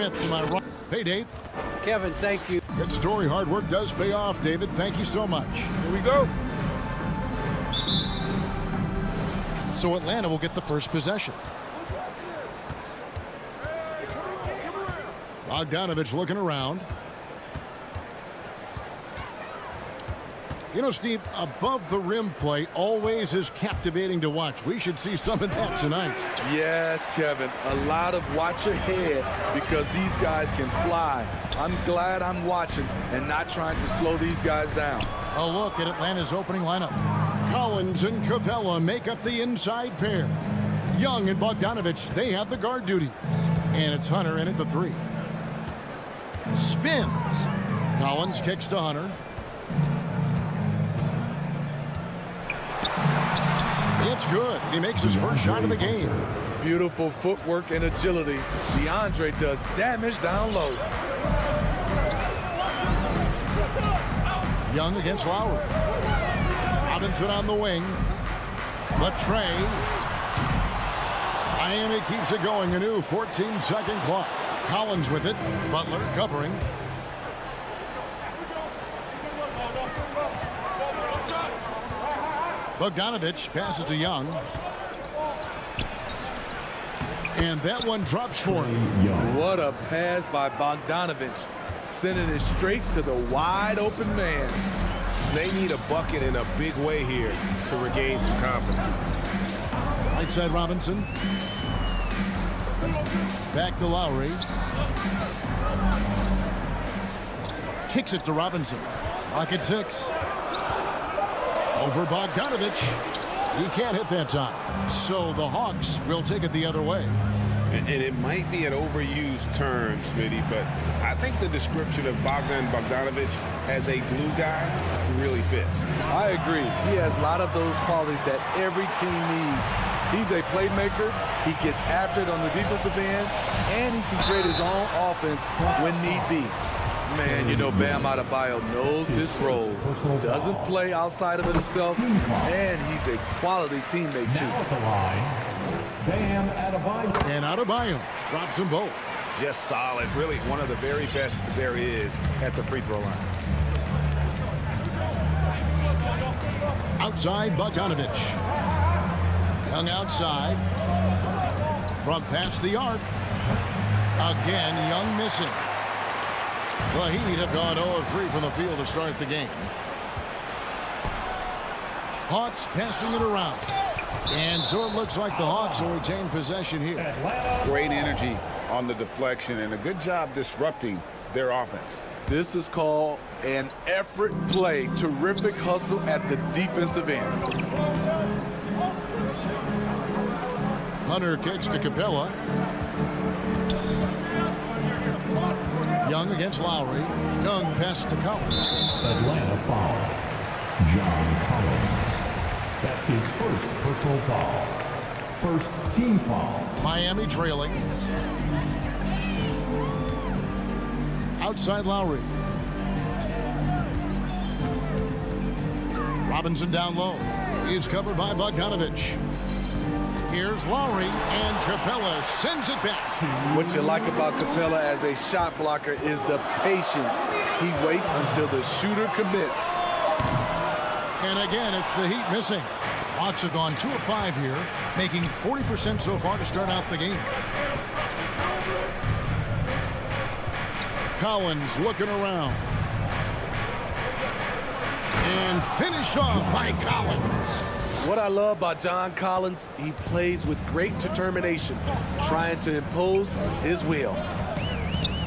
Smith to my right. Hey, Dave. Kevin, thank you. Good story. Hard work does pay off, David. Thank you so much. Here we go. So Atlanta will get the first possession. Bogdanovich looking around. You know, Steve, above the rim play always is captivating to watch. We should see some of that tonight. Yes, Kevin. A lot of watch your head because these guys can fly. I'm glad I'm watching and not trying to slow these guys down. A look at Atlanta's opening lineup. Collins and Capella make up the inside pair. Young and Bogdanovich, they have the guard duties. And it's Hunter in at the 3. Spins. Collins kicks to Hunter. It's good. He makes his first shot of the game. Beautiful footwork and agility. DeAndre does damage down low. Young against Lowry. Robinson on the wing. Latrey. Miami keeps it going. A new 14-second clock. Collins with it. Butler covering. Bogdanovich passes to Young. And that one drops for him. What a pass by Bogdanovich. Sending it straight to the wide open man. They need a bucket in a big way here to regain some confidence. Right side Robinson. Back to Lowry. Kicks it to Robinson. Lock at 6. Over Bogdanovich. He can't hit that time. So the Hawks will take it the other way. And it might be an overused term, Smitty, but I think the description of Bogdanovich as a glue guy really fits. I agree. He has a lot of those qualities that every team needs. He's a playmaker. He gets after it on the defensive end, and he can create his own offense when need be. Man, you know, Bam Adebayo knows his role. Doesn't play outside of it himself, and he's a quality teammate, too. Now at the line, Bam Adebayo. And Adebayo drops them both. Just solid. Really one of the very best there is at the free throw line. Outside Bogdanovich. Young outside. From past the arc. Again, Young missing. The Heat have gone 0-3 from the field to start the game. Hawks passing it around. And so it looks like the Hawks will retain possession here. Great energy on the deflection and a good job disrupting their offense. This is called an effort play. Terrific hustle at the defensive end. Hunter kicks to Capella. Young against Lowry. Young pass to Collins. Atlanta foul. John Collins. That's his first personal foul. First team foul. Miami trailing. Outside Lowry. Robinson down low. He's covered by Bogdanovich. Here's Lowry, and Capella sends it back. What you like about Capella as a shot blocker is the patience. He waits until the shooter commits. And again, it's the Heat missing. Hawks have gone 2 of 5 here, making 40% so far to start out the game. Collins looking around. And finished off by Collins. What I love about John Collins, he plays with great determination, trying to impose his will.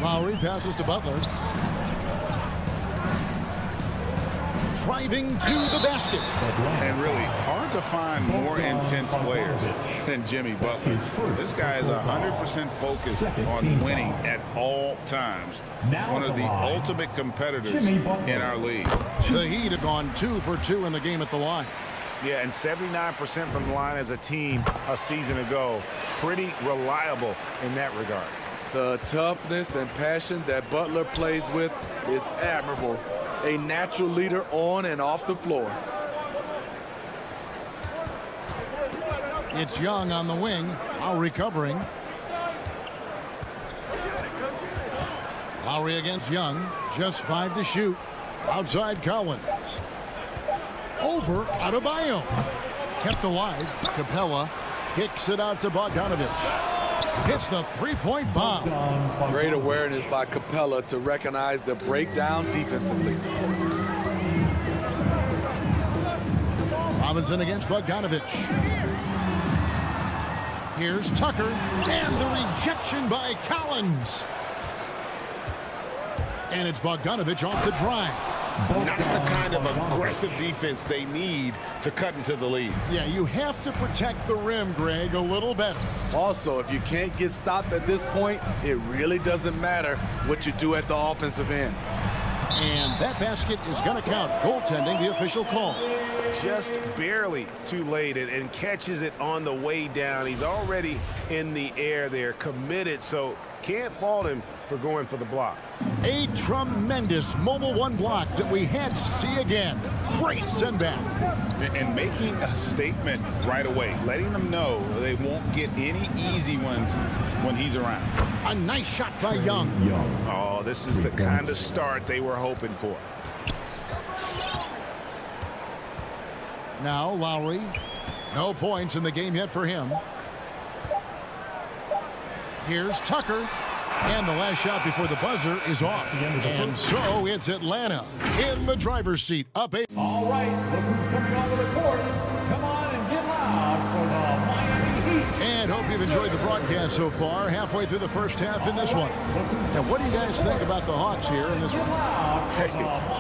Lowry passes to Butler. Driving to the basket. And really hard to find more intense players than Jimmy Butler. This guy is 100% focused on winning at all times. One of the ultimate competitors in our league. The Heat have gone 2 for 2 in the game at the line. Yeah, and 79% from the line as a team a season ago. Pretty reliable in that regard. The toughness and passion that Butler plays with is admirable. A natural leader on and off the floor. It's Young on the wing, now recovering. Lowry against Young. Just 5 to shoot. Outside Collins. Over Adebayo. Kept alive. Capella kicks it out to Bogdanovich. Hits the three-point bomb. Great awareness by Capella to recognize the breakdown defensively. Robinson against Bogdanovich. Here's Tucker. And the rejection by Collins. And it's Bogdanovich off the drive. Not the kind of aggressive defense they need to cut into the lead. Yeah, you have to protect the rim, Greg, a little better. Also, if you can't get stops at this point, it really doesn't matter what you do at the offensive end. And that basket is going to count. Goaltending, the official call. Just barely too late and catches it on the way down. He's already in the air there, committed, so can't fault him for going for the block. A tremendous Mobile One block that we had to see again. Great send back. And making a statement right away, letting them know they won't get any easy ones when he's around. A nice shot by Young. Oh, this is the kind of start they were hoping for. Now Lowry. No points in the game yet for him. Here's Tucker. And the last shot before the buzzer is off. And so it's Atlanta in the driver's seat. Up 8. All right, look who's coming onto the court. Come on and get loud for the Miami Heat. And hope you've enjoyed the broadcast so far. Halfway through the first half in this one. Now, what do you guys think about the Hawks here in this one? Hey,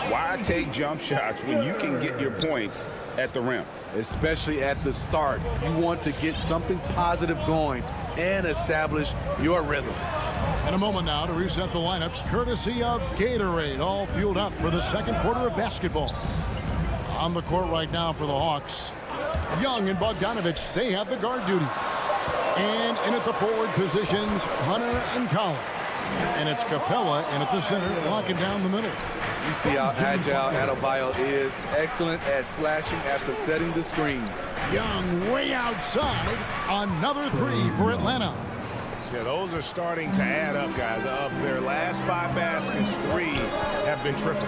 why take jump shots when you can get your points at the rim? Especially at the start. You want to get something positive going and establish your rhythm. In a moment now to reset the lineups, courtesy of Gatorade, all fueled up for the second quarter of basketball. On the court right now for the Hawks, Young and Bogdanovich, they have the guard duty. And in at the forward positions, Hunter and Collins. And it's Capella in at the center, locking down the middle. You see how agile Adebayo is. Excellent at slashing after setting the screen. Young way outside. Another three for Atlanta. Yeah, those are starting to add up, guys. Of their last 5 baskets, 3 have been triple.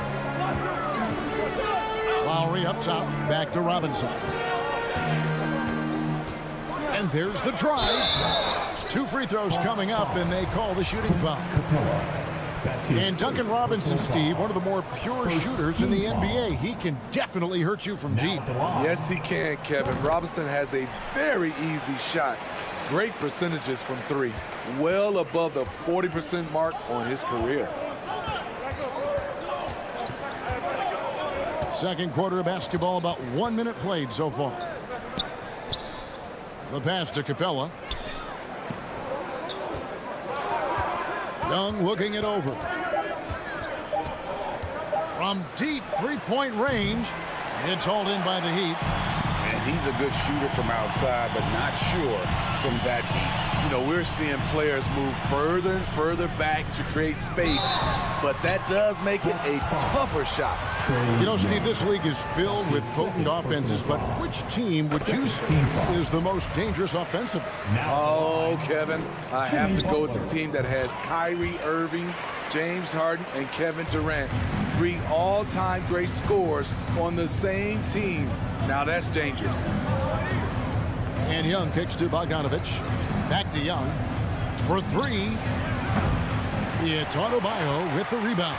Lowry up top, back to Robinson. And there's the drive. 2 free throws coming up, and they call the shooting foul. And Duncan Robinson, Steve, one of the more pure shooters in the NBA. He can definitely hurt you from deep. Yes, he can, Kevin. Robinson has a very easy shot. Great percentages from 3. Well above the 40% mark on his career. Second quarter of basketball, about 1 minute played so far. The pass to Capella. Young looking it over. From deep three-point range, it's hauled in by the Heat. And he's a good shooter from outside, but not sure from that deep. You know, we're seeing players move further and further back to create space, but that does make it a tougher shot. You know, Steve, this league is filled with potent offenses, but which team would you say is the most dangerous offensively? Oh, Kevin, I have to go with the team that has Kyrie Irving, James Harden, and Kevin Durant. 3 all-time great scorers on the same team. Now that's dangerous. And Young kicks to Bogdanovich. Back to Young for 3. It's Adebayo with the rebound.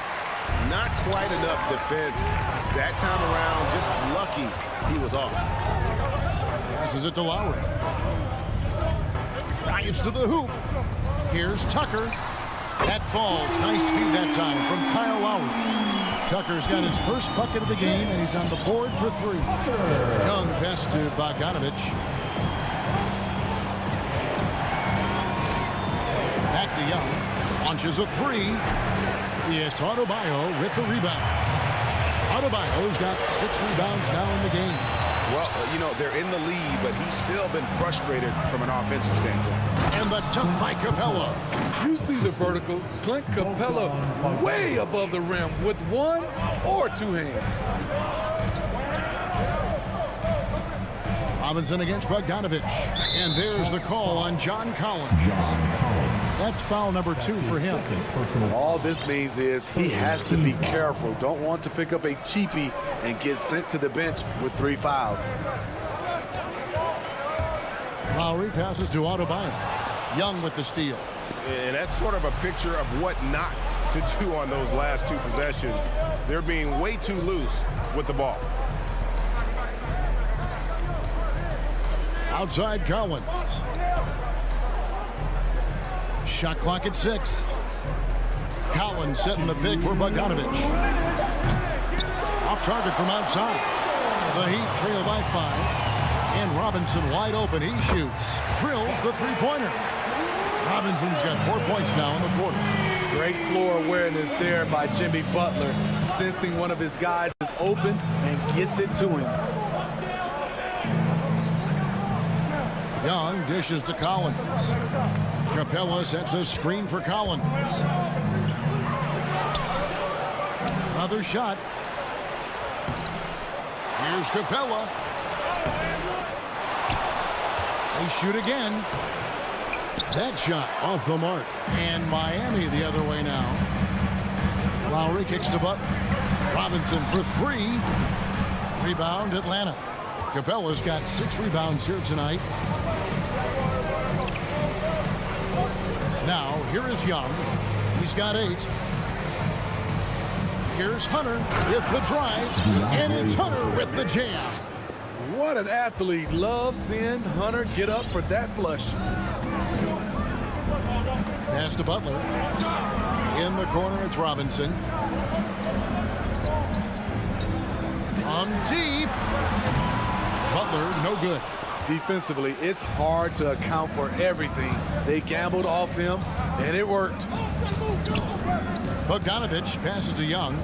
Not quite enough defense that time around. Just lucky he was off. Passes it to Lowry. Drives to the hoop. Here's Tucker. That falls. Nice feed that time from Kyle Lowry. Tucker's got his first bucket of the game, and he's on the board for 3. Young pass to Bogdanovich. Back to Young. Launches a 3. It's Adebayo with the rebound. Adebayo's got 6 rebounds now in the game. Well, you know, they're in the lead, but he's still been frustrated from an offensive standpoint. And the dunk by Capella. You see the vertical. Clint Capella way above the rim with 1 or 2 hands. Robinson against Bogdanovich. And there's the call on John Collins. That's foul number 2 for him. All this means is he has to be careful. Don't want to pick up a cheapie and get sent to the bench with 3 fouls. Lowry passes to Adebayo. Young with the steal. And that's sort of a picture of what not to do on those last 2 possessions. They're being way too loose with the ball. Outside Collins. Shot clock at 6. Collins setting the big for Bogdanovich. Off target from outside. The Heat trail by 5. And Robinson wide open. He shoots. Drills the three-pointer. Robinson's got 4 points now in the quarter. Great floor awareness there by Jimmy Butler. Sensing one of his guys is open and gets it to him. Young dishes to Collins. Capella sets a screen for Collins. Another shot. Here's Capella. They shoot again. That shot off the mark. And Miami the other way now. Lowry kicks to Butler. Robinson for 3. Rebound Atlanta. Capella's got 6 rebounds here tonight. Now, here is Young. He's got 8. Here's Hunter with the drive. And it's Hunter with the jam. What an athlete. Love seeing Hunter get up for that flush. Pass to Butler. In the corner, it's Robinson. On deep. Butler, no good. Defensively, it's hard to account for everything. They gambled off him, and it worked. Bogdanovich passes to Young.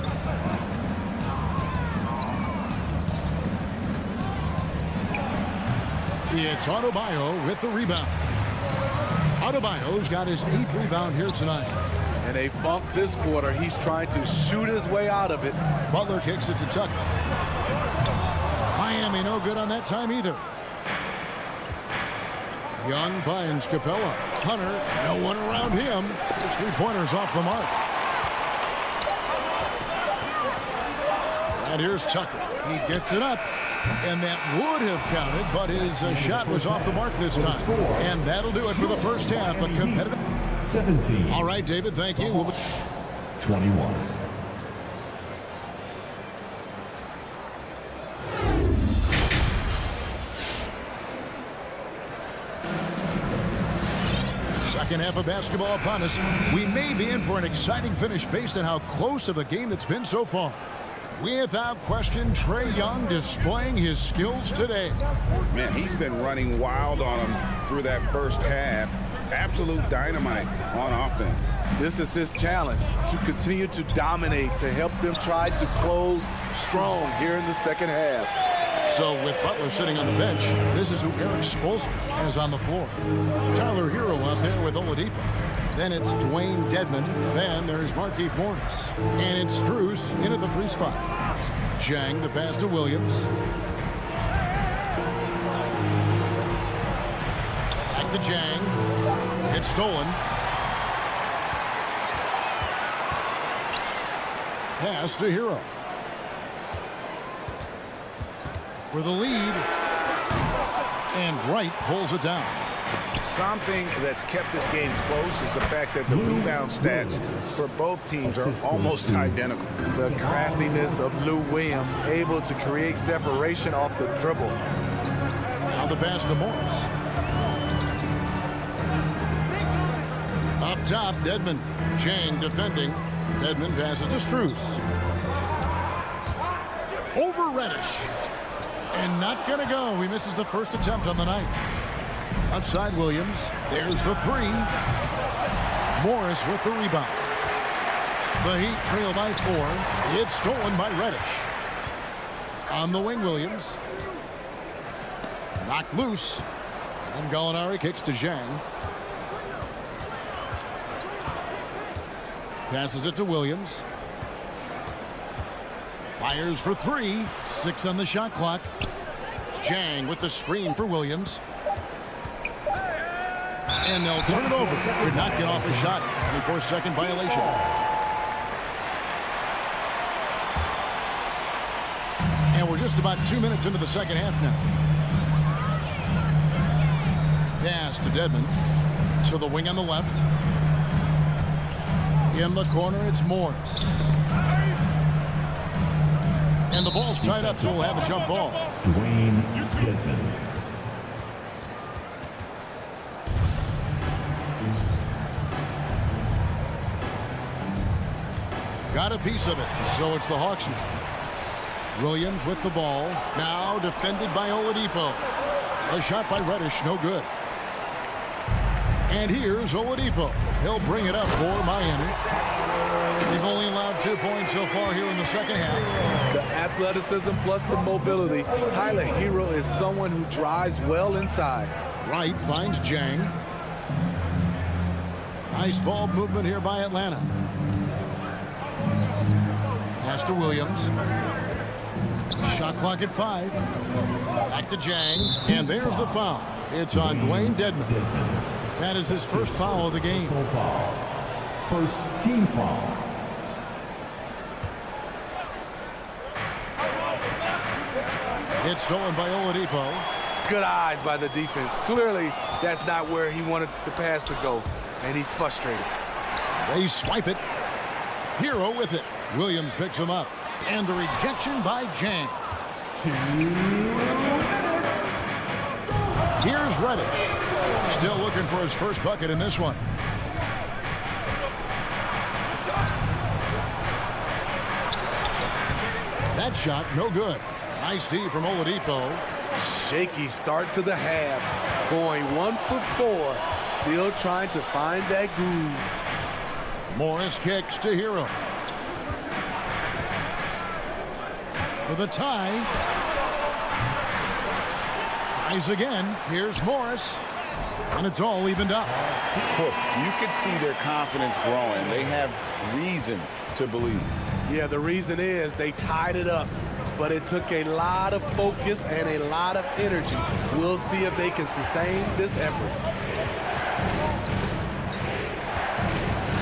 It's Adebayo with the rebound. Adebayo's got his 8th rebound here tonight. And they bumped this quarter. He's trying to shoot his way out of it. Butler kicks it to Tucker. Miami no good on that time either. Young finds Capella. Hunter, no one around him. His 3-pointers off the mark. And here's Tucker. He gets it up. And that would have counted, but his shot was off the mark this time. And that'll do it for the first half. A competitive 17. All right, David, thank you. 21. Second half of basketball upon us. We may be in for an exciting finish based on how close of a game it's been so far. Without question, Trae Young displaying his skills today. Man, he's been running wild on him through that first half. Absolute dynamite on offense. This is his challenge, to continue to dominate, to help them try to close strong here in the second half. So with Butler sitting on the bench, this is who Eric Spoelstra has on the floor. Tyler Hero out there with Oladipo. Then it's Dwayne Dedmon. Then there's Markieff Morris. And it's Strus in at the 3 spot. Jang the pass to Williams. Back to Jang. It's stolen. Pass to Hero. For the lead. And Wright pulls it down. Something that's kept this game close is the fact that the rebound stats for both teams are almost identical. The craftiness of Lou Williams, able to create separation off the dribble. Now the pass to Morris. Up top, Dedmon. Jang defending. Dedmon passes to Strus. Over Reddish. And not going to go. He misses the first attempt on the night. Outside Williams. There's the 3. Morris with the rebound. The Heat trail by 4. It's stolen by Reddish. On the wing, Williams. Knocked loose. And Gallinari kicks to Zhang. Passes it to Williams. Fires for 3. 6 on the shot clock. Zhang with the screen for Williams. And they'll turn it over. Could not get off a shot. 24-second violation. And we're just about 2 minutes into the second half now. Pass to Dedmon. To the wing on the left. In the corner, it's Morris. And the ball's tied up, so we'll have a jump ball. Dwayne Dedmon. Got a piece of it, so it's the Hawks now. Williams with the ball. Now defended by Oladipo. A shot by Reddish, no good. And here's Oladipo. He'll bring it up for Miami. They've only allowed 2 points so far here in the second half. The athleticism plus the mobility. Tyler Hero is someone who drives well inside. Wright finds Jang. Nice ball movement here by Atlanta. Pass to Williams. Shot clock at 5. Back to Jang. And there's the foul. It's on Dwayne Dedmon. That is his first foul of the game. First team foul. It's stolen by Oladipo. Good eyes by the defense. Clearly, that's not where he wanted the pass to go, and he's frustrated. They swipe it. Hero with it. Williams picks him up. And the rejection by Jang. 2 minutes. Here's Reddish. Still looking for his first bucket in this one. That shot, no good. Nice D from Oladipo. Shaky start to the half. Going 1 for 4. Still trying to find that groove. Morris kicks to Hero. For the tie. Tries again. Here's Morris. And it's all evened up. Look, you could see their confidence growing. They have reason to believe. Yeah, the reason is they tied it up. But it took a lot of focus and a lot of energy. We'll see if they can sustain this effort.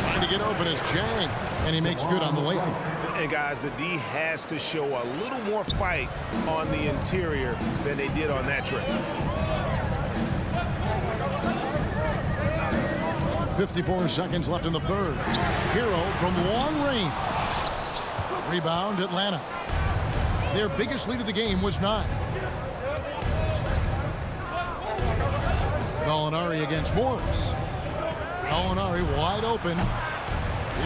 Trying to get open is Jang. And he makes good on the layup. And guys, the D has to show a little more fight on the interior than they did on that trip. 54 seconds left in the third. Hero from long range. Rebound, Atlanta. Their biggest lead of the game was 9. Gallinari against Morris. Gallinari wide open.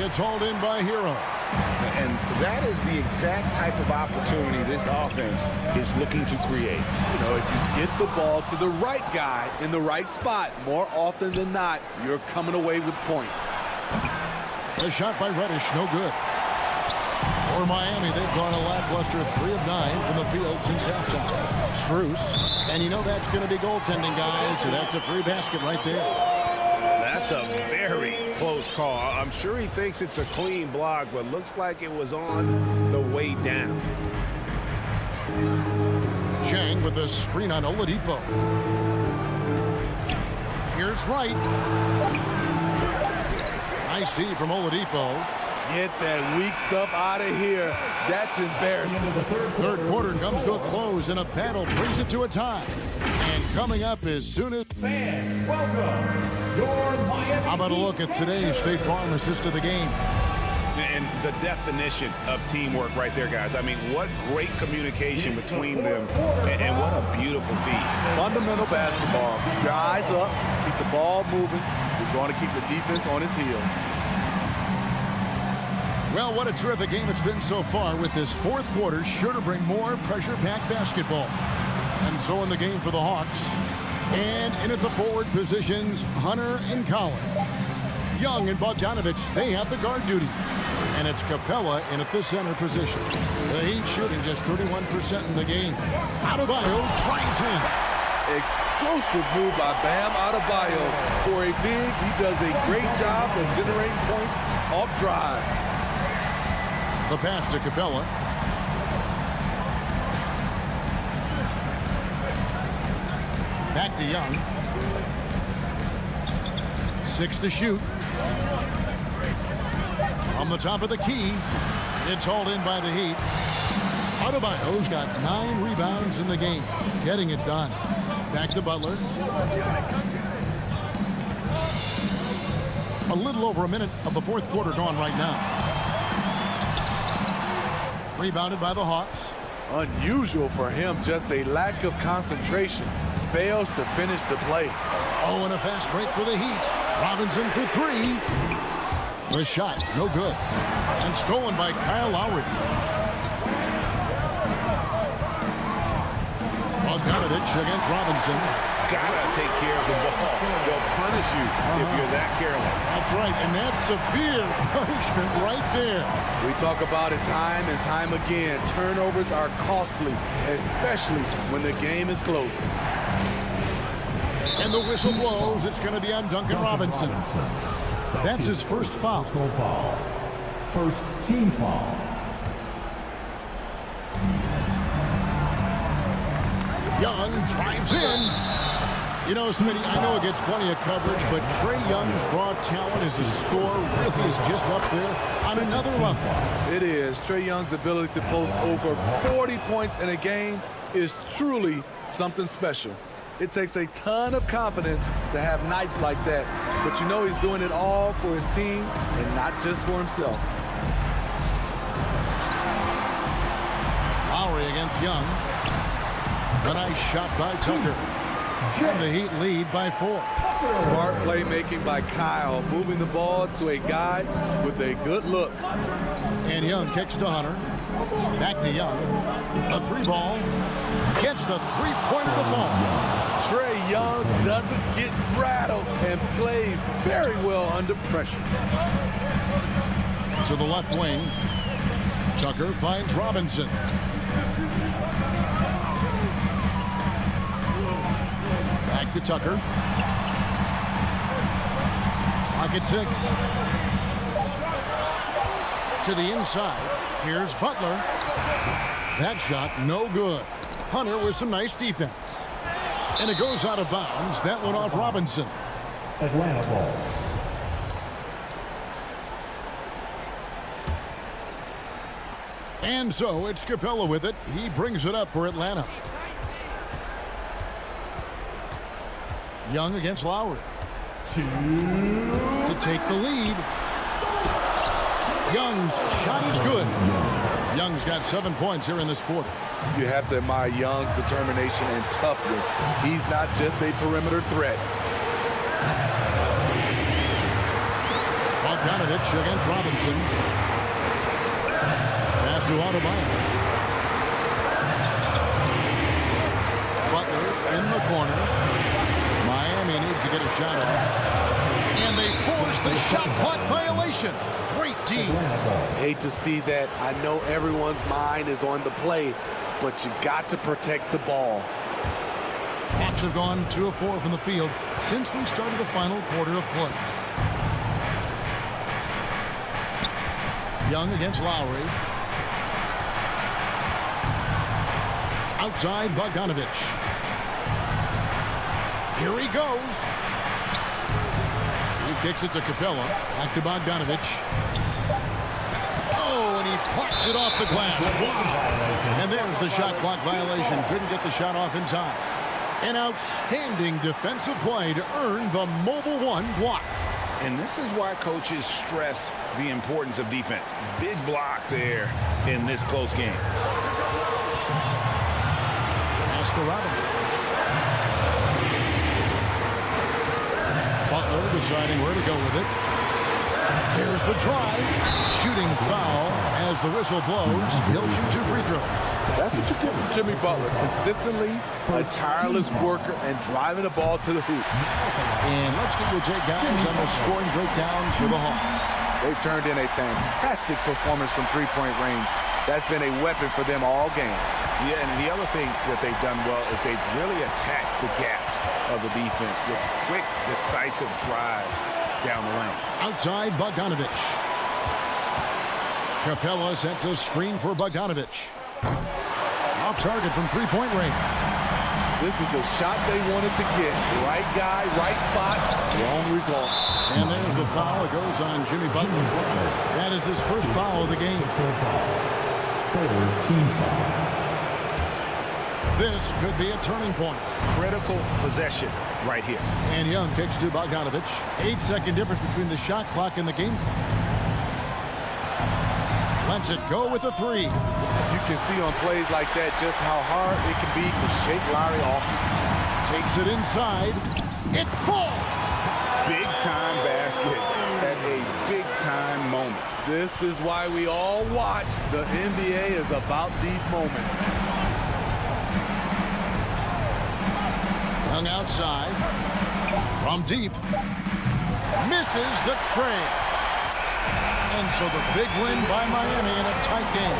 It's hauled in by Hero. And that is the exact type of opportunity this offense is looking to create. You know, if you get the ball to the right guy in the right spot, more often than not, you're coming away with points. A shot by Reddish, no good. For Miami, they've gone a lackluster 3 of 9 from the field since halftime. Strus. And you know that's going to be goaltending, guys, so that's a free basket right there. That's a very close call. I'm sure he thinks it's a clean block, but looks like it was on the way down. Jang with a screen on Oladipo. Here's Wright. Nice D from Oladipo. Get that weak stuff out of here. That's embarrassing. Third quarter comes to a close, and a battle brings it to a tie. And coming up as soon as... Fans, welcome your Miami. How about a look at today's State Farm assist of the game? And the definition of teamwork right there, guys. I mean, what great communication between them, and what a beautiful feat. Fundamental basketball. Keep your eyes up. Keep the ball moving. You're going to keep the defense on its heels. Well, what a terrific game it's been so far, with this fourth quarter sure to bring more pressure-packed basketball. And so in the game for the Hawks. And in at the forward positions, Hunter and Collins. Young and Bogdanovich, they have the guard duty. And it's Capella in at the center position. The Heat shooting just 31% in the game. Adebayo drives in. Explosive move by Bam Adebayo. For a big, he does a great job of generating points off drives. The pass to Capella. Back to Young. 6 to shoot. From the top of the key, it's hauled in by the Heat. Adebayo's got 9 rebounds in the game, getting it done. Back to Butler. A little over a minute of the fourth quarter gone right now. Rebounded by the Hawks. Unusual for him, just a lack of concentration. Fails to finish the play. Oh, and a fast break for the Heat. Robinson for 3. The shot, no good. And stolen by Kyle Lowry. Bogdanovich against Robinson. Gotta take care of the ball. They'll punish you if you're that careless. That's right, and that's severe punishment right there. We talk about it time and time again. Turnovers are costly, especially when the game is close. And the whistle blows. It's going to be on Duncan Robinson. That's his first foul. First team foul. Young drives in. You know, Smitty, I know it gets plenty of coverage, but Trae Young's raw talent as a scorer really is just up there on another level. It is. Trae Young's ability to post over 40 points in a game is truly something special. It takes a ton of confidence to have nights like that, but you know he's doing it all for his team and not just for himself. Lowry against Young. A nice shot by Tucker. And the Heat lead by 4. Smart playmaking by Kyle, moving the ball to a guy with a good look. And Young kicks to Hunter. Back to Young. A 3-ball. Gets the 3-pointer to fall. Trae Young doesn't get rattled and plays very well under pressure. To the left wing. Tucker finds Robinson. Back to Tucker. Pocket 6. To the inside. Here's Butler. That shot no good. Hunter with some nice defense. And it goes out of bounds. That one off Robinson. Atlanta ball. And so it's Capella with it. He brings it up for Atlanta. Young against Lowry. 2 to take the lead. Young's shot is good. Young's got 7 points here in this quarter. You have to admire Young's determination and toughness. He's not just a perimeter threat. Bogdanovich against Robinson. Pass to Adebayo. Butler in the corner. Miami needs to get a shot off. And they force the shot clock violation. Great team. Hate to see that. I know everyone's mind is on the play, but you got to protect the ball. Hawks have gone 2 of 4 from the field since we started the final quarter of play. Young against Lowry. Outside Bogdanovich. Here he goes. He kicks it to Capella. Back to Bogdanovich. Oh, and he plucks it off the glass. Wow. And there's the shot clock violation. Couldn't get the shot off in time. An outstanding defensive play to earn the Mobile One block. And this is why coaches stress the importance of defense. Big block there in this close game. Pass to Robinson. Butler deciding where to go with it. Here's the drive. Shooting foul as the whistle blows. He'll shoot 2 free throws. That's what you give him. Jimmy Butler, consistently a tireless worker and driving the ball to the hoop. And let's get your take, guys, on the scoring breakdown for the Hawks. They've turned in a fantastic performance from three-point range. That's been a weapon for them all game. Yeah, and the other thing that they've done well is they've really attacked the gaps of the defense with quick, decisive drives down the lane. Outside Bogdanovich. Capella sets a screen for Bogdanovich. Off target from three-point range. This is the shot they wanted to get. Right guy, right spot, wrong result. And there's the foul. It goes on Jimmy Butler. That is his first foul of the game. This could be a turning point. Critical possession right here. And Young kicks to Bogdanovich. 8-second difference between the shot clock and the game clock. Lets it go with a three. You can see on plays like that just how hard it can be to shake Lowry off. Takes it inside. It falls. Big time basket at a big time moment. This is why we all watch. The NBA is about these moments. Young outside. From deep. Misses the tray. And so the big win by Miami in a tight game.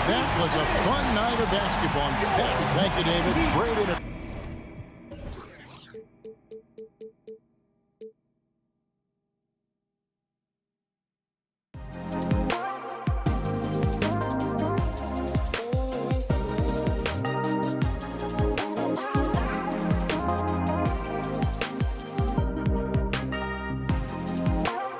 That was a fun night of basketball. Thank you, David. Great